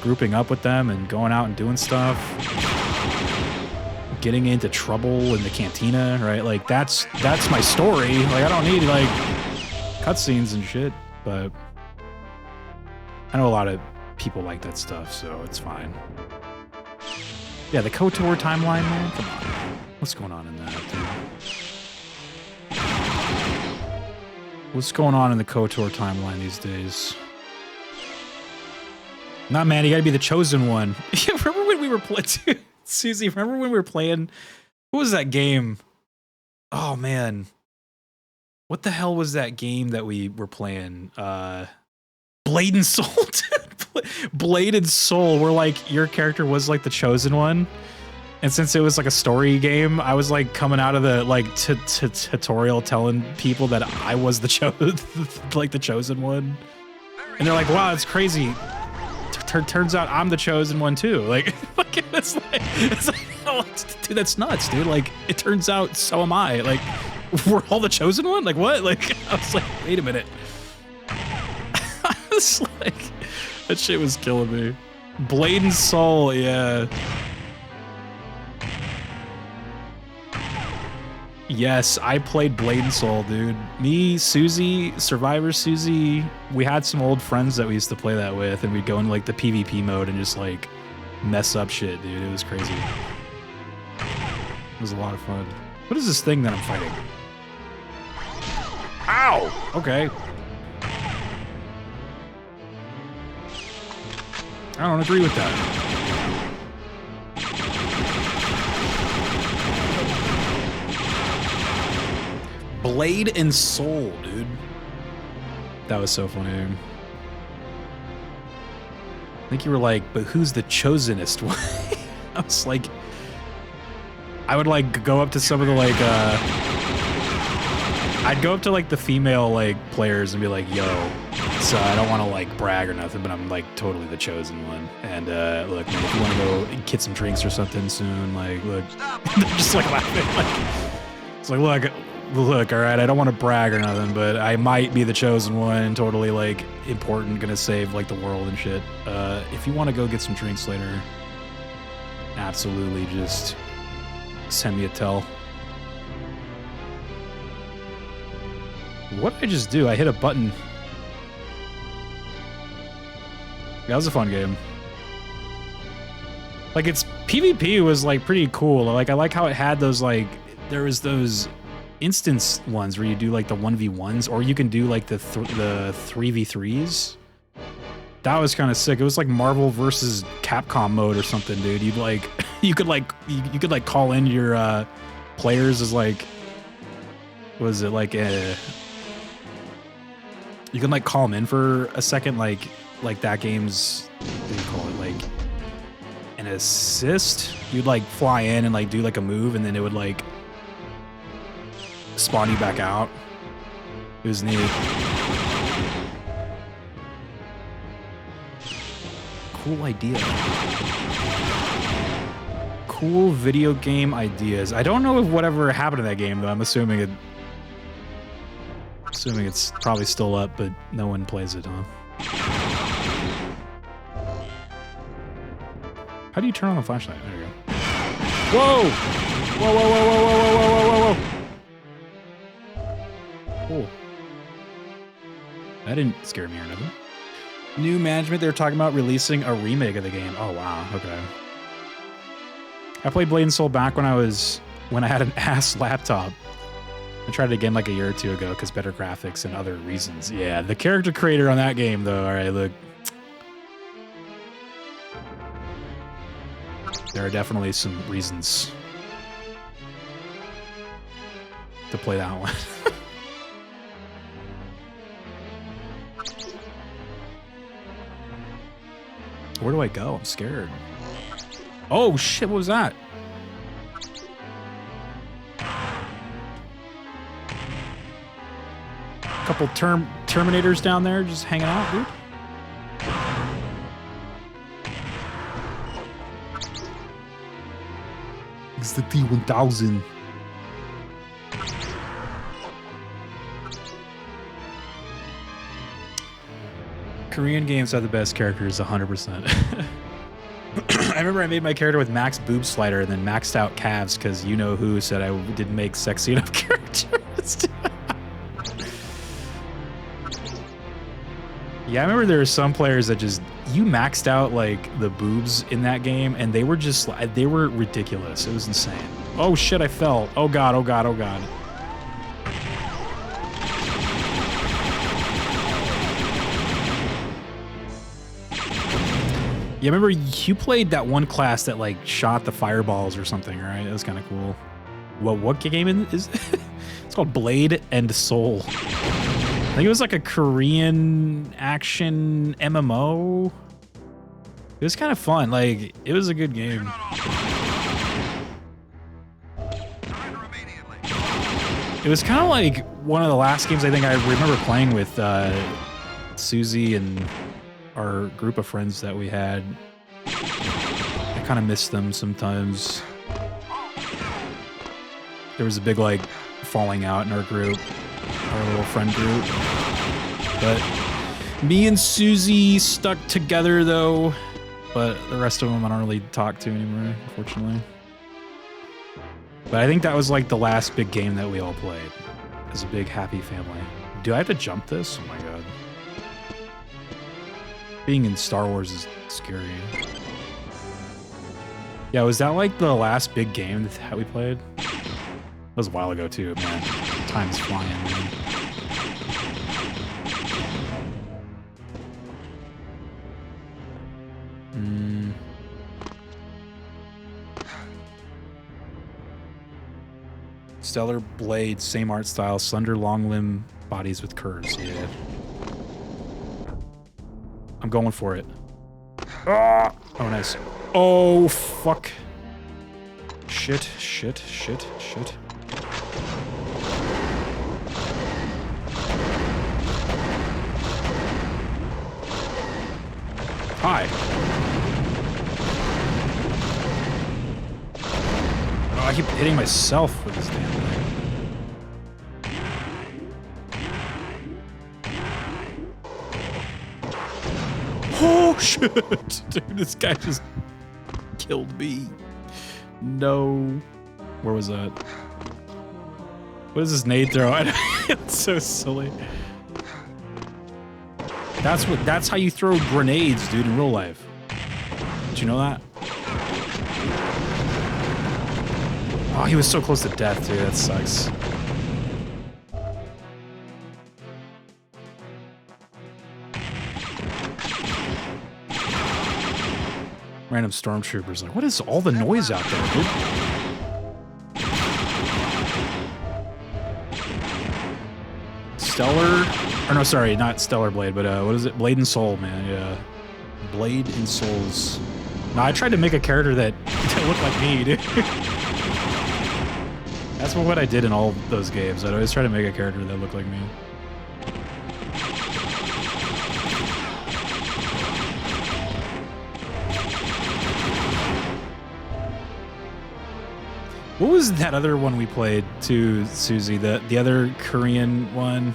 grouping up with them and going out and doing stuff. Getting into trouble in the cantina, right? Like, that's my story. Like, I don't need, like, cutscenes and shit, but I know a lot of people like that stuff, so it's fine. Yeah, the KOTOR timeline, man, come on. What's going on in that, dude? What's going on in the KOTOR timeline these days? Nah, man, you gotta be the chosen one. Remember when we were playing... Susie, remember when we were playing... What was that game? Oh, man. What the hell was that game that we were playing? Blade and Soul, dude. Blade and Soul, where, like, your character was, like, the chosen one. And since it was like a story game, I was like coming out of the like tutorial telling people that I was the chosen one. And they're like, "Wow, it's crazy." Turns out I'm the chosen one too. Like, it's like, oh, dude, that's nuts, dude. Like, it turns out so am I. Like, we're all the chosen one. Like, what? Like, I was like, wait a minute. I was like, that shit was killing me. Blade and Soul, yeah. Yes, I played Blade and Soul, dude. Me, Susie, Survivor Susie, we had some old friends that we used to play that with, and we'd go into like the PvP mode and just like mess up shit, dude. It was crazy. It was a lot of fun. What is this thing that I'm fighting? Ow! Okay. I don't agree with that. Blade and Soul, dude. That was so funny. I think you were like, but who's the chosenest one? I was like, I would like go up to some of the like, I'd go up to like the female like players and be like, "Yo," so I don't want to like brag or nothing, but I'm like totally the chosen one. And look, man, if you want to go get some drinks or something soon, like, look, they're just like laughing. Like, it's like, look, all right, I don't want to brag or nothing, but I might be the chosen one, totally like important, gonna save like the world and shit. If you want to go get some drinks later, absolutely, just send me a tell. What did I just do? I hit a button. That was a fun game. Like, its PvP was like pretty cool. Like, I like how it had those like, there was those instance ones where you do like the 1v1s, or you can do like the 3v3s. That was kind of sick. It was like Marvel versus Capcom mode or something, dude. You'd like, you could like call in your players as like, what was it, like a, you can like call them in for a second, like that game's, what do you call it, like an assist. You'd like fly in and like do like a move, and then it would like spawn you back out. It was neat. Cool idea. Cool video game ideas. I don't know if whatever happened to that game though. I'm assuming it's probably still up, but no one plays it, huh? How do you turn on the flashlight? There you go. Whoa! Whoa, whoa, whoa, whoa, whoa, whoa, whoa, whoa, whoa. Cool. That didn't scare me or nothing. New management, they're talking about releasing a remake of the game. Oh, wow. Okay. I played Blade and Soul back when I had an ass laptop. I tried it again like a year or two ago because better graphics and other reasons. Yeah, the character creator on that game, though. All right, look. There are definitely some reasons to play that one. Where do I go? I'm scared. Oh, shit, what was that? Couple Terminators down there just hanging out, dude. It's the T-1000. Korean games have the best characters, 100%. I remember I made my character with max boob slider and then maxed out calves because you know who said I didn't make sexy enough characters. Yeah, I remember there were some players that just, you maxed out like the boobs in that game and they were just, they were ridiculous. It was insane. Oh shit, I fell. Oh god, oh god, oh god. Yeah, remember you played that one class that like shot the fireballs or something, right? That was kind of cool. Well, what game is it? It's called Blade and Soul. I think it was like a Korean action MMO. It was kind of fun. Like, it was a good game. It was kind of like one of the last games I think I remember playing with Susie and our group of friends that we had. I kind of miss them sometimes. There was a big like falling out in our group, our little friend group. But me and Susie stuck together though. But the rest of them I don't really talk to anymore, unfortunately. But I think that was like the last big game that we all played as a big happy family. Do I have to jump this? Oh my god. Being in Star Wars is scary. Yeah, was that like the last big game that we played? That was a while ago too, man. Time's flying, man. Stellar blade, same art style, slender long limb bodies with curves. Yeah. I'm going for it. Ah! Oh, nice. Oh, fuck. Shit, shit, shit, shit. Hi. Oh, I keep hitting myself with this damn thing. Oh shit! Dude, this guy just killed me. No. Where was that? What is this nade throw? It's so silly. That's how you throw grenades, dude, in real life. Did you know that? Oh, he was so close to death, dude. That sucks. Random stormtroopers like, what is all the noise out there, dude? Stellar, or no, sorry, not Stellar Blade, but what is it? Blade and Soul, man, yeah. Blade and Souls. No, I tried to make a character that looked like me, dude. That's what I did in all those games. I'd always try to make a character that looked like me. What was that other one we played too, Susie? The other Korean one?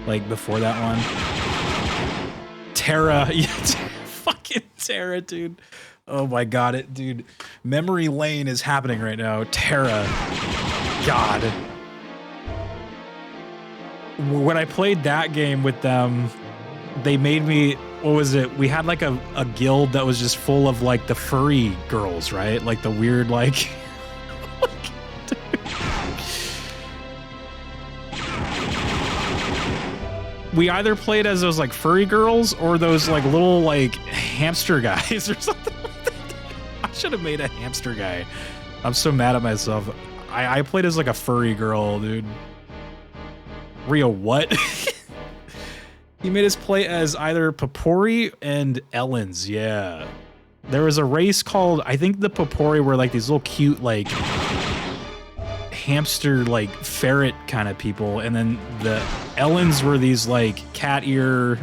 Like before that one? Terra. Yeah, fucking Terra, dude. Oh my god, dude. Memory lane is happening right now. Terra. God. When I played that game with them, they made me, what was it? We had like a guild that was just full of like the furry girls, right? Like the weird like... We either played as those like furry girls or those like little like hamster guys or something like that. I should have made a hamster guy. I'm so mad at myself. I played as like a furry girl, dude. Rio, what? He made us play as either Papori and Ellens, yeah. There was a race called, I think the Papori were like these little cute like hamster like ferret kind of people, and then the Ellens were these like cat ear,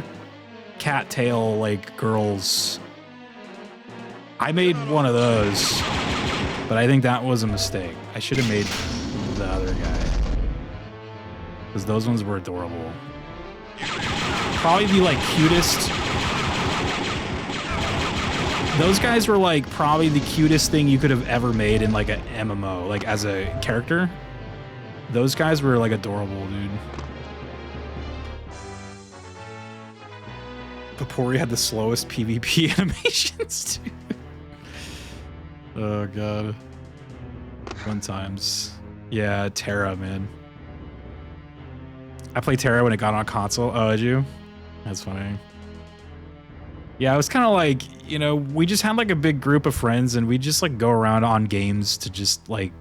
cat tail like girls. I made one of those, but I think that was a mistake. I should have made the other guy, because those ones were adorable. Probably the like cutest. Those guys were like probably the cutest thing you could have ever made in like an MMO, like as a character. Those guys were like adorable, dude. Papori had the slowest PvP animations, dude. Oh god. Fun times. Yeah, Terra, man. I played Terra when it got on console. Oh, did you? That's funny. Yeah, it was kind of like, you know, we just had like a big group of friends and we just like go around on games to just like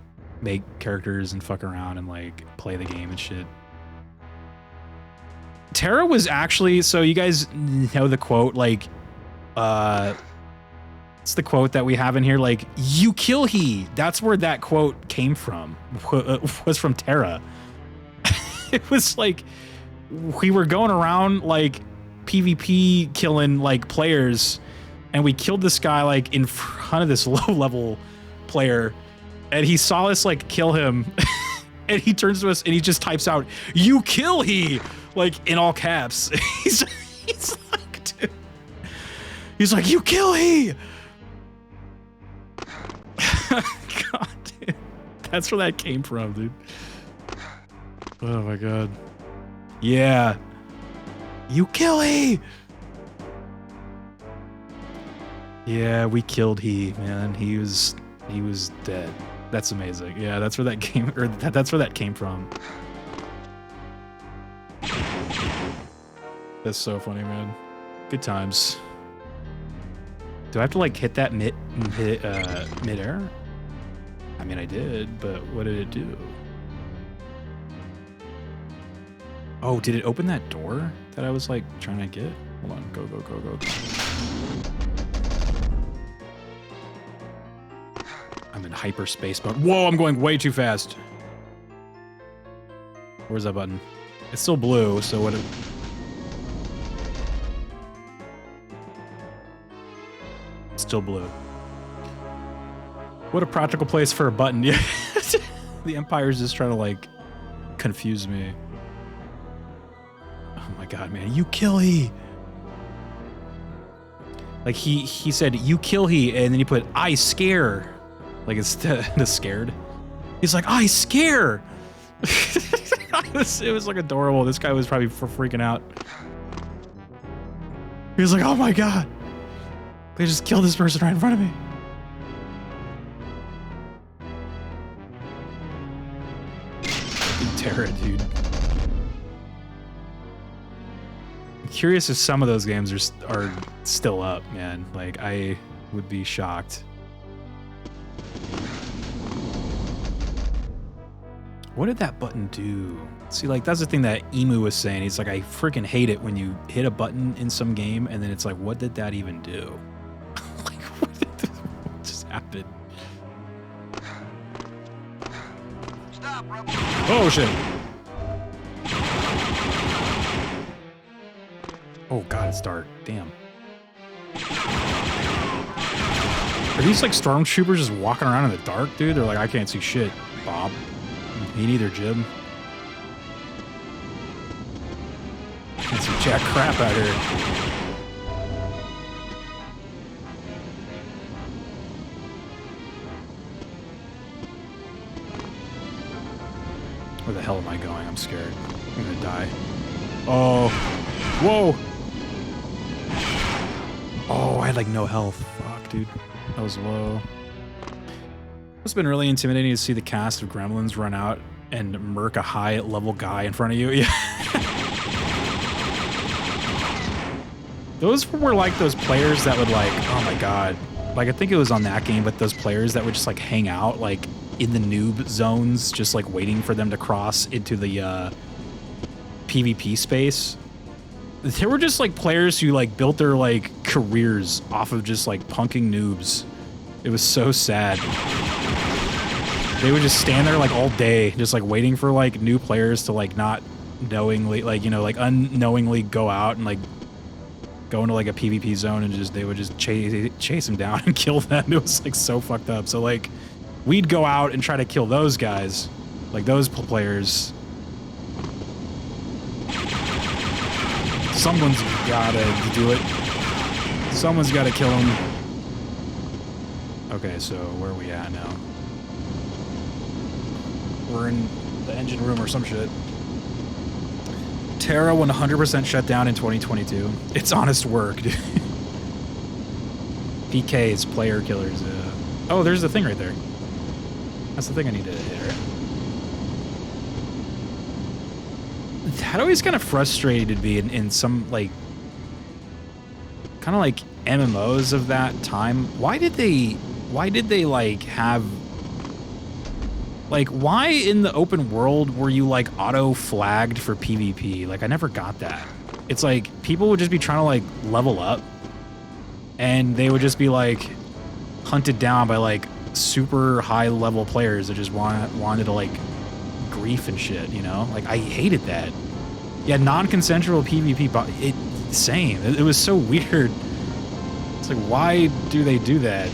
make characters and fuck around and like play the game and shit. Terra was actually, so you guys know the quote, like, it's the quote that we have in here, like, you kill he. That's where that quote came from, was from Terra. It was like, we were going around like PvP killing like players, and we killed this guy like in front of this low level player, and he saw us like kill him and he turns to us and he just types out, you kill he, like in all caps. he's like, dude. He's like, you kill he. God, dude. That's where that came from, dude. Oh my god. Yeah. You kill he! Yeah, we killed he, man. He was dead. That's amazing. Yeah, that's where that came, or that's where that came from. That's so funny, man. Good times. Do I have to like hit that mid-air? I mean, I did, but what did it do? Oh, did it open that door that I was like trying to get? Hold on, go. I'm in hyperspace, but whoa, I'm going way too fast. Where's that button? It's still blue, so what? still blue. What a practical place for a button. Yeah. The Empire's just trying to like confuse me. Oh my god, man. You kill he. Like he said, you kill he, and then he put I scare. Like it's the scared. He's like, I scare. It was like adorable. This guy was probably freaking out. He was like, oh my god. They just killed this person right in front of me. Terra, dude. I'm curious if some of those games are still up, man. Like, I would be shocked. What did that button do? See, like, that's the thing that Emu was saying. He's like, I freaking hate it when you hit a button in some game, and then it's like, what did that even do? Like, what just happened? Stop, rebel. Oh, shit. Oh, God, it's dark. Damn. Are these, like, stormtroopers just walking around in the dark, dude? They're like, I can't see shit, Bob. Me neither, Jim. Can't see jack crap out here. Where the hell am I going? I'm scared. I'm gonna die. Oh. Whoa. Oh, I had like no health. Fuck, dude. That was low. It's been really intimidating to see the cast of Gremlins run out and murk a high-level guy in front of you. Yeah. Those were like those players that would like, oh my god. Like, I think it was on that game, but those players that would just like hang out like in the noob zones, just like waiting for them to cross into the PvP space. There were just like players who like built their like careers off of just like punking noobs. It was so sad. They would just stand there like all day, just like waiting for like new players to like not knowingly, like, you know, like unknowingly go out and like go into like a PvP zone and just, they would just chase them down and kill them. It was like so fucked up. So like we'd go out and try to kill those guys, like those players. Someone's gotta do it. Someone's gotta kill him. Okay, so where are we at now? We're in the engine room or some shit. Terra 100% shut down in 2022. It's honest work, dude. PK's player killers. Oh, there's the thing right there. That's the thing I need to hit, right? That always kind of frustrated me in some, like, kind of like MMOs of that time. Why did they, like, have... Like, why in the open world were you, like, auto-flagged for PvP? Like, I never got that. It's like, people would just be trying to, like, level up, and they would just be, like, hunted down by, like, super high-level players that just wanted to, like, grief and shit, you know? Like, I hated that. Yeah, non-consensual PvP, same. It was so weird. It's like, why do they do that?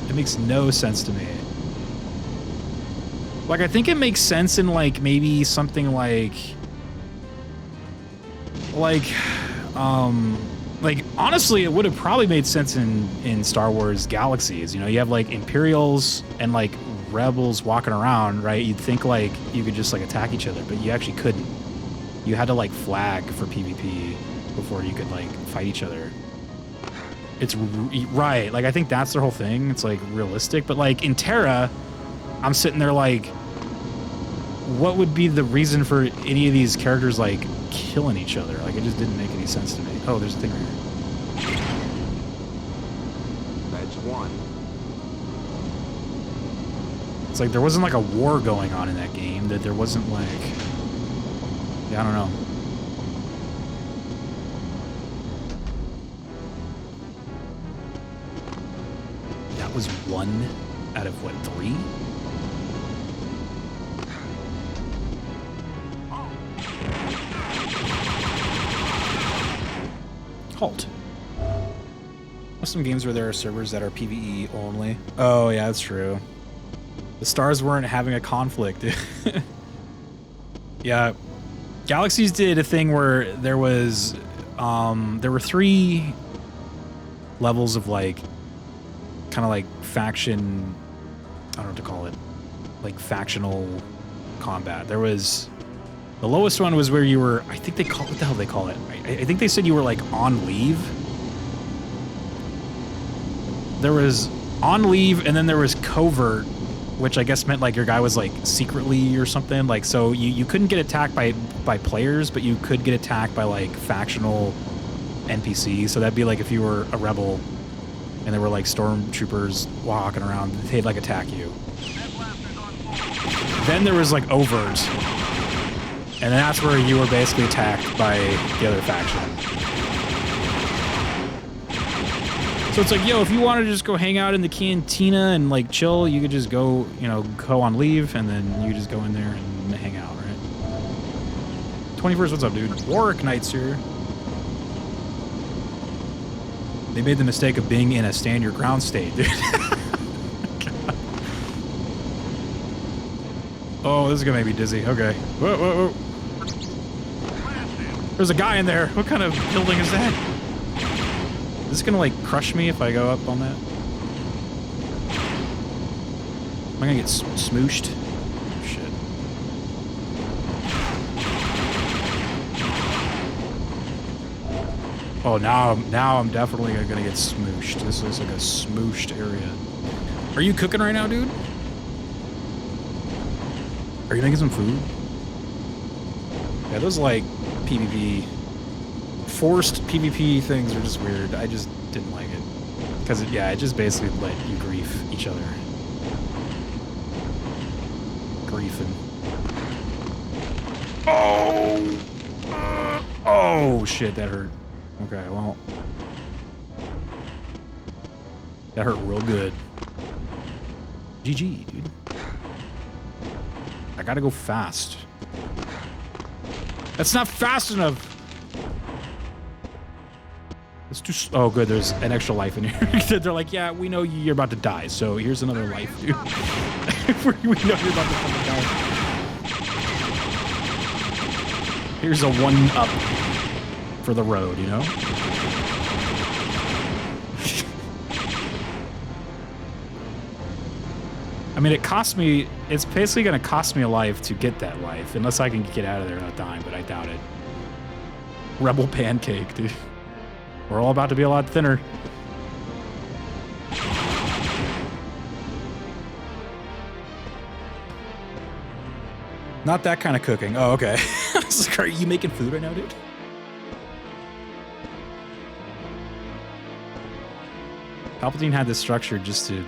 It makes no sense to me. Like, I think it makes sense in, like, maybe something like, honestly, it would have probably made sense in Star Wars Galaxies. You know, you have, like, Imperials and, like, Rebels walking around, right? You'd think, like, you could just, like, attack each other, but you actually couldn't. You had to, like, flag for PvP before you could, like, fight each other. It's right. Like, I think that's their whole thing. It's, like, realistic. But, like, in Terra, I'm sitting there, like, what would be the reason for any of these characters, like, killing each other? Like, it just didn't make any sense to me. Oh, there's a thing right here. That's one. It's like there wasn't, like, a war going on in that game. That there wasn't, like... Yeah, I don't know. That was 1 out of, what, 3? Halt. some games where there are servers that are PvE only. Oh yeah, that's true. The stars weren't having a conflict. Yeah, Galaxies did a thing where there was, there were 3 levels of like, kind of like faction, I don't know what to call it, like factional combat. There was, the lowest one was where you were, I think they call, what the hell do they call it? I think they said you were like on leave. There was on leave, and then there was covert, which I guess meant like your guy was like secretly or something. Like, so you couldn't get attacked by players, but you could get attacked by like factional NPCs. So that'd be like if you were a rebel and there were like stormtroopers walking around, they'd like attack you. Then there was like overt, and that's where you were basically attacked by the other faction. So it's like, yo, if you want to just go hang out in the cantina and like chill, you could just go, you know, go on leave, and then you just go in there and hang out, right? 21st, what's up, dude? Warwick Knights here. They made the mistake of being in a stand your ground state, dude. Oh, this is gonna make me dizzy. Okay. Whoa, whoa, whoa. There's a guy in there. What kind of building is that? Is this gonna like crush me if I go up on that? Am I gonna get smooshed? Oh, shit. Oh, now I'm definitely gonna get smooshed. This looks like a smooshed area. Are you cooking right now, dude? Are you making some food? Yeah, those like PvP, forced PvP things are just weird. I just didn't like it. Because, yeah, it just basically let you grief each other. Griefing. Oh! Oh, shit, that hurt. Okay, well. That hurt real good. GG, dude. I gotta go fast. That's not fast enough! It's too. Oh, good. There's an extra life in here. They're like, yeah, we know you're about to die, so here's another life, dude. We know you're about to die. Here's a 1-up for the road, you know? I mean, it cost me. It's basically going to cost me a life to get that life, unless I can get out of there without dying, but I doubt it. Rebel pancake, dude. We're all about to be a lot thinner. Not that kind of cooking. Oh, okay. I was like, are you making food right now, dude? Palpatine had this structure just to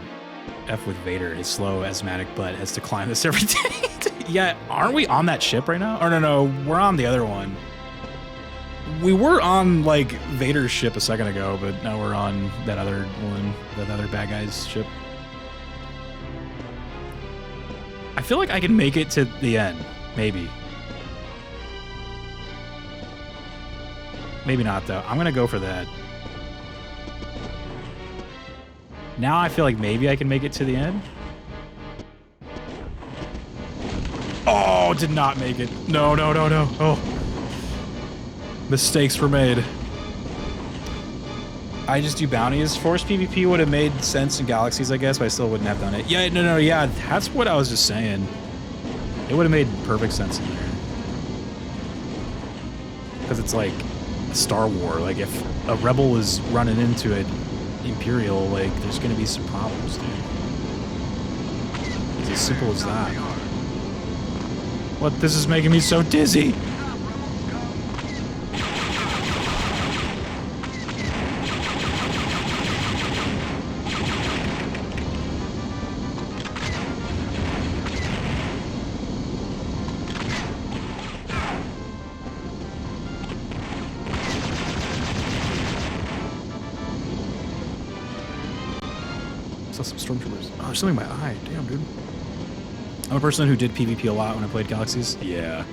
F with Vader. His slow, asthmatic butt has to climb this every day. Yeah, aren't we on that ship right now? Or no, we're on the other one. We were on, like, Vader's ship a second ago, but now we're on that other one, that other bad guy's ship. I feel like I can make it to the end. Maybe. Maybe not, though. I'm gonna go for that. Now I feel like maybe I can make it to the end. Oh, did not make it. No. Oh. Mistakes were made. I just do bounties. Force PvP would have made sense in Galaxies, I guess, but I still wouldn't have done it. Yeah, no, yeah, that's what I was just saying. It would have made perfect sense in there. Because it's like a Star War. Like, if a rebel is running into an Imperial, like, there's going to be some problems, dude. It's as simple as that. What? This is making me so dizzy. Some stormtroopers. Oh, there's something in my eye. Damn, dude. I'm a person who did PvP a lot when I played Galaxies. Yeah.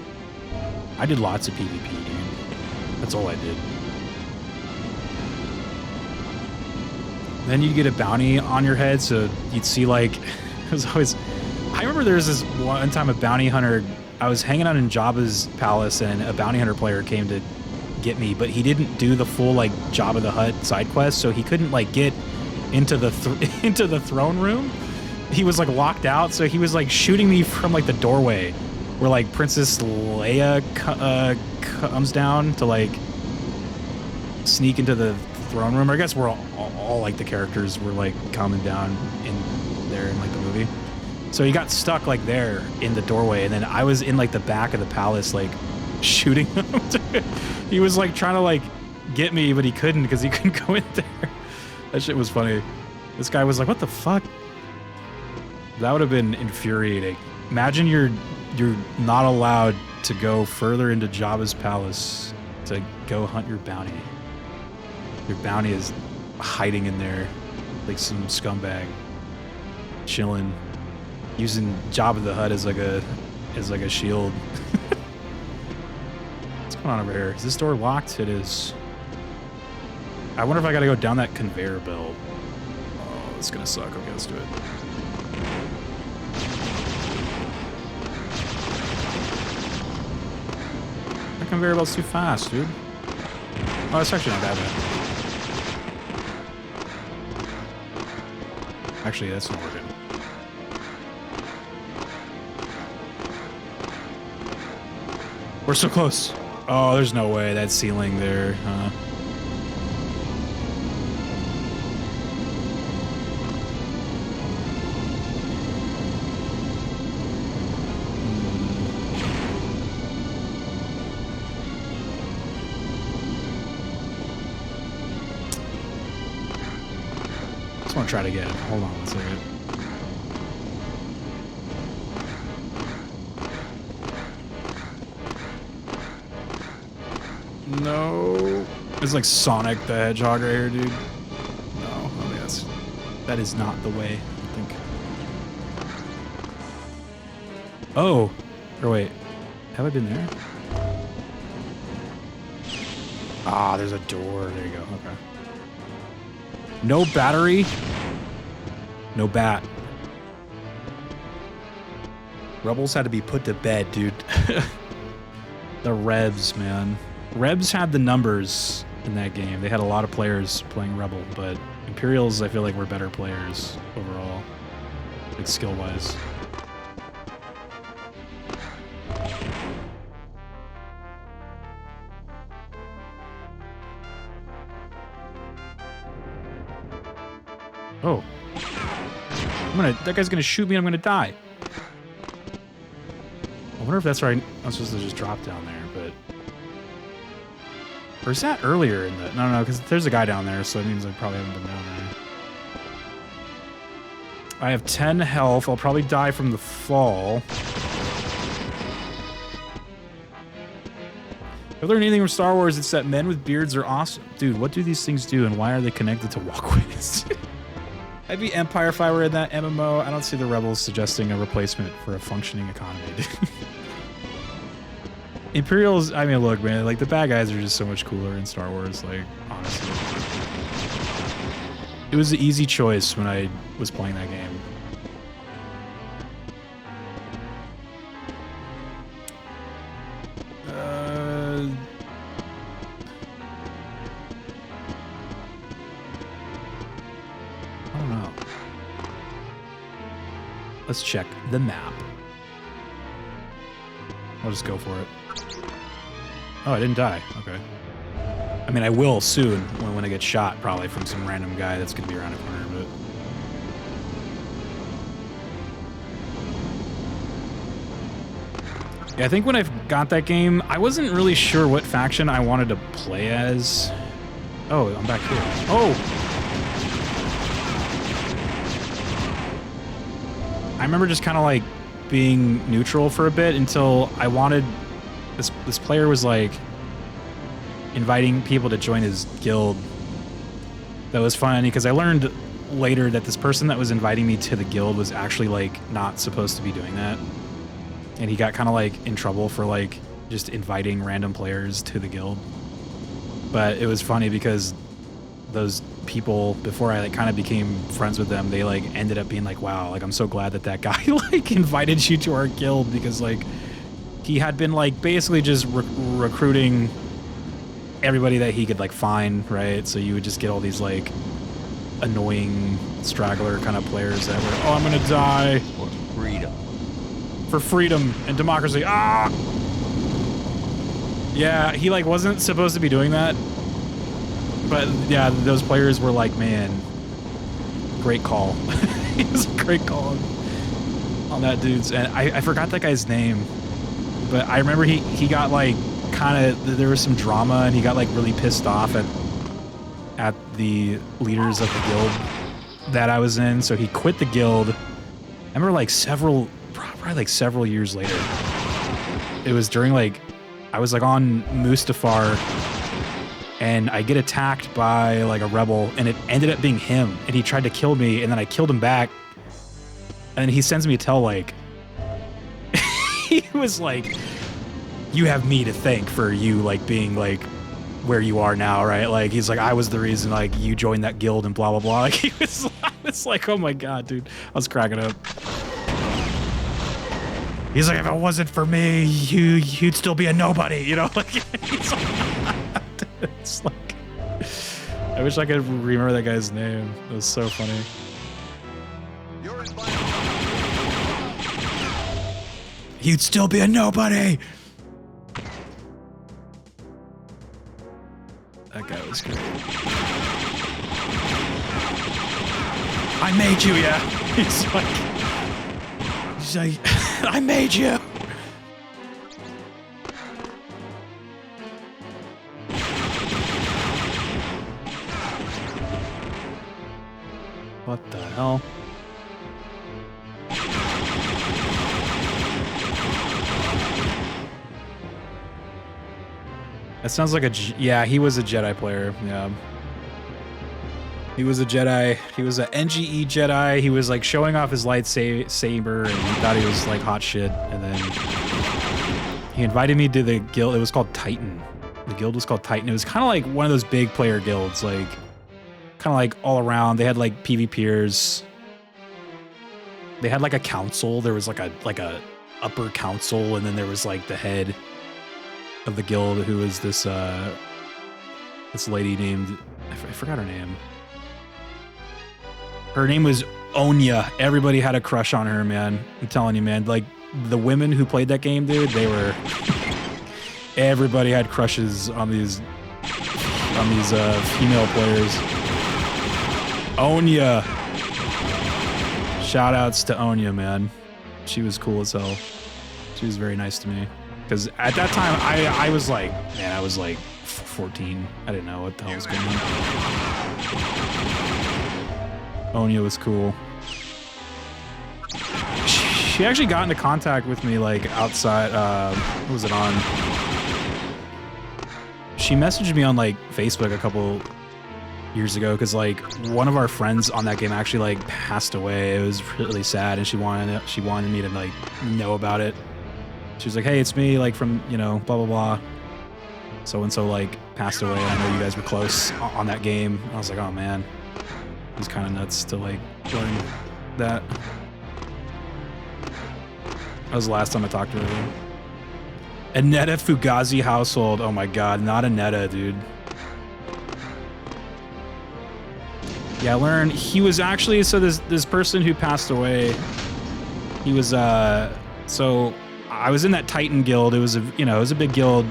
I did lots of PvP, dude. That's all I did. Then you'd get a bounty on your head, so you'd see like it was always. I remember there was this one time a bounty hunter. I was hanging out in Jabba's palace, and a bounty hunter player came to get me, but he didn't do the full like Jabba the Hutt side quest, so he couldn't like get into the into the throne room. He was like locked out, so he was like shooting me from like the doorway, where like Princess Leia comes down to like sneak into the throne room. I guess we're all like the characters were like coming down in there in like the movie. So he got stuck like there in the doorway, and then I was in like the back of the palace like shooting him. He was like trying to like get me, but he couldn't because he couldn't go in there. That shit was funny. This guy was like, "What the fuck?" That would have been infuriating. Imagine you're not allowed to go further into Jabba's palace to go hunt your bounty. Your bounty is hiding in there like some scumbag, chilling, using Jabba the Hutt as like a shield. What's going on over here? Is this door locked? It is. I wonder if I gotta go down that conveyor belt. Oh, it's gonna suck. Okay, let's do it. That conveyor belt's too fast, dude. Oh, it's actually not that bad. Actually, that's not working. We're so close. Oh, there's no way. That ceiling there, huh? Just want to try to get it. Hold on one second. No. It's like Sonic the Hedgehog right here, dude. No. Oh, yes. That is not the way, I think. Oh. Or wait. Have I been there? Ah, there's a door. There you go. Okay. No battery. No bat. Rebels had to be put to bed, dude. The Revs, man. Rebs had the numbers in that game. They had a lot of players playing Rebel, but Imperials, I feel like, were better players overall, like skill-wise. Oh. That guy's gonna shoot me and I'm gonna die. I wonder if that's right. I'm supposed to just drop down there, but... Or is that earlier in the... No, because there's a guy down there, so it means I probably haven't been down there. I have 10 health. I'll probably die from the fall. If I learned anything from Star Wars, it's that men with beards are awesome. Dude, what do these things do, and why are they connected to walkways? I'd be Empire if I were in that MMO. I don't see the Rebels suggesting a replacement for a functioning economy. Imperials, I mean, look, man, like, the bad guys are just so much cooler in Star Wars, like, honestly. It was the easy choice when I was playing that game. I don't know. Let's check the map. I'll just go for it. Oh, I didn't die. Okay. I mean, I will soon when I get shot, probably from some random guy that's going to be around a corner, but... Yeah, I think when I got that game, I wasn't really sure what faction I wanted to play as. Oh, I'm back here. Oh! I remember just kind of like being neutral for a bit until I wanted... This player was like inviting people to join his guild. That was funny because I learned later that this person that was inviting me to the guild was actually like not supposed to be doing that. And he got kind of like in trouble for like just inviting random players to the guild. But it was funny because people before I like kind of became friends with them, they like ended up being like, wow, like I'm so glad that that guy like invited you to our guild, because like he had been like basically just recruiting everybody that he could like find, right? So you would just get all these like annoying straggler kind of players that were, oh, I'm gonna die For freedom. for freedom and democracy. Ah, yeah, he like wasn't supposed to be doing that, but yeah, those players were like, man, great call. It was a great call on that dude's, and I forgot that guy's name, but I remember he got like kind of, there was some drama and he got like really pissed off at the leaders of the guild that I was in, so he quit the guild. I remember like probably like several years later. It was during like, I was like on Mustafar and I get attacked by like a rebel and it ended up being him and he tried to kill me and then I killed him back. And he sends me a tell like, he was like, you have me to thank for you like being like where you are now, right? Like he's like, I was the reason like you joined that guild and blah blah blah. Like he was, I was like, oh my god, dude, I was cracking up. He's like, if it wasn't for me, you'd still be a nobody, you know? Like, he's like, it's like, I wish I could remember that guy's name. It was so funny. You'd still be a nobody. That guy was great. I made you, yeah. He's like, I made you. What the hell? That sounds like yeah, he was a Jedi player, yeah. He was a Jedi, he was an NGE Jedi, he was like showing off his lightsaber and he thought he was like hot shit, and then he invited me to the guild. It was called Titan. The guild was called Titan. It was kind of like one of those big player guilds, like kind of like all around. They had like PvPers. They had like a council. There was like a upper council, and then there was like the head of the guild, who was this lady named, I forgot her name. Her name was Onya. Everybody had a crush on her, man. I'm telling you, man. Like the women who played that game, dude, they were. Everybody had crushes on these female players. Onya. Shout outs to Onya, man. She was cool as hell. She was very nice to me. Because at that time, I was like, man, I was like 14. I didn't know what the hell was going on. Onya was cool. She actually got into contact with me like outside, what was it on? She messaged me on like Facebook a couple years ago because like one of our friends on that game actually like passed away. It was really sad and she wanted me to like know about it. She was like, hey, it's me, like from, you know, blah, blah, blah. So-and-so like passed away. I know you guys were close on that game. I was like, oh man. It was kind of nuts to like learn that. That was the last time I talked to her. Aneta Fugazi household. Oh my god, not Aneta, dude. Yeah, I learned he was actually, so this person who passed away, he was so I was in that Titan guild. It was a, you know, it was a big guild.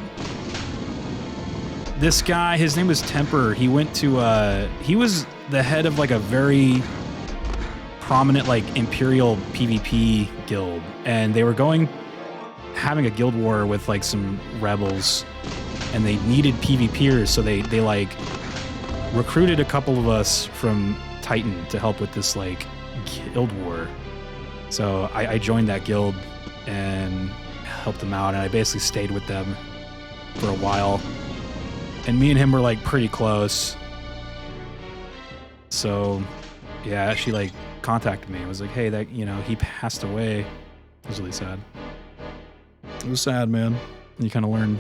This guy, his name was Temper. He went to he was the head of like a very prominent like Imperial PvP guild, and they were having a guild war with like some rebels, and they needed PvPers, so they like recruited a couple of us from Titan to help with this like guild war. So I joined that guild and helped them out, and I basically stayed with them for a while. And me and him were like pretty close. So yeah, she like contacted me. It was like, hey, that, you know, he passed away. It was really sad. It was sad, man. You kind of learn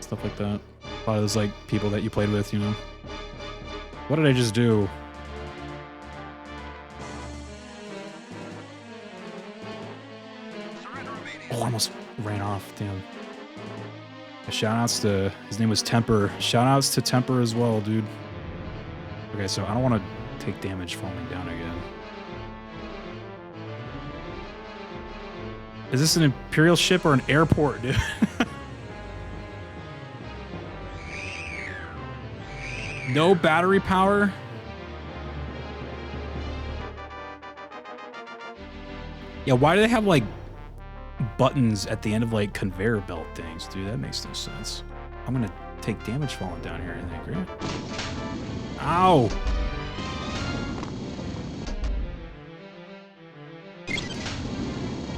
stuff like that. A lot of those like people that you played with, you know. What did I just do? Oh, I almost ran off. Damn. Shoutouts to, his name was Temper. Shoutouts to Temper as well, dude. Okay, so I don't want to take damage falling down again. Is this an Imperial ship or an airport, dude? No battery power? Yeah, why do they have, like, buttons at the end of, like, conveyor belt things? Dude, that makes no sense. I'm gonna take damage falling down here, I think, right? Ow!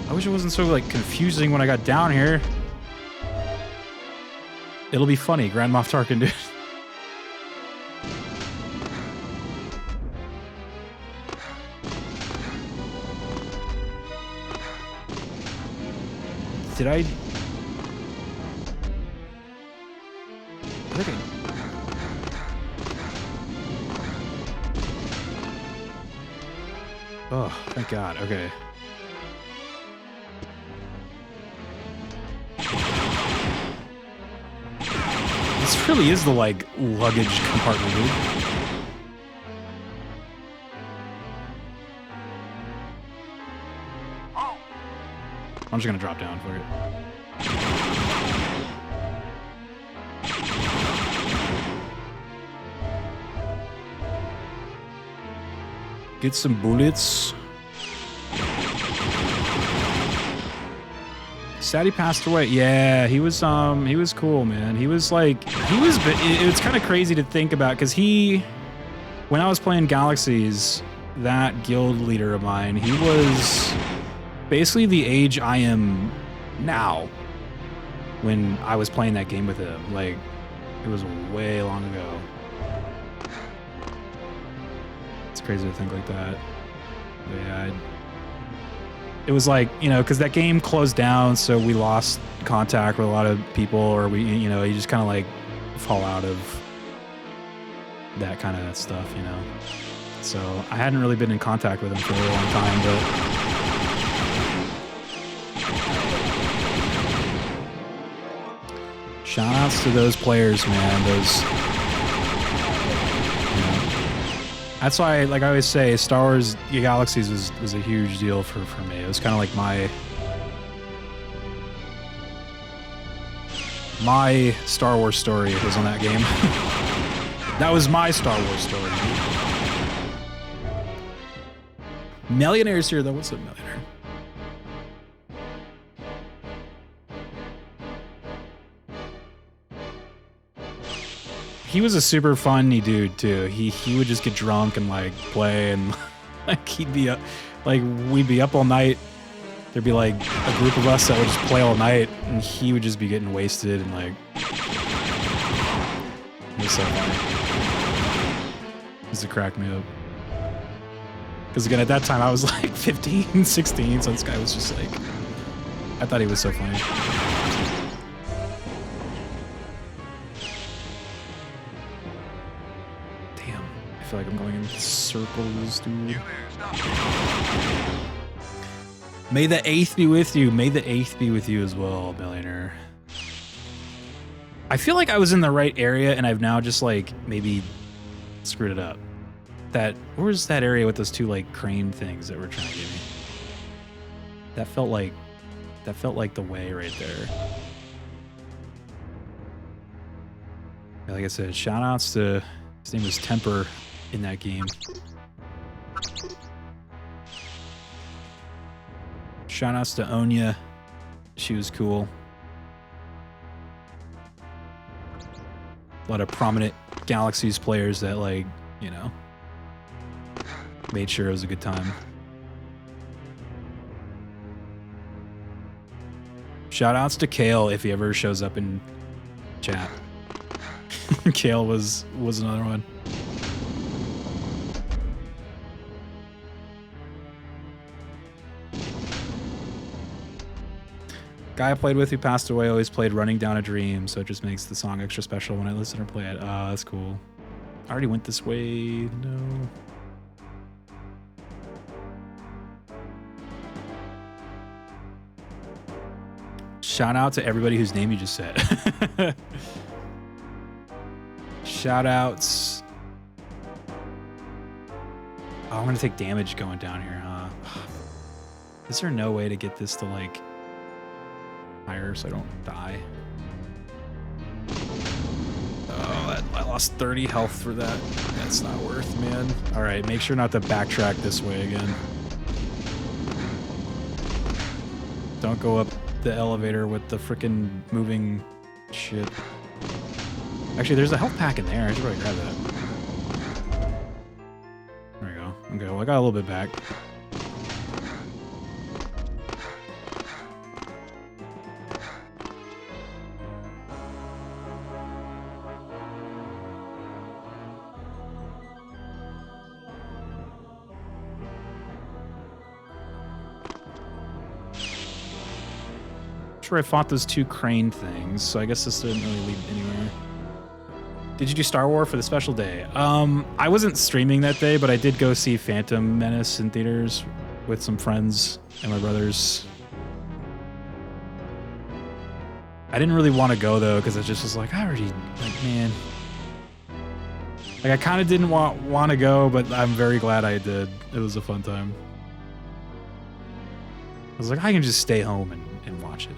I wish it wasn't so, like, confusing when I got down here. It'll be funny, Grand Moff Tarkin, dude. Did I think oh, thank God. Okay. This really is the, like, luggage compartment, dude. I'm just gonna drop down for it. Get some bullets. Sadie passed away. Yeah, he was cool, man. He was like, it's kind of crazy to think about, because when I was playing Galaxies, that guild leader of mine, he was basically the age I am now when I was playing that game with him. Like, it was way long ago. It's crazy to think like that. But yeah, it was like, you know, because that game closed down, so we lost contact with a lot of people, or you just kind of like fall out of that kind of stuff, you know. So I hadn't really been in contact with him for a really long time, but shoutouts to those players, man. Those, you know, that's why, like I always say, Star Wars Galaxies was a huge deal for me. It was kind of like my Star Wars story was on that game. That was my Star Wars story. Millionaire's here, though. What's up, Millionaire? He was a super funny dude too. He would just get drunk and like play, and like he'd be up, like we'd be up all night. There'd be like a group of us that would just play all night, and he would just be getting wasted and like. It was so funny. It used to crack me up. Because again, at that time I was like 15, 16, so this guy was just like, I thought he was so funny. I feel like I'm going in circles, dude. May the 8th be with you. May the 8th be with you as well, Millionaire. I feel like I was in the right area, and I've now just like maybe screwed it up. Where's that area with those two like crane things that were trying to get me? That felt like the way right there. Like I said, shout outs to, his name was Temper in that game. Shout outs to Onya. She was cool. A lot of prominent Galaxies players that, like, you know, made sure it was a good time. Shout outs to Kale if he ever shows up in chat. Kale was another one. Guy I played with who passed away always played Running Down a Dream, so it just makes the song extra special when I listen or play it. Oh, that's cool. I already went this way. No. Shout out to everybody whose name you just said. Shout outs. Oh, I'm gonna take damage going down here, huh? Is there no way to get this to like higher so I don't die? Oh, I lost 30 health for that. That's not worth, man. All right, make sure not to backtrack this way again. Don't go up the elevator with the frickin' moving shit. Actually, there's a health pack in there. I should probably grab that. There we go. Okay, well, I got a little bit back. Sure, I fought those two crane things, so I guess this didn't really lead anywhere. Did you do Star Wars for the special day? I wasn't streaming that day, but I did go see Phantom Menace in theaters with some friends and my brothers. I didn't really want to go though, because it just was like, I already, like, man. Like, I kind of didn't want to go, but I'm very glad I did. It was a fun time. I was like, I can just stay home and watch it.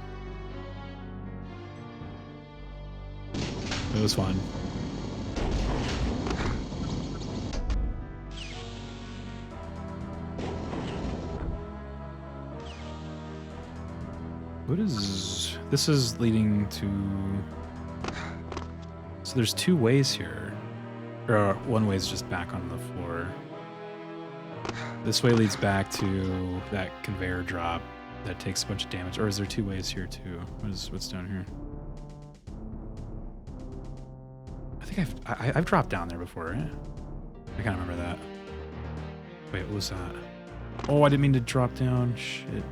It was fun. What is... This is leading to... So there's two ways here. Or one way is just back on the floor. This way leads back to that conveyor drop that takes a bunch of damage. Or is there two ways here too? What's down here? I think I've dropped down there before, right? I can't remember that. Wait, what was that? Oh, I didn't mean to drop down. Shit.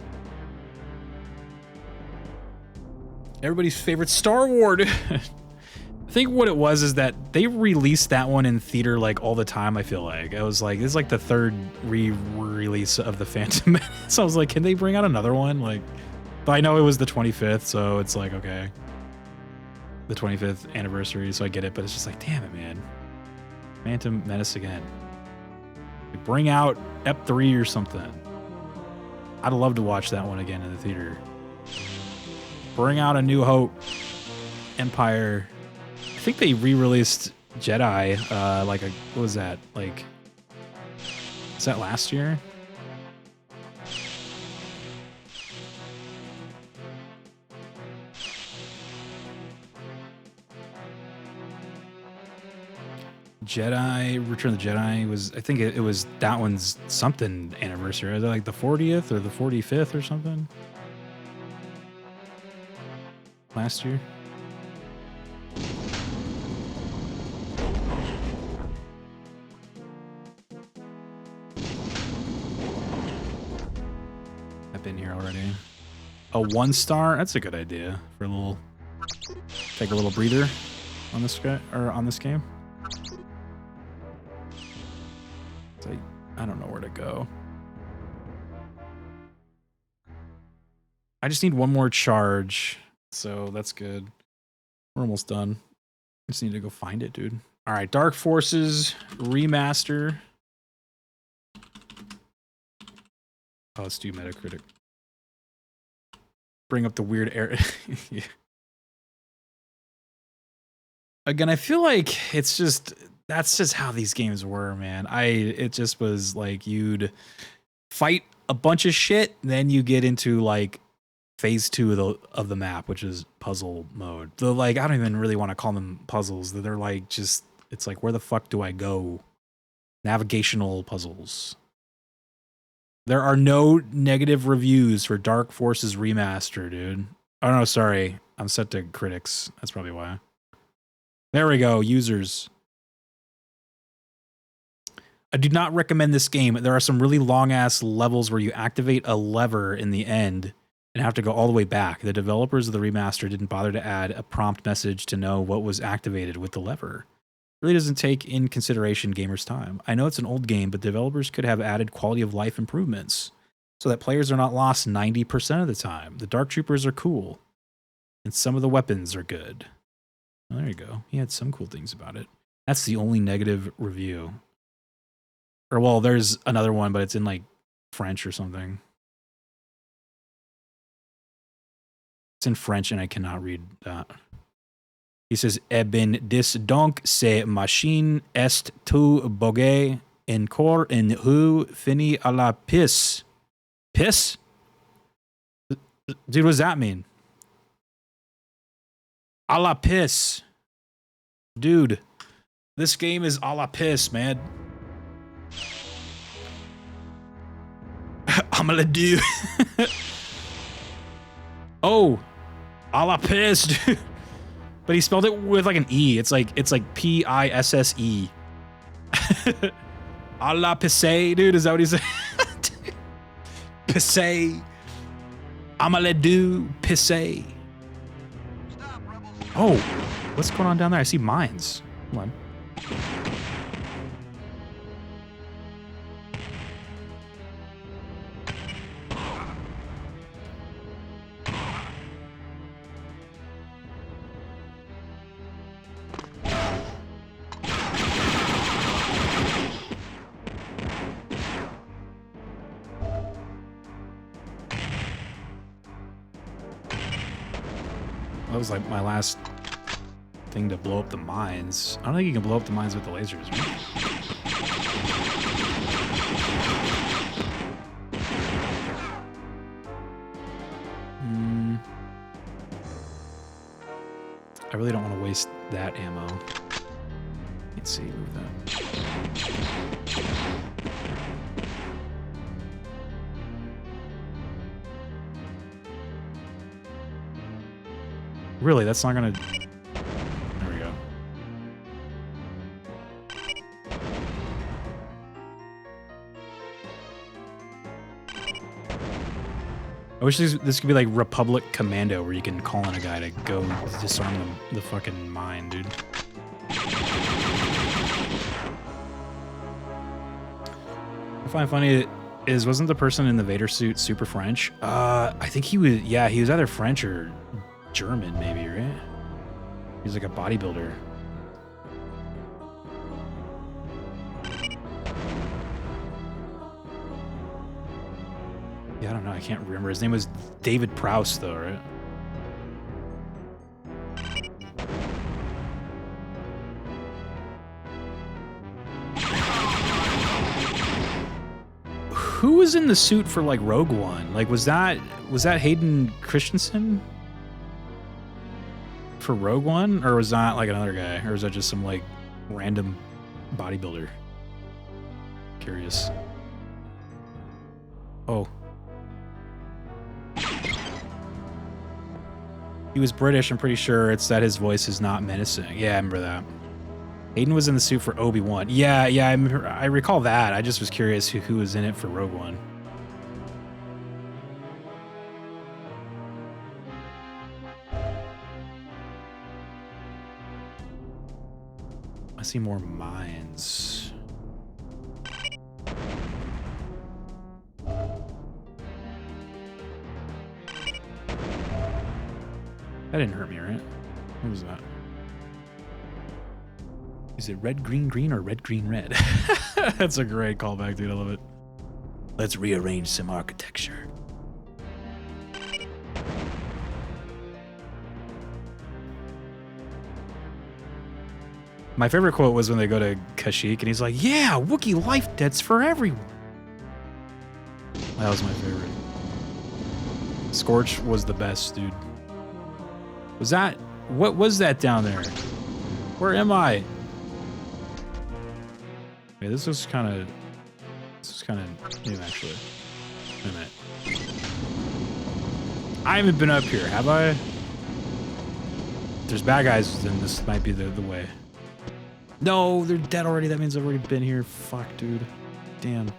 Everybody's favorite Star Wars. I think what it was is that they released that one in theater like all the time. I feel like I was like, this is like the third re-release of the Phantom Menace. So I was like, can they bring out another one? Like, but I know it was the 25th, so it's like, okay, the 25th anniversary, so I get it. But it's just like, damn it, man, Phantom Menace again. Bring out Ep 3 or something. I'd love to watch that one again in the theater. Bring out A New Hope, Empire. I think they re-released Jedi, what was that? Like, was that last year? Jedi, Return of the Jedi was, I think it was that one's something anniversary. Is it like the 40th or the 45th or something? Last year? I've been here already. A 1-star? That's a good idea for a little, take a little breather on this guy, or on this game. I don't know where to go. I just need one more charge, so that's good. We're almost done. Just need to go find it, dude. All right, Dark Forces Remaster. Oh, let's do Metacritic. Bring up the weird air. Yeah. Again, I feel like it's just, that's just how these games were, man. It just was like you'd fight a bunch of shit, then you get into like phase 2 of the map, which is puzzle mode. I don't even really want to call them puzzles. They're like just, it's like, where the fuck do I go? Navigational puzzles. There are no negative reviews for Dark Forces Remaster, dude. Oh no, sorry. I'm set to critics. That's probably why. There we go, users. I do not recommend this game. There are some really long-ass levels where you activate a lever in the end and have to go all the way back. The developers of the remaster didn't bother to add a prompt message to know what was activated with the lever. Really doesn't take in consideration gamers' time. I know it's an old game, but developers could have added quality of life improvements so that players are not lost 90% of the time. The Dark Troopers are cool, and some of the weapons are good. Well, there you go. He had some cool things about it. That's the only negative review. Or, well, there's another one, but it's in, like, French or something. It's in French, and I cannot read that. He says, "Eh bien, dis donc, ces machines est tout bogué encore en rue fini à la pisse." Piss? Dude, what does that mean? A la piss. Dude, this game is a la piss, man. I'm gonna do. Oh, a la piss, dude. But he spelled it with like an E. It's like Pisse. A la pisse, dude. Is that what he said? Pisse. I'ma do pisse. Oh, what's going on down there? I see mines. Hold on. That was like my last thing to blow up the mines. I don't think you can blow up the mines with the lasers, right? I really don't want to waste that ammo. Let's see, move that. Really, that's not gonna... There we go. I wish this could be like Republic Commando, where you can call in a guy to go disarm the fucking mine, dude. What I find funny is, wasn't the person in the Vader suit super French? I think he was, yeah, he was either French or German, maybe, right? He's like a bodybuilder. Yeah, I don't know. I can't remember. His name was David Prowse, though, right? Who was in the suit for like Rogue One? Like, was that Hayden Christensen for Rogue One, or was that like another guy, or was that just some like random bodybuilder? Curious. Oh. He was British, I'm pretty sure. It's that his voice is not menacing. Yeah, I remember that. Hayden was in the suit for Obi-Wan. Yeah, I recall that. I just was curious who was in it for Rogue One. I see more mines. That didn't hurt me, right? What was that? Is it red, green, green, or red, green, red? That's a great callback, dude. I love it. Let's rearrange some architecture. My favorite quote was when they go to Kashyyyk and he's like, "Yeah, Wookiee life debts for everyone." That was my favorite. Scorch was the best, dude. Was that... What was that down there? Where am I? Okay, this was kind of new, actually. Wait a minute. I haven't been up here, have I? If there's bad guys, then this might be the way. No, they're dead already. That means I've already been here. Fuck, dude. Damn.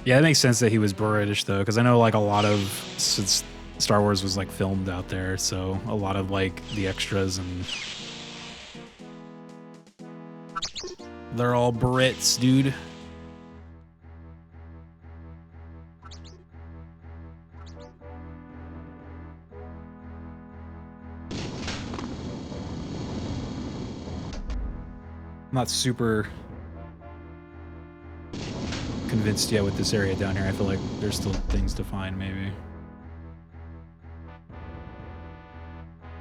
Yeah, it makes sense that he was British though, because I know like a lot of since Star Wars was like filmed out there, so a lot of like the extras and they're all Brits, dude. I'm not super convinced yet with this area down here. I feel like there's still things to find, maybe.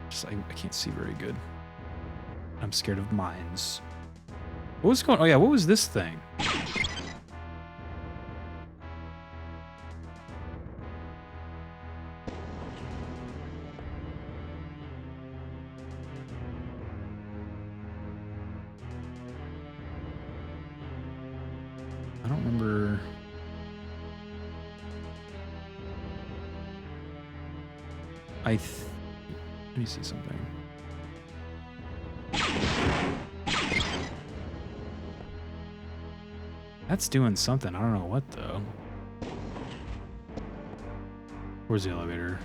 Just I can't see very good. I'm scared of mines. What was going? Oh yeah, what was this thing? I don't remember. Let me see something. That's doing something. I don't know what though. Where's the elevator?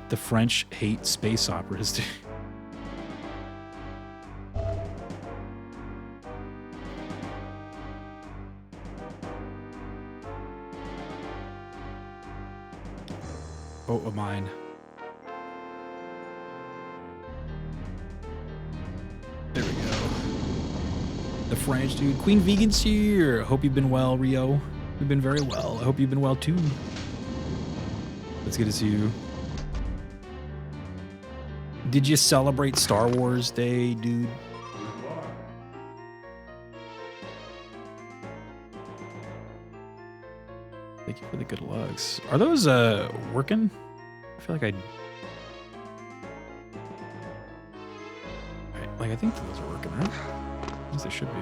The French hate space operas, dude. Oh, a mine. There we go. The French, dude. Queen Vegan's here. Hope you've been well, Rio. You've been very well. I hope you've been well too. It's good to see you. Did you celebrate Star Wars Day, dude? Thank you for the good looks. Are those working? I feel like I think those are working, right? At least they should be.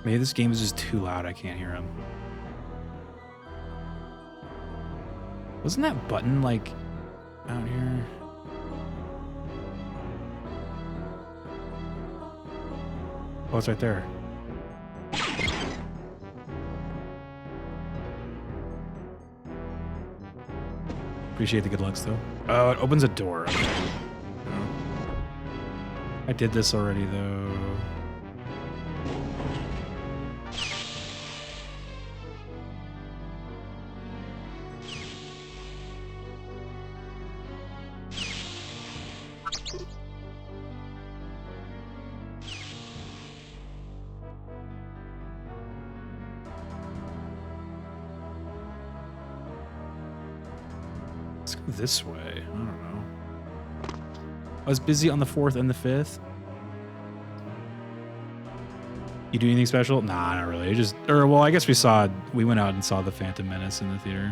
Maybe this game is just too loud. I can't hear them. Wasn't that button like out here? Oh, it's right there. Appreciate the good looks, though. Oh, it opens a door. Okay. Oh. I did this already, though. Let's go this way. I don't know. I was busy on the 4th and the 5th. You do anything special? Nah, not really. Well, I guess we went out and saw the Phantom Menace in the theater.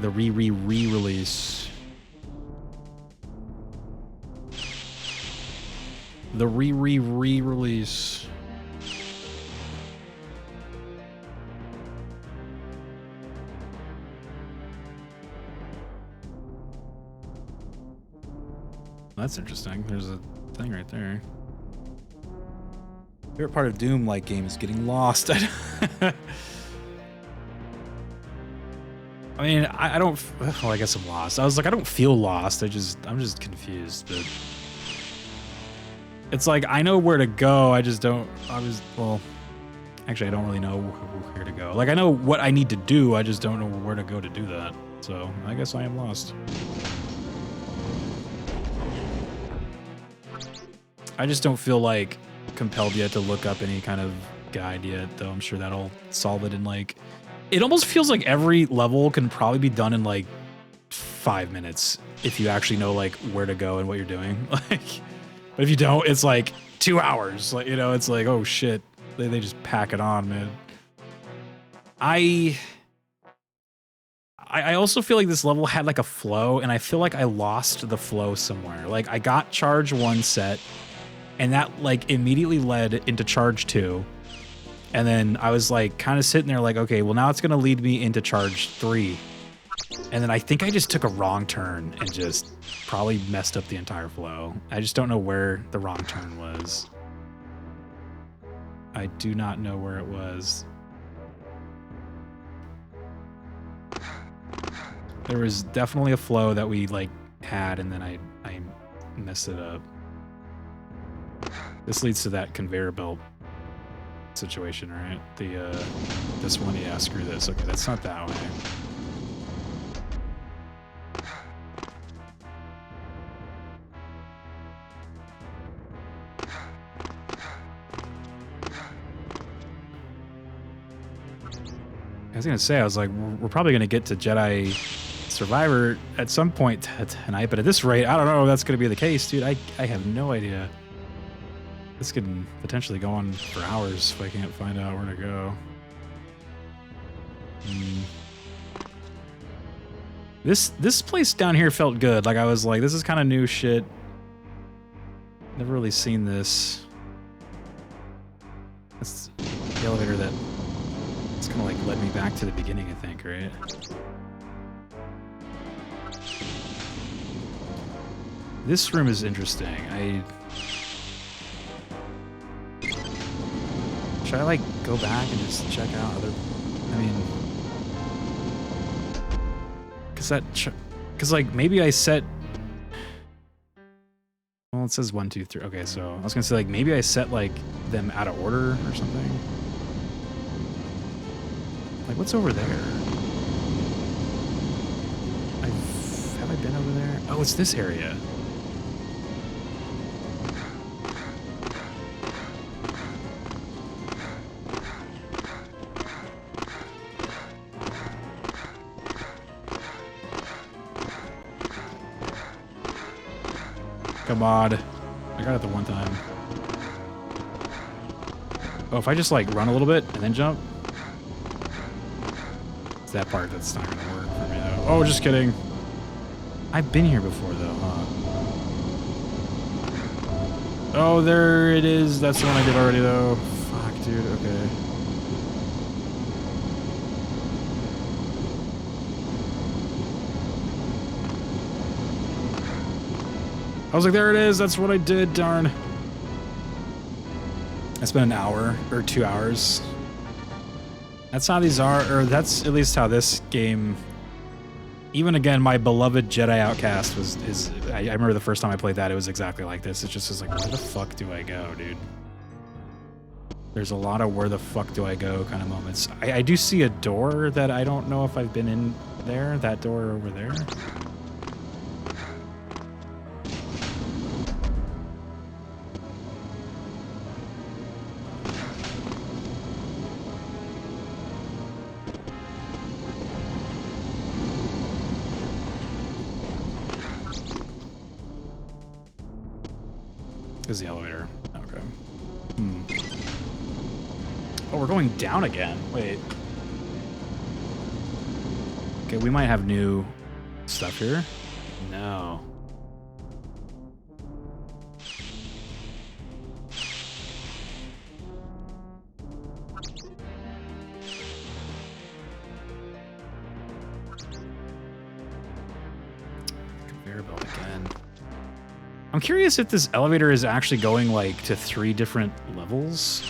The re-release. The re-release. That's interesting. There's a thing right there. Favorite part of Doom like game is getting lost. I mean, I don't. Well, I guess I'm lost. I was like, I don't feel lost. I'm just confused. But it's like I know where to go. I just don't. Well, actually, I don't really know where to go. Like I know what I need to do. I just don't know where to go to do that. So I guess I am lost. I just don't feel like compelled yet to look up any kind of guide yet, though I'm sure that'll solve it in like... It almost feels like every level can probably be done in like 5 minutes if you actually know like where to go and what you're doing. Like, but if you don't, it's like 2 hours. Like, you know, it's like, oh shit, they just pack it on, man. I also feel like this level had like a flow, and I feel like I lost the flow somewhere. Like I got charge 1 set, and that like immediately led into charge 2. And then I was like kind of sitting there like, okay, well now it's going to lead me into charge 3. And then I think I just took a wrong turn and just probably messed up the entire flow. I just don't know where the wrong turn was. I do not know where it was. There was definitely a flow that we like had, and then I messed it up. This leads to that conveyor belt situation, right? This one, yeah, screw this. Okay, that's not that way. I was gonna say, I was like, we're probably gonna get to Jedi Survivor at some point tonight, but at this rate, I don't know if that's gonna be the case, dude. I have no idea. This could potentially go on for hours if I can't find out where to go. This place down here felt good. Like I was like, this is kind of new shit. Never really seen this. That's the elevator that it's kind of like led me back to the beginning, I think, right? This room is interesting. Should I like go back and just check out other? I mean, cause like maybe I set. Well, it says 1, 2, 3. Okay, so I was gonna say like maybe I set like them out of order or something. Like what's over there? Have I been over there? Oh, it's this area. Come on. I got it the one time. Oh, if I just like run a little bit and then jump? It's that part that's not gonna work for me though. Oh, just kidding. I've been here before though, huh? Oh, there it is. That's the one I did already though. Fuck, dude. Okay. I was like, there it is. That's what I did. Darn. I spent an hour or 2 hours. That's how these are, or that's at least how this game. Even again, my beloved Jedi Outcast I remember the first time I played that, it was exactly like this. It just was like, where the fuck do I go, dude? There's a lot of where the fuck do I go kind of moments. I do see a door that I don't know if I've been in there. That door over there. Is the elevator. Okay. Oh, we're going down again. Wait. Okay, we might have new stuff here. No. Conveyor belt again. I'm curious if this elevator is actually going like to 3 different levels.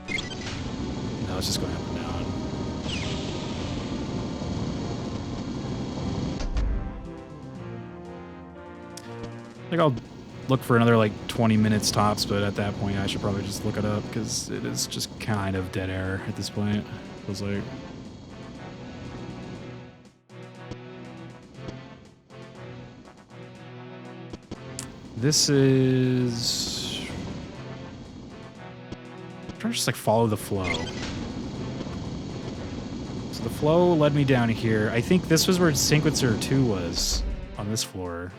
No, it's just going up and down. I think I'll look for another like 20 minutes tops, but at that point I should probably just look it up because it is just kind of dead air at this point. Feels like. This is. I'm trying to just like follow the flow. So the flow led me down here. I think this was where Sequencer 2 was on this floor.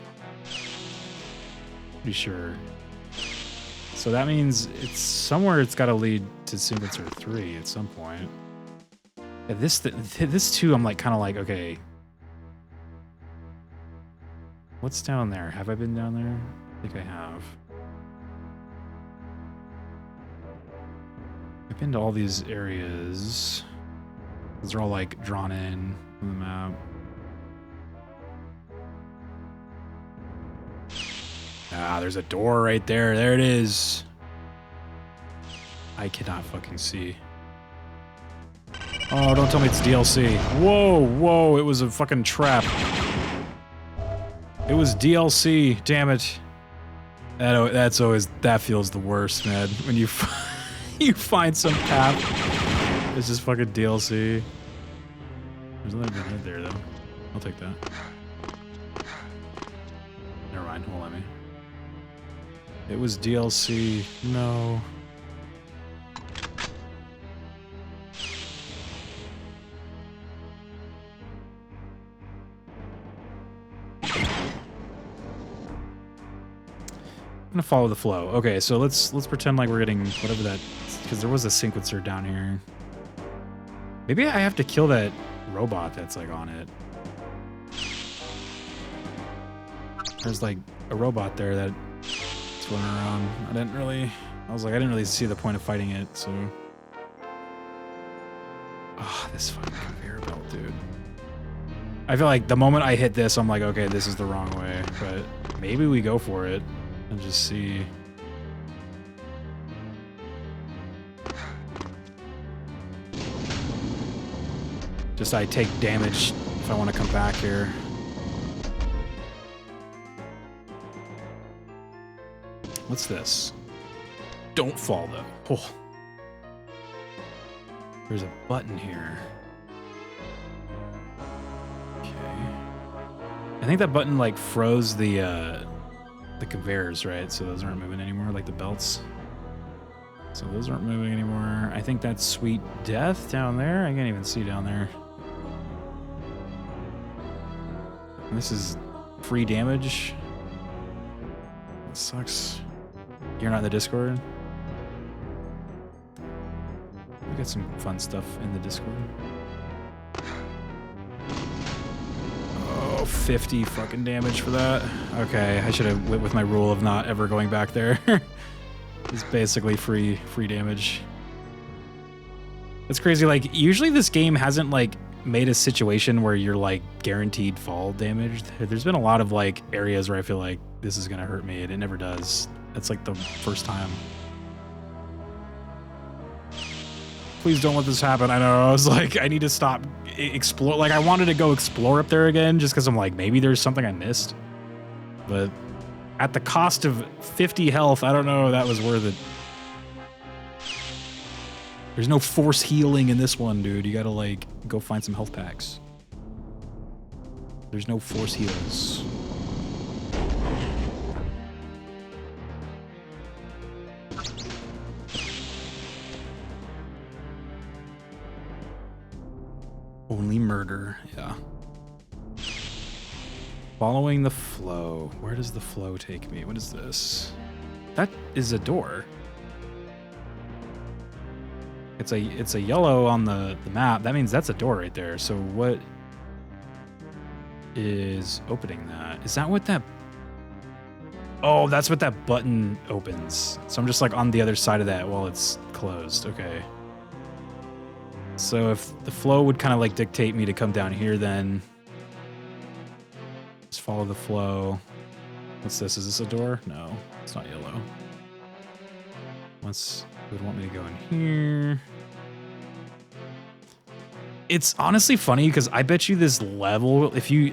Pretty sure. So that means it's somewhere it's got to lead to Sequencer 3 at some point. Yeah, this too, I'm like kind of like, okay. What's down there? Have I been down there? I think I have. I've been to all these areas. Those are all like drawn in on the map. Ah, there's a door right there. There it is. I cannot fucking see. Oh, don't tell me it's DLC. Whoa, whoa, it was a fucking trap. It was DLC, damn it. That's always, that feels the worst, man. When you you find some path, it's just fucking DLC. There's another grenade there, though. I'll take that. Never mind, won't let me. It was DLC. No. I'm gonna follow the flow. Okay, so let's pretend like we're getting whatever that, because there was a sequencer down here. Maybe I have to kill that robot that's like on it. There's like a robot there that's running around. I didn't really see the point of fighting it, so. Oh, this fucking conveyor belt, dude. I feel like the moment I hit this, I'm like, okay, this is the wrong way, but maybe we go for it and just see. Just I take damage if I want to come back here. What's this? Don't fall, though. Oh. There's a button here. Okay. I think that button, like, froze the conveyors, right? So those aren't moving anymore, like the belts. So those aren't moving anymore. I think that's Sweet Death down there. I can't even see down there. This is free damage. That sucks. You're not in the Discord? We got some fun stuff in the Discord. Oh, 50 fucking damage for that. Okay, I should have went with my rule of not ever going back there. It's basically free damage. It's crazy, like, usually this game hasn't, like, made a situation where you're, like, guaranteed fall damage. There's been a lot of, like, areas where I feel like this is gonna hurt me, and it never does. That's, like, the first time. Please don't let this happen. I know, I was like, I need to stop explore. Like, I wanted to go explore up there again just because I'm like, maybe there's something I missed. But at the cost of 50 health, I don't know, that was worth it. There's no force healing in this one, dude. You gotta, like, go find some health packs. There's no force heals. Only murder, yeah. Following the flow. Where does the flow take me? What is this? That is a door. It's a yellow on the map. That means that's a door right there. So what is opening that? Is that what that... Oh, that's what that button opens. So I'm just like on the other side of that while it's closed. Okay. So if the flow would kind of like dictate me to come down here, then just follow the flow. What's this? Is this a door? No, it's not yellow. It would want me to go in here. It's honestly funny because I bet you this level, if you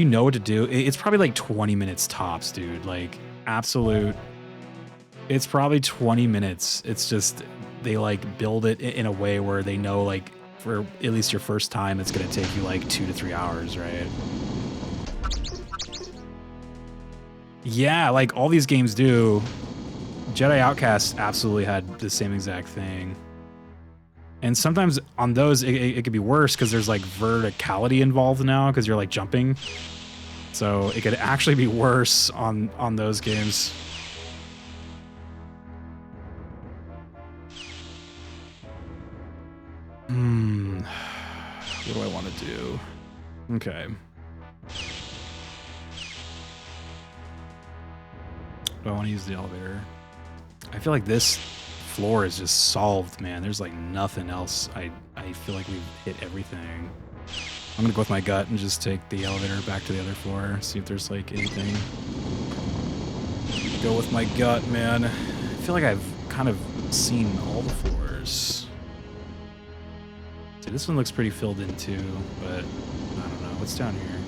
know what to do, it's probably like 20 minutes tops, dude. Like, absolute. It's probably 20 minutes. It's just, they like build it in a way where they know, like, for at least your first time, it's going to take you like 2 to 3 hours, right? Yeah, like all these games do. Jedi Outcast absolutely had the same exact thing. And sometimes on those, it could be worse because there's like verticality involved now because you're like jumping. So it could actually be worse on those games. What do I want to do? Okay. Do I want to use the elevator? I feel like this floor is just solved, man. There's like nothing else I I feel like we've hit everything. I'm gonna go with my gut and just take the elevator back to the other floor, see if there's like anything. Go with my gut, man. I feel like I've kind of seen all the floors. See, this one looks pretty filled in too, but I don't know. What's down here?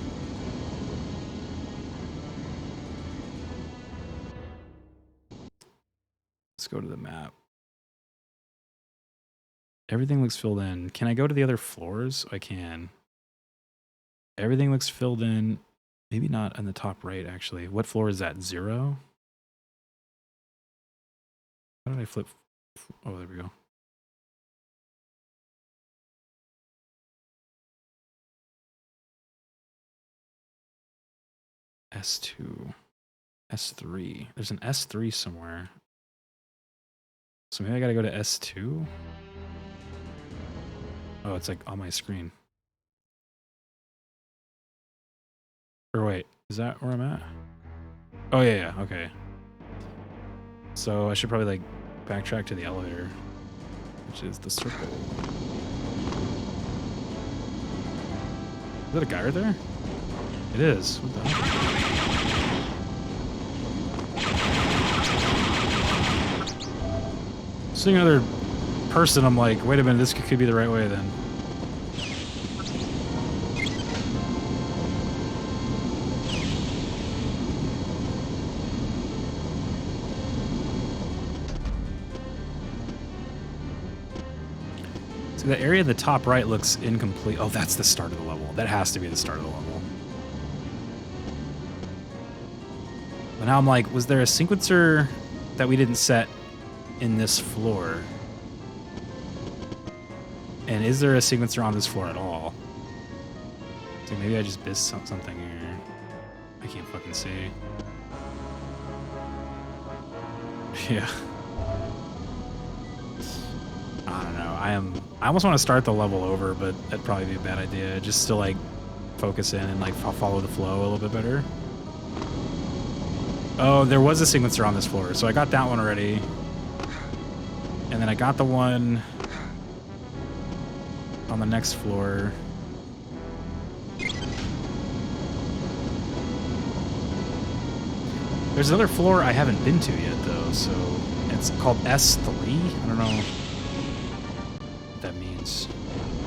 Let's go to the map. Everything looks filled in. Can I go to the other floors? I can. Everything looks filled in. Maybe not on the top right, actually. What floor is that? 0? How did I flip? Oh, there we go. S2. S3. There's an S3 somewhere. So maybe I gotta go to S2? Oh, it's like on my screen. Or wait, is that where I'm at? Oh, yeah, okay. So I should probably like backtrack to the elevator, which is the circle. Is that a guy right there? It is. What the heck? Seeing another person, I'm like, wait a minute, this could be the right way then. So the area at the top right looks incomplete. Oh, that's the start of the level. That has to be the start of the level. But now I'm like, was there a sequencer that we didn't set in this floor? And is there a sequencer on this floor at all? So maybe I just missed something here. I can't fucking see. Yeah. I don't know. I almost want to start the level over, but that'd probably be a bad idea. Just to like focus in and like follow the flow a little bit better. Oh, there was a sequencer on this floor, so I got that one already. And then I got the one on the next floor. There's another floor I haven't been to yet, though, so it's called S3. I don't know what that means.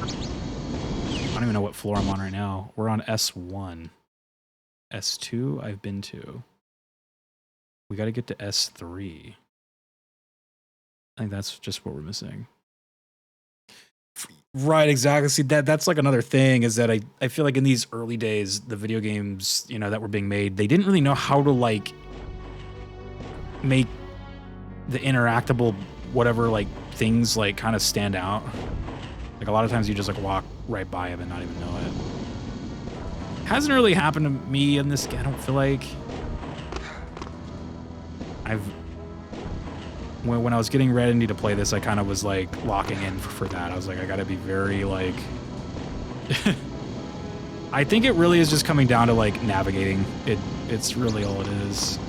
I don't even know what floor I'm on right now. We're on S1. S2 I've been to. We got to get to S3. I think that's just what we're missing. Right, exactly. See, that's like another thing is that I feel like in these early days, the video games, you know, that were being made, they didn't really know how to like make the interactable whatever like things like kind of stand out. Like a lot of times you just like walk right by them and not even know it. Hasn't really happened to me in this. I don't feel like when I was getting ready to play this, I kind of was like locking in for that. I was like, I gotta be very like, I think it really is just coming down to like navigating. It's really all it is.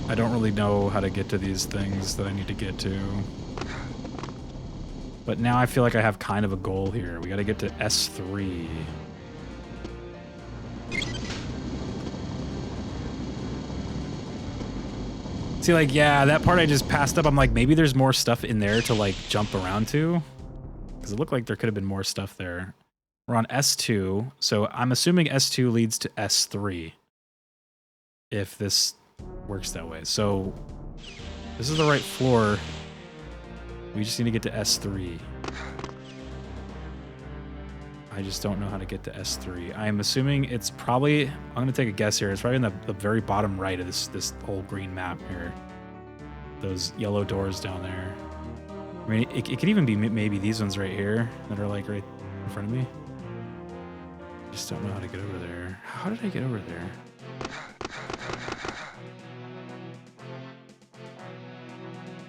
I don't really know how to get to these things that I need to get to. But now I feel like I have kind of a goal here. We gotta get to S3. See, like, yeah, that part I just passed up. I'm like, maybe there's more stuff in there to, like, jump around to. Because it looked like there could have been more stuff there. We're on S2, so I'm assuming S2 leads to S3. If this works that way. So, this is the right floor. We just need to get to S3. I just don't know how to get to S3. I'm assuming it's probably, I'm going to take a guess here, it's probably in the very bottom right of this whole green map here. Those yellow doors down there. I mean, it could even be maybe these ones right here that are like right in front of me. I just don't know how to get over there. How did I get over there?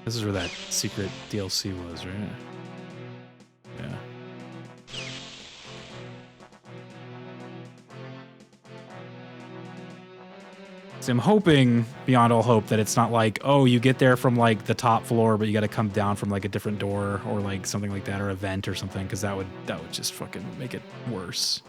This is where that secret DLC was, right? Yeah. So I'm hoping beyond all hope that it's not like, oh, you get there from like the top floor, but you got to come down from like a different door or like something like that, or a vent or something, because that would just fucking make it worse.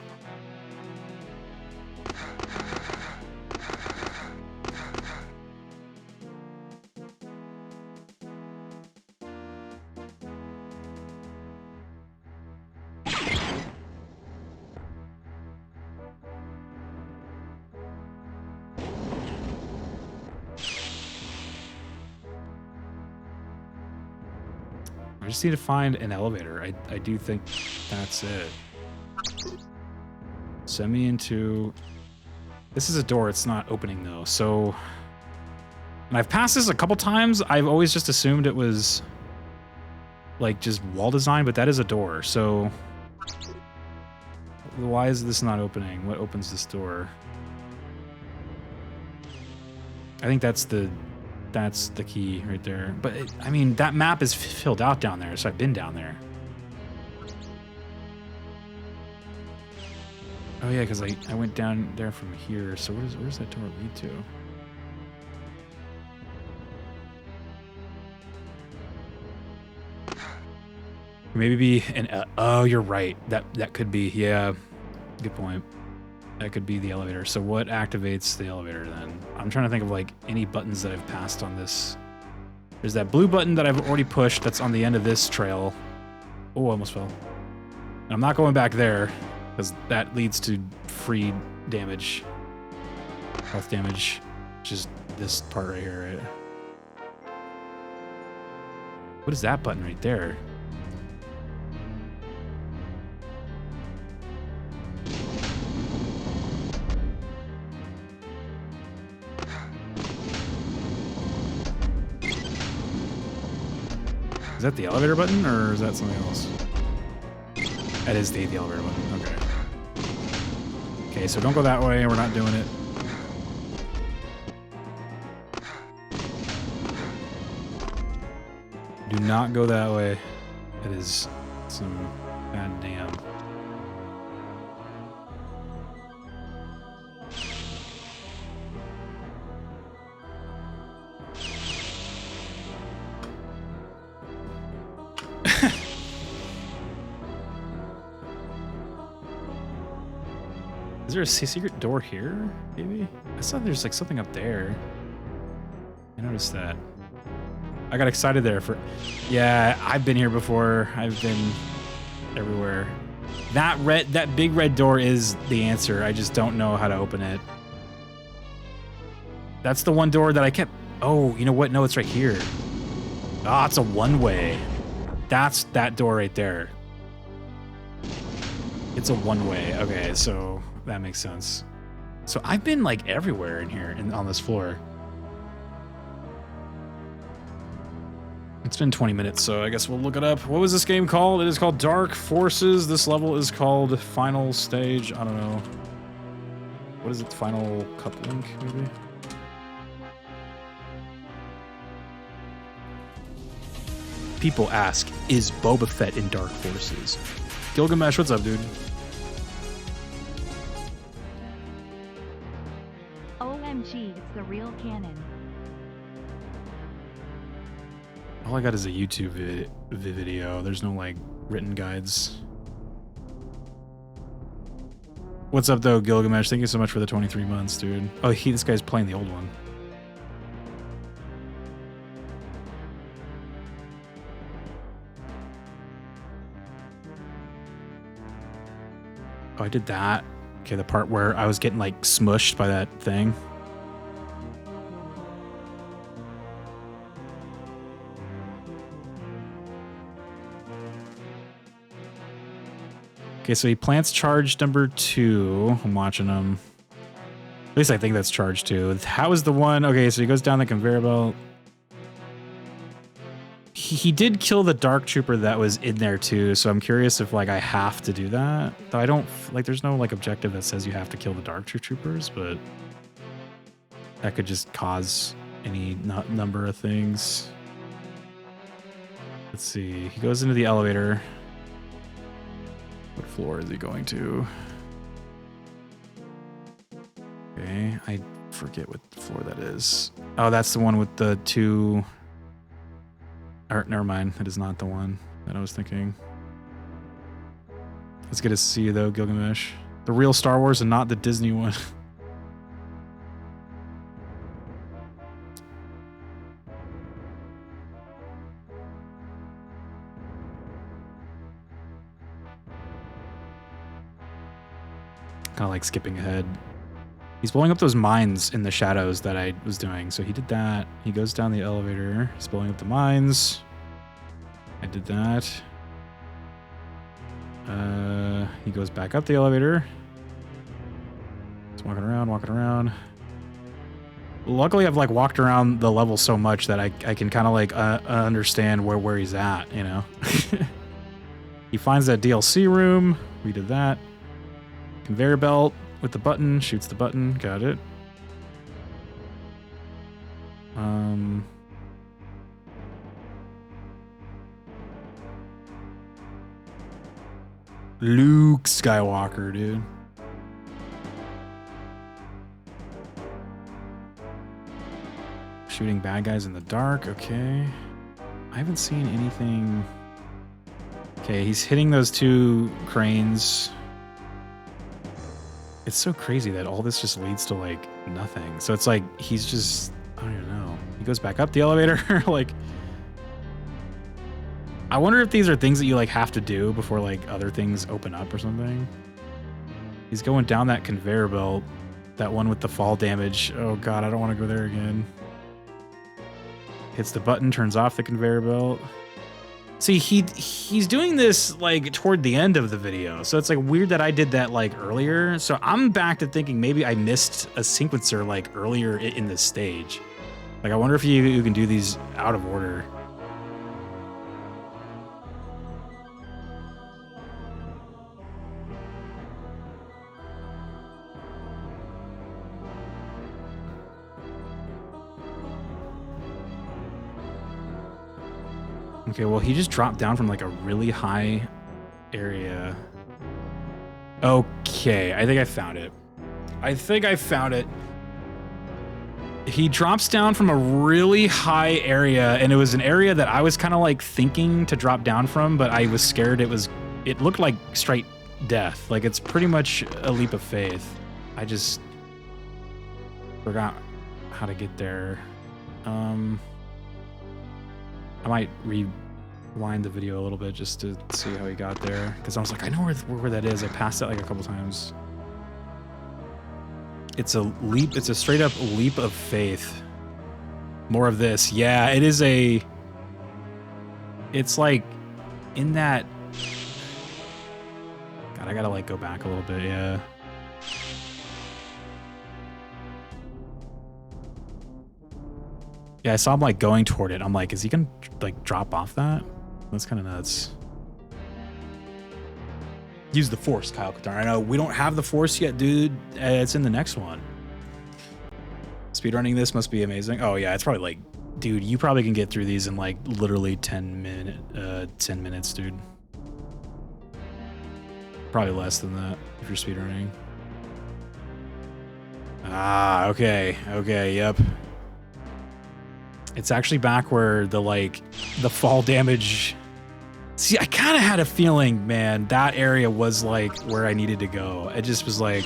I just need to find an elevator. I do think that's it. Send me into... This is a door. It's not opening, though. So... And I've passed this a couple times. I've always just assumed it was... like, just wall design, but that is a door. So... Why is this not opening? What opens this door? I think that's the key right there. But, I mean, that map is filled out down there, so I've been down there. Oh, yeah, because I went down there from here. So where's that door lead to? Maybe be an... oh, you're right. That could be... Yeah, good point. That could be the elevator. So what activates the elevator then? I'm trying to think of like any buttons that I've passed on this. There's that blue button that I've already pushed that's on the end of this trail. Oh, I almost fell. And I'm not going back there because that leads to free damage. Health damage. Which is this part right here, right? What is that button right there? Is that the elevator button, or is that something else? That is the elevator button, okay. Okay, so don't go that way, we're not doing it. Do not go that way. It is some goddamn... Is there a secret door here, maybe? I saw there's like something up there. I noticed that. I got excited there for... Yeah, I've been here before. I've been everywhere. That big red door is the answer. I just don't know how to open it. That's the one door that I kept... Oh, you know what? No, it's right here. Ah, it's a one-way. That's that door right there. It's a one-way. Okay, so that makes sense. So I've been like everywhere in here on this floor. It's been 20 minutes, so I guess we'll look it up. What was this game called? It is called Dark Forces. This level is called Final Stage. I don't know. What is it? Final Coupling, maybe? People ask, is Boba Fett in Dark Forces? Gilgamesh, what's up, dude? OMG, it's the real canon. All I got is a YouTube video. There's no, like, written guides. What's up, though, Gilgamesh? Thank you so much for the 23 months, dude. Oh, this guy's playing the old one. Oh, I did that. Okay, the part where I was getting, like, smushed by that thing. Okay, so he plants charge number 2. I'm watching him. At least I think that's charge 2. How is the one? Okay, so he goes down the conveyor belt. He did kill the dark trooper that was in there too, so I'm curious if like I have to do that. Though I don't like there's no like objective that says you have to kill the dark troopers, but that could just cause any number of things. Let's see. He goes into the elevator. What floor is he going to? Okay, I forget what floor that is. Oh, that's the one with the two... Or, never mind. That is not the one that I was thinking. It's good to see you, though, Gilgamesh. The real Star Wars and not the Disney one. Kind of like skipping ahead. He's blowing up those mines in the shadows that I was doing. So he did that. He goes down the elevator. He's blowing up the mines. I did that. He goes back up the elevator. He's walking around, walking around. Luckily, I've like walked around the level so much that I can kind of like understand where he's at, you know? He finds that DLC room. We did that. Conveyor belt with the button. Shoots the button. Got it. Luke Skywalker, dude. Shooting bad guys in the dark. Okay. I haven't seen anything. Okay, he's hitting those two cranes. It's so crazy that all this just leads to like nothing. So it's like he's just, I don't even know. He goes back up the elevator. Like, I wonder if these are things that you like have to do before like other things open up or something. He's going down that conveyor belt, that one with the fall damage. Oh God, I don't want to go there again. Hits the button, turns off the conveyor belt. See, he's doing this like toward the end of the video, so it's like weird that I did that like earlier. So I'm back to thinking maybe I missed a sequencer like earlier in this stage. Like I wonder if you can do these out of order. Okay, well, he just dropped down from like a really high area. Okay, I think I found it. He drops down from a really high area, and it was an area that I was kind of like thinking to drop down from, but I was scared it looked like straight death. Like it's pretty much a leap of faith. I just forgot how to get there. I might rewind the video a little bit just to see how he got there, because I was like, I know where that is. I passed it like a couple times. It's a leap. It's a straight up leap of faith. More of this. Yeah, it is a... It's like in that... God, I gotta like go back a little bit, yeah. Yeah, I saw him like going toward it. I'm like, is he gonna like drop off that? That's kind of nuts. Use the Force, Kyle Katarn. I know we don't have the Force yet, dude. It's in the next one. Speedrunning this must be amazing. Oh yeah, it's probably like, dude, you probably can get through these in like literally 10 minutes, dude. Probably less than that if you're speedrunning. Ah, okay, yep. It's actually back where the fall damage. See, I kind of had a feeling, man, that area was like where I needed to go. It just was like,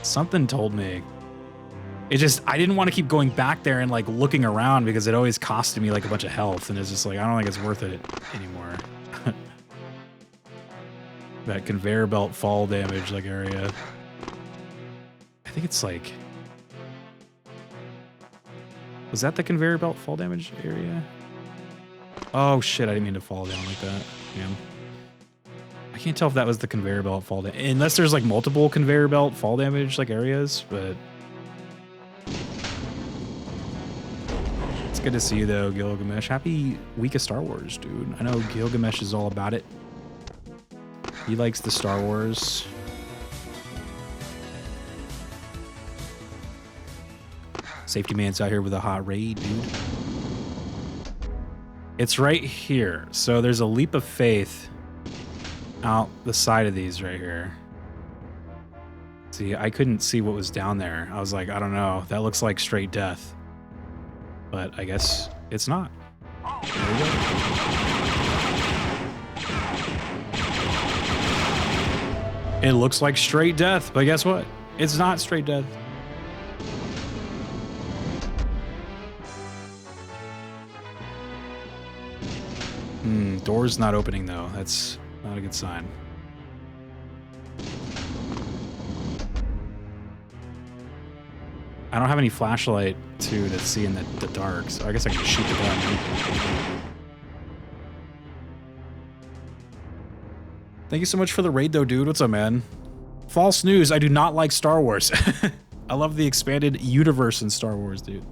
something told me. I didn't want to keep going back there and like looking around because it always costed me like a bunch of health. And it's just like, I don't think it's worth it anymore. That conveyor belt fall damage like area. I think it's like... Was that the conveyor belt fall damage area? Oh shit, I didn't mean to fall down like that. Man. I can't tell if that was the conveyor belt fall damage. Unless there's like multiple conveyor belt fall damage like areas, but... It's good to see you though, Gilgamesh. Happy week of Star Wars, dude. I know Gilgamesh is all about it. He likes the Star Wars. Safety man's out here with a hot raid, dude. It's right here. So there's a leap of faith out the side of these right here. See, I couldn't see what was down there. I was like, I don't know. That looks like straight death. But I guess it's not. There we go. It looks like straight death, but guess what? It's not straight death. Door's not opening though. That's not a good sign. I don't have any flashlight to see in the dark, so I guess I can shoot the gun. Thank you so much for the raid though, dude. What's up, man? False news. I do not like Star Wars. I love the expanded universe in Star Wars, dude.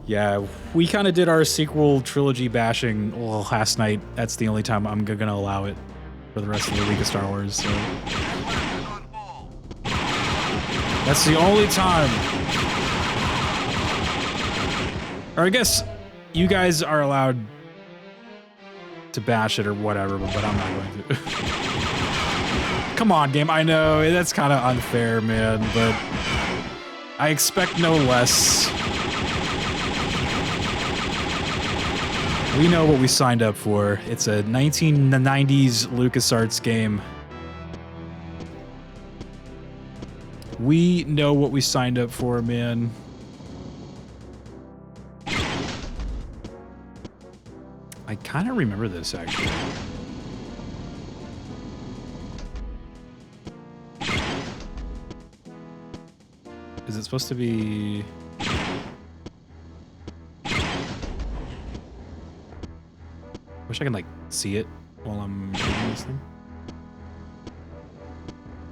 Yeah, we kind of did our sequel trilogy bashing last night. That's the only time I'm gonna allow it for the rest of the week of Star Wars. So. That's the only time. Or I guess you guys are allowed to bash it or whatever, but I'm not going to. Come on, game. I know that's kind of unfair, man, but I expect no less. We know what we signed up for. It's a 1990s LucasArts game. We know what we signed up for, man. I kind of remember this, actually. Is it supposed to be... Wish I could, like, see it while I'm reading this thing.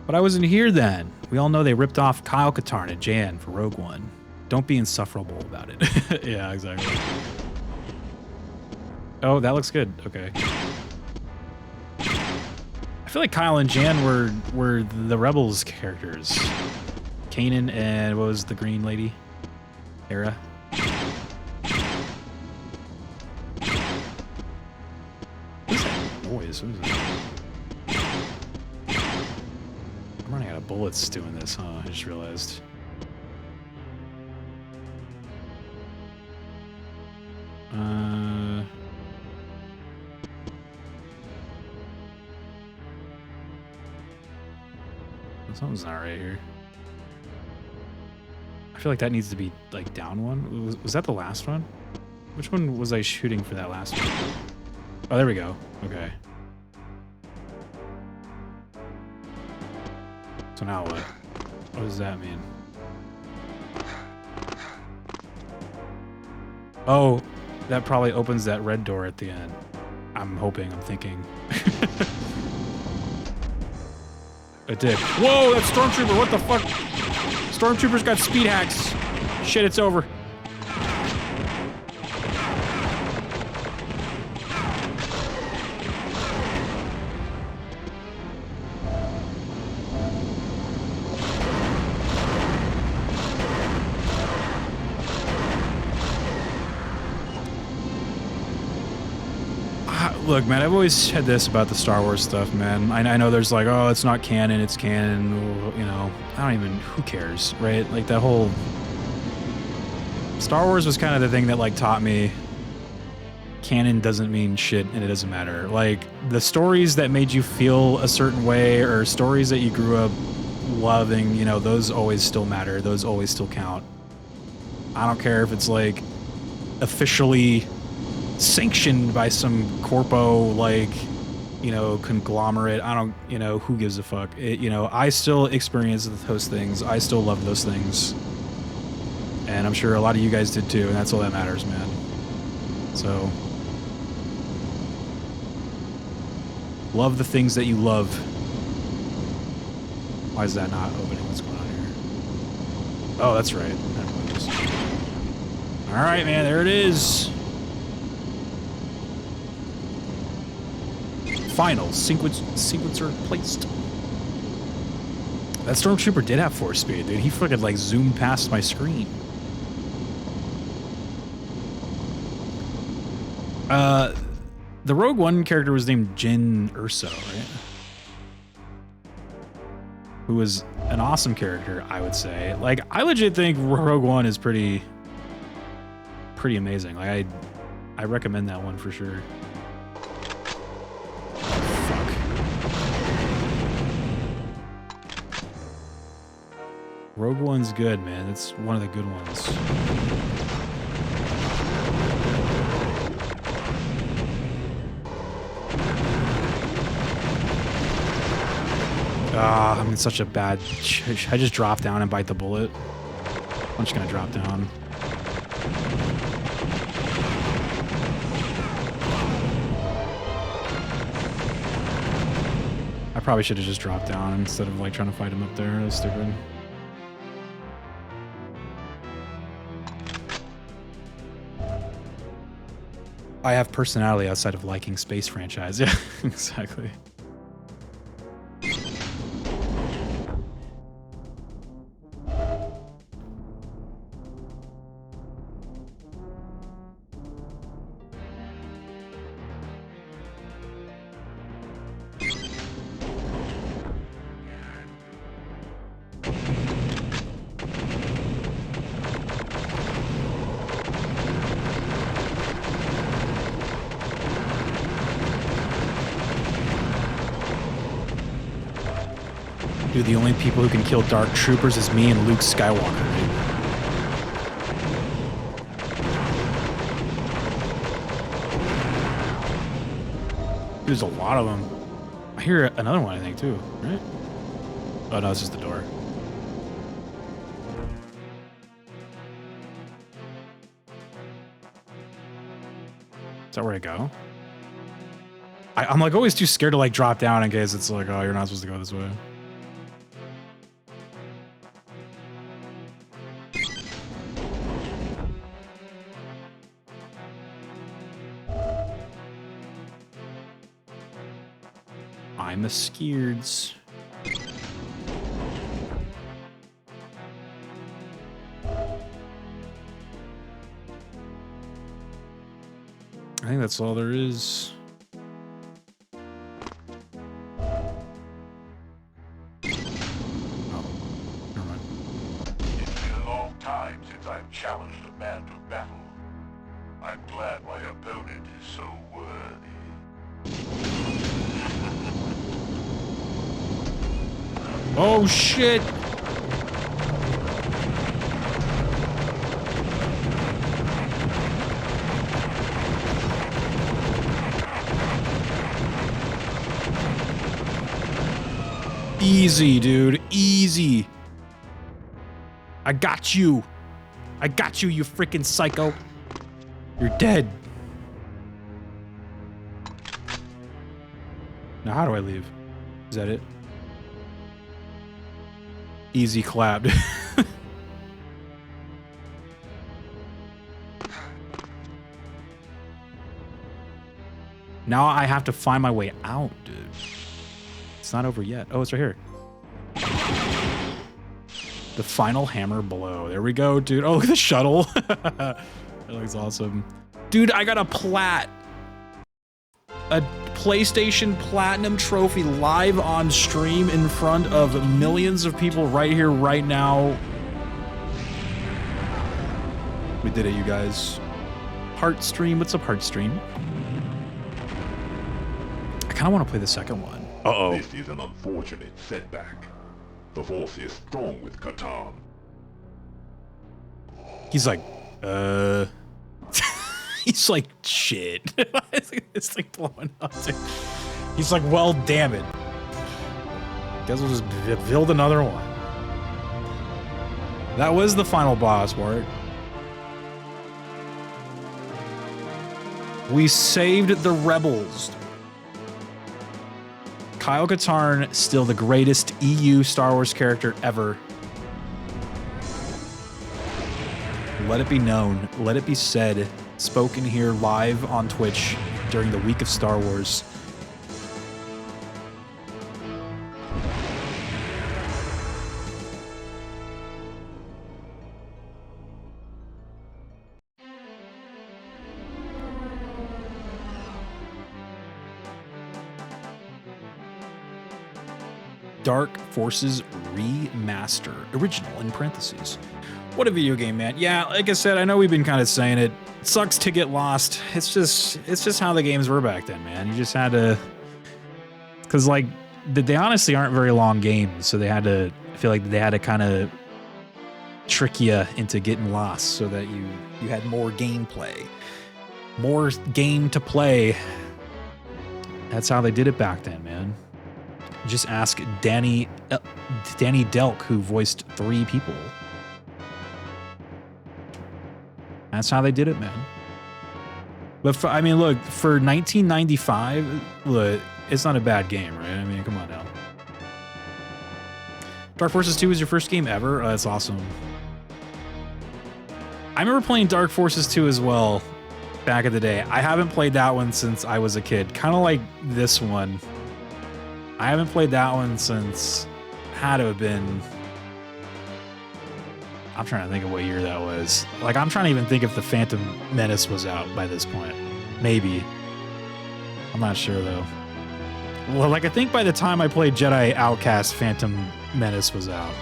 But I wasn't here then. We all know they ripped off Kyle Katarn and Jan for Rogue One. Don't be insufferable about it. Yeah, exactly. Oh, that looks good. Okay. I feel like Kyle and Jan were the Rebels characters. Kanan and what was the green lady? Hera. What's that noise? What is it? I'm running out of bullets doing this, huh? I just realized. Something's not right here. I feel like that needs to be, like, down one. Was that the last one? Which one was I shooting for that last one? Oh, there we go. Okay. So now what? What does that mean? Oh, that probably opens that red door at the end. I'm hoping, I'm thinking. It did. Whoa, that's Stormtrooper, what the fuck? Stormtrooper's got speed hacks. Shit, it's over. Look, man, I've always said this about the Star Wars stuff, man. I know there's like, oh, it's not canon, it's canon, you know. I don't even, who cares, right? Like, that whole... Star Wars was kind of the thing that, like, taught me canon doesn't mean shit and it doesn't matter. Like, the stories that made you feel a certain way or stories that you grew up loving, you know, those always still matter. Those always still count. I don't care if it's, like, officially... sanctioned by some corpo, like, you know, conglomerate. I don't, you know, who gives a fuck? You know, I still experience those things. I still love those things. And I'm sure a lot of you guys did too, and that's all that matters, man. So, love the things that you love. Why is that not opening? What's going on here? Oh, that's right. All right, man, there it is. Final sequencer placed. That Stormtrooper did have force speed, dude. He fucking like zoomed past my screen. The Rogue One character was named Jyn Erso, right? who is an awesome character, I would say. Like, I legit think Rogue One is pretty amazing. Like, I recommend that one for sure. Fuck. Rogue One's good, man. It's one of the good ones. Ah, I'm in such a bad... I just drop down and bite the bullet. I'm just gonna drop down. I probably should have just dropped down instead of like trying to fight him up there. That was stupid. I have personality outside of liking space franchise. Yeah, exactly. Dude, the only people who can kill Dark Troopers is me and Luke Skywalker, dude. There's a lot of them. I hear another one, I think, too, right? Oh, no, it's just the door. Is that where I go? I'm like always too scared to like drop down in case it's like, oh, you're not supposed to go this way. I'm a skeerds. I think that's all there is. It's been a long time since I've challenged a man to battle. I'm glad my opponent is so worthy. Oh shit! Easy, dude. Easy. I got you. I got you, you freaking psycho. You're dead. Now how do I leave? Is that it? Easy clapped. Now I have to find my way out, dude. It's not over yet. Oh, it's right here. The final hammer blow. There we go, dude. Oh, look at the shuttle. That looks awesome. Dude, I got a plat. A PlayStation Platinum trophy live on stream in front of millions of people right here, right now. We did it, you guys. Heart stream. What's up, Heart stream? I kind of want to play the second one. Uh-oh. This is an unfortunate setback. The Force is strong with Catan. He's like, he's like, shit. It's like blowing up. He's like, well, damn it. Guess we'll just build another one. That was the final boss, Bart. We saved the rebels. Kyle Katarn, still the greatest EU Star Wars character ever. Let it be known, let it be said, spoken here live on Twitch during the week of Star Wars. Dark Forces Remaster. Original in parentheses. What a video game, man. Yeah, like I said, I know we've been kind of saying it. It sucks to get lost. It's just how the games were back then, man. You just had to... Because, like, they honestly aren't very long games, so they had to... I feel like they had to kind of trick you into getting lost so that you had more gameplay. More game to play. That's how they did it back then, man. Just ask Danny Delk, who voiced 3 people. That's how they did it, man. But I mean, look, for 1995, look, it's not a bad game, right? I mean, come on now. Dark Forces 2 was your first game ever? Oh, that's awesome. I remember playing Dark Forces 2 as well back in the day. I haven't played that one since I was a kid. Kind of like this one. I haven't played that one since... Had to have been... I'm trying to think of what year that was. Like, I'm trying to even think if the Phantom Menace was out by this point. Maybe. I'm not sure, though. Well, like, I think by the time I played Jedi Outcast, Phantom Menace was out.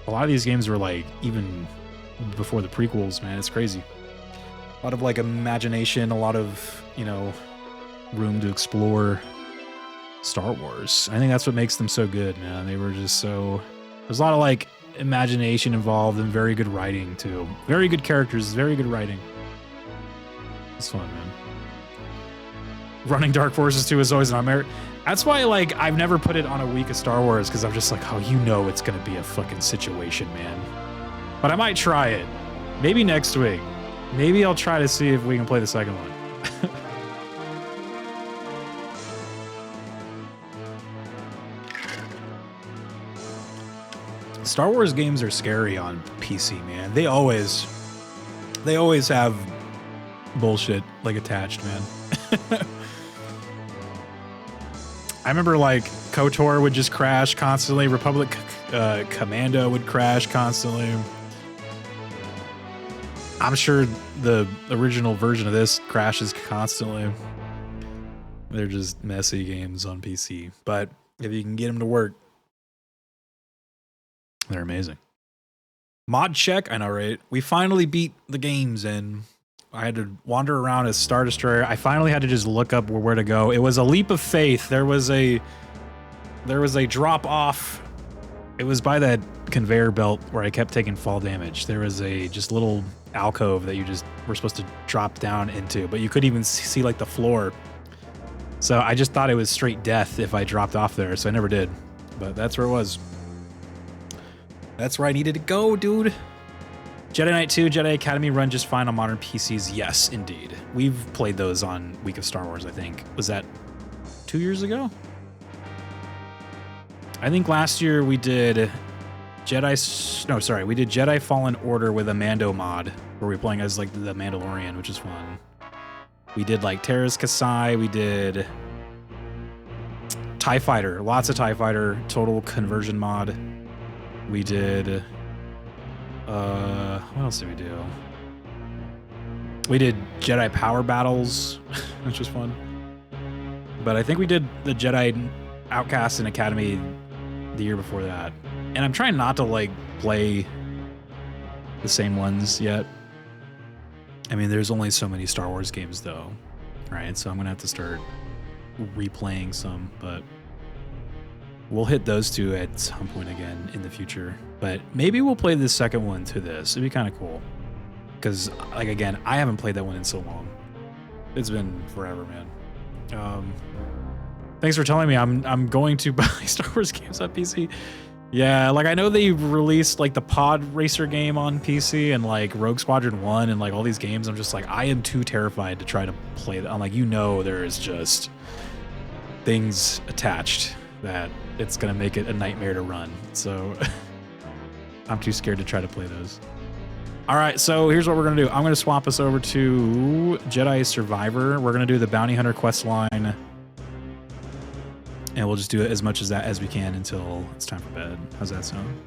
A lot of these games were, like, even before the prequels, man. It's crazy. A lot of, like, imagination, a lot of, you know, room to explore. Star Wars. I think that's what makes them so good, man. They were just so... There's a lot of, like, imagination involved and very good writing, too. Very good characters, very good writing. It's fun, man. Running Dark Forces 2 is always an nightmare. That's why, like, I've never put it on a week of Star Wars, because I'm just like, oh, you know it's going to be a fucking situation, man. But I might try it. Maybe next week. Maybe I'll try to see if we can play the second one. Star Wars games are scary on PC, man. They always have bullshit, like, attached, man. I remember, like, KOTOR would just crash constantly. Republic Commando would crash constantly. I'm sure the original version of this crashes constantly. They're just messy games on PC. But if you can get them to work, they're amazing. Mod check, I know, right? We finally beat the games, and I had to wander around as Star Destroyer. I finally had to just look up where to go. It was a leap of faith. There was a drop off. It was by that conveyor belt where I kept taking fall damage. There was a just little alcove that you just were supposed to drop down into, but you couldn't even see like the floor. So I just thought it was straight death if I dropped off there, so I never did. But that's where it was. That's where I needed to go, dude. Jedi Knight 2, Jedi Academy run just fine on modern PCs. Yes, indeed. We've played those on Week of Star Wars, I think. Was that 2 years ago? I think last year we did we did Jedi Fallen Order with a Mando mod, where we were playing as, like, the Mandalorian, which is fun. We did, like, Terrace Kasai. We did TIE Fighter. Lots of TIE Fighter. Total conversion mod. We did... what else did we do? We did Jedi Power Battles, which was fun. But I think we did the Jedi Outcast and Academy the year before that. And I'm trying not to, like, play the same ones yet. I mean, there's only so many Star Wars games, though, right? So I'm gonna have to start replaying some, but we'll hit those two at some point again in the future. But maybe we'll play the second one to this. It'd be kind of cool. Because, like, again, I haven't played that one in so long. It's been forever, man. Thanks for telling me. I'm going to buy Star Wars games on PC. Yeah, like, I know they released, like, the Pod Racer game on PC and, like, Rogue Squadron 1 and, like, all these games. I'm just like, I am too terrified to try to play that. I'm like, you know, there is just things attached that it's going to make it a nightmare to run. So I'm too scared to try to play those. All right, so here's what we're going to do. I'm going to swap us over to Jedi Survivor. We're going to do the Bounty Hunter quest line. And we'll just do it as much as that as we can until it's time for bed. How's that sound?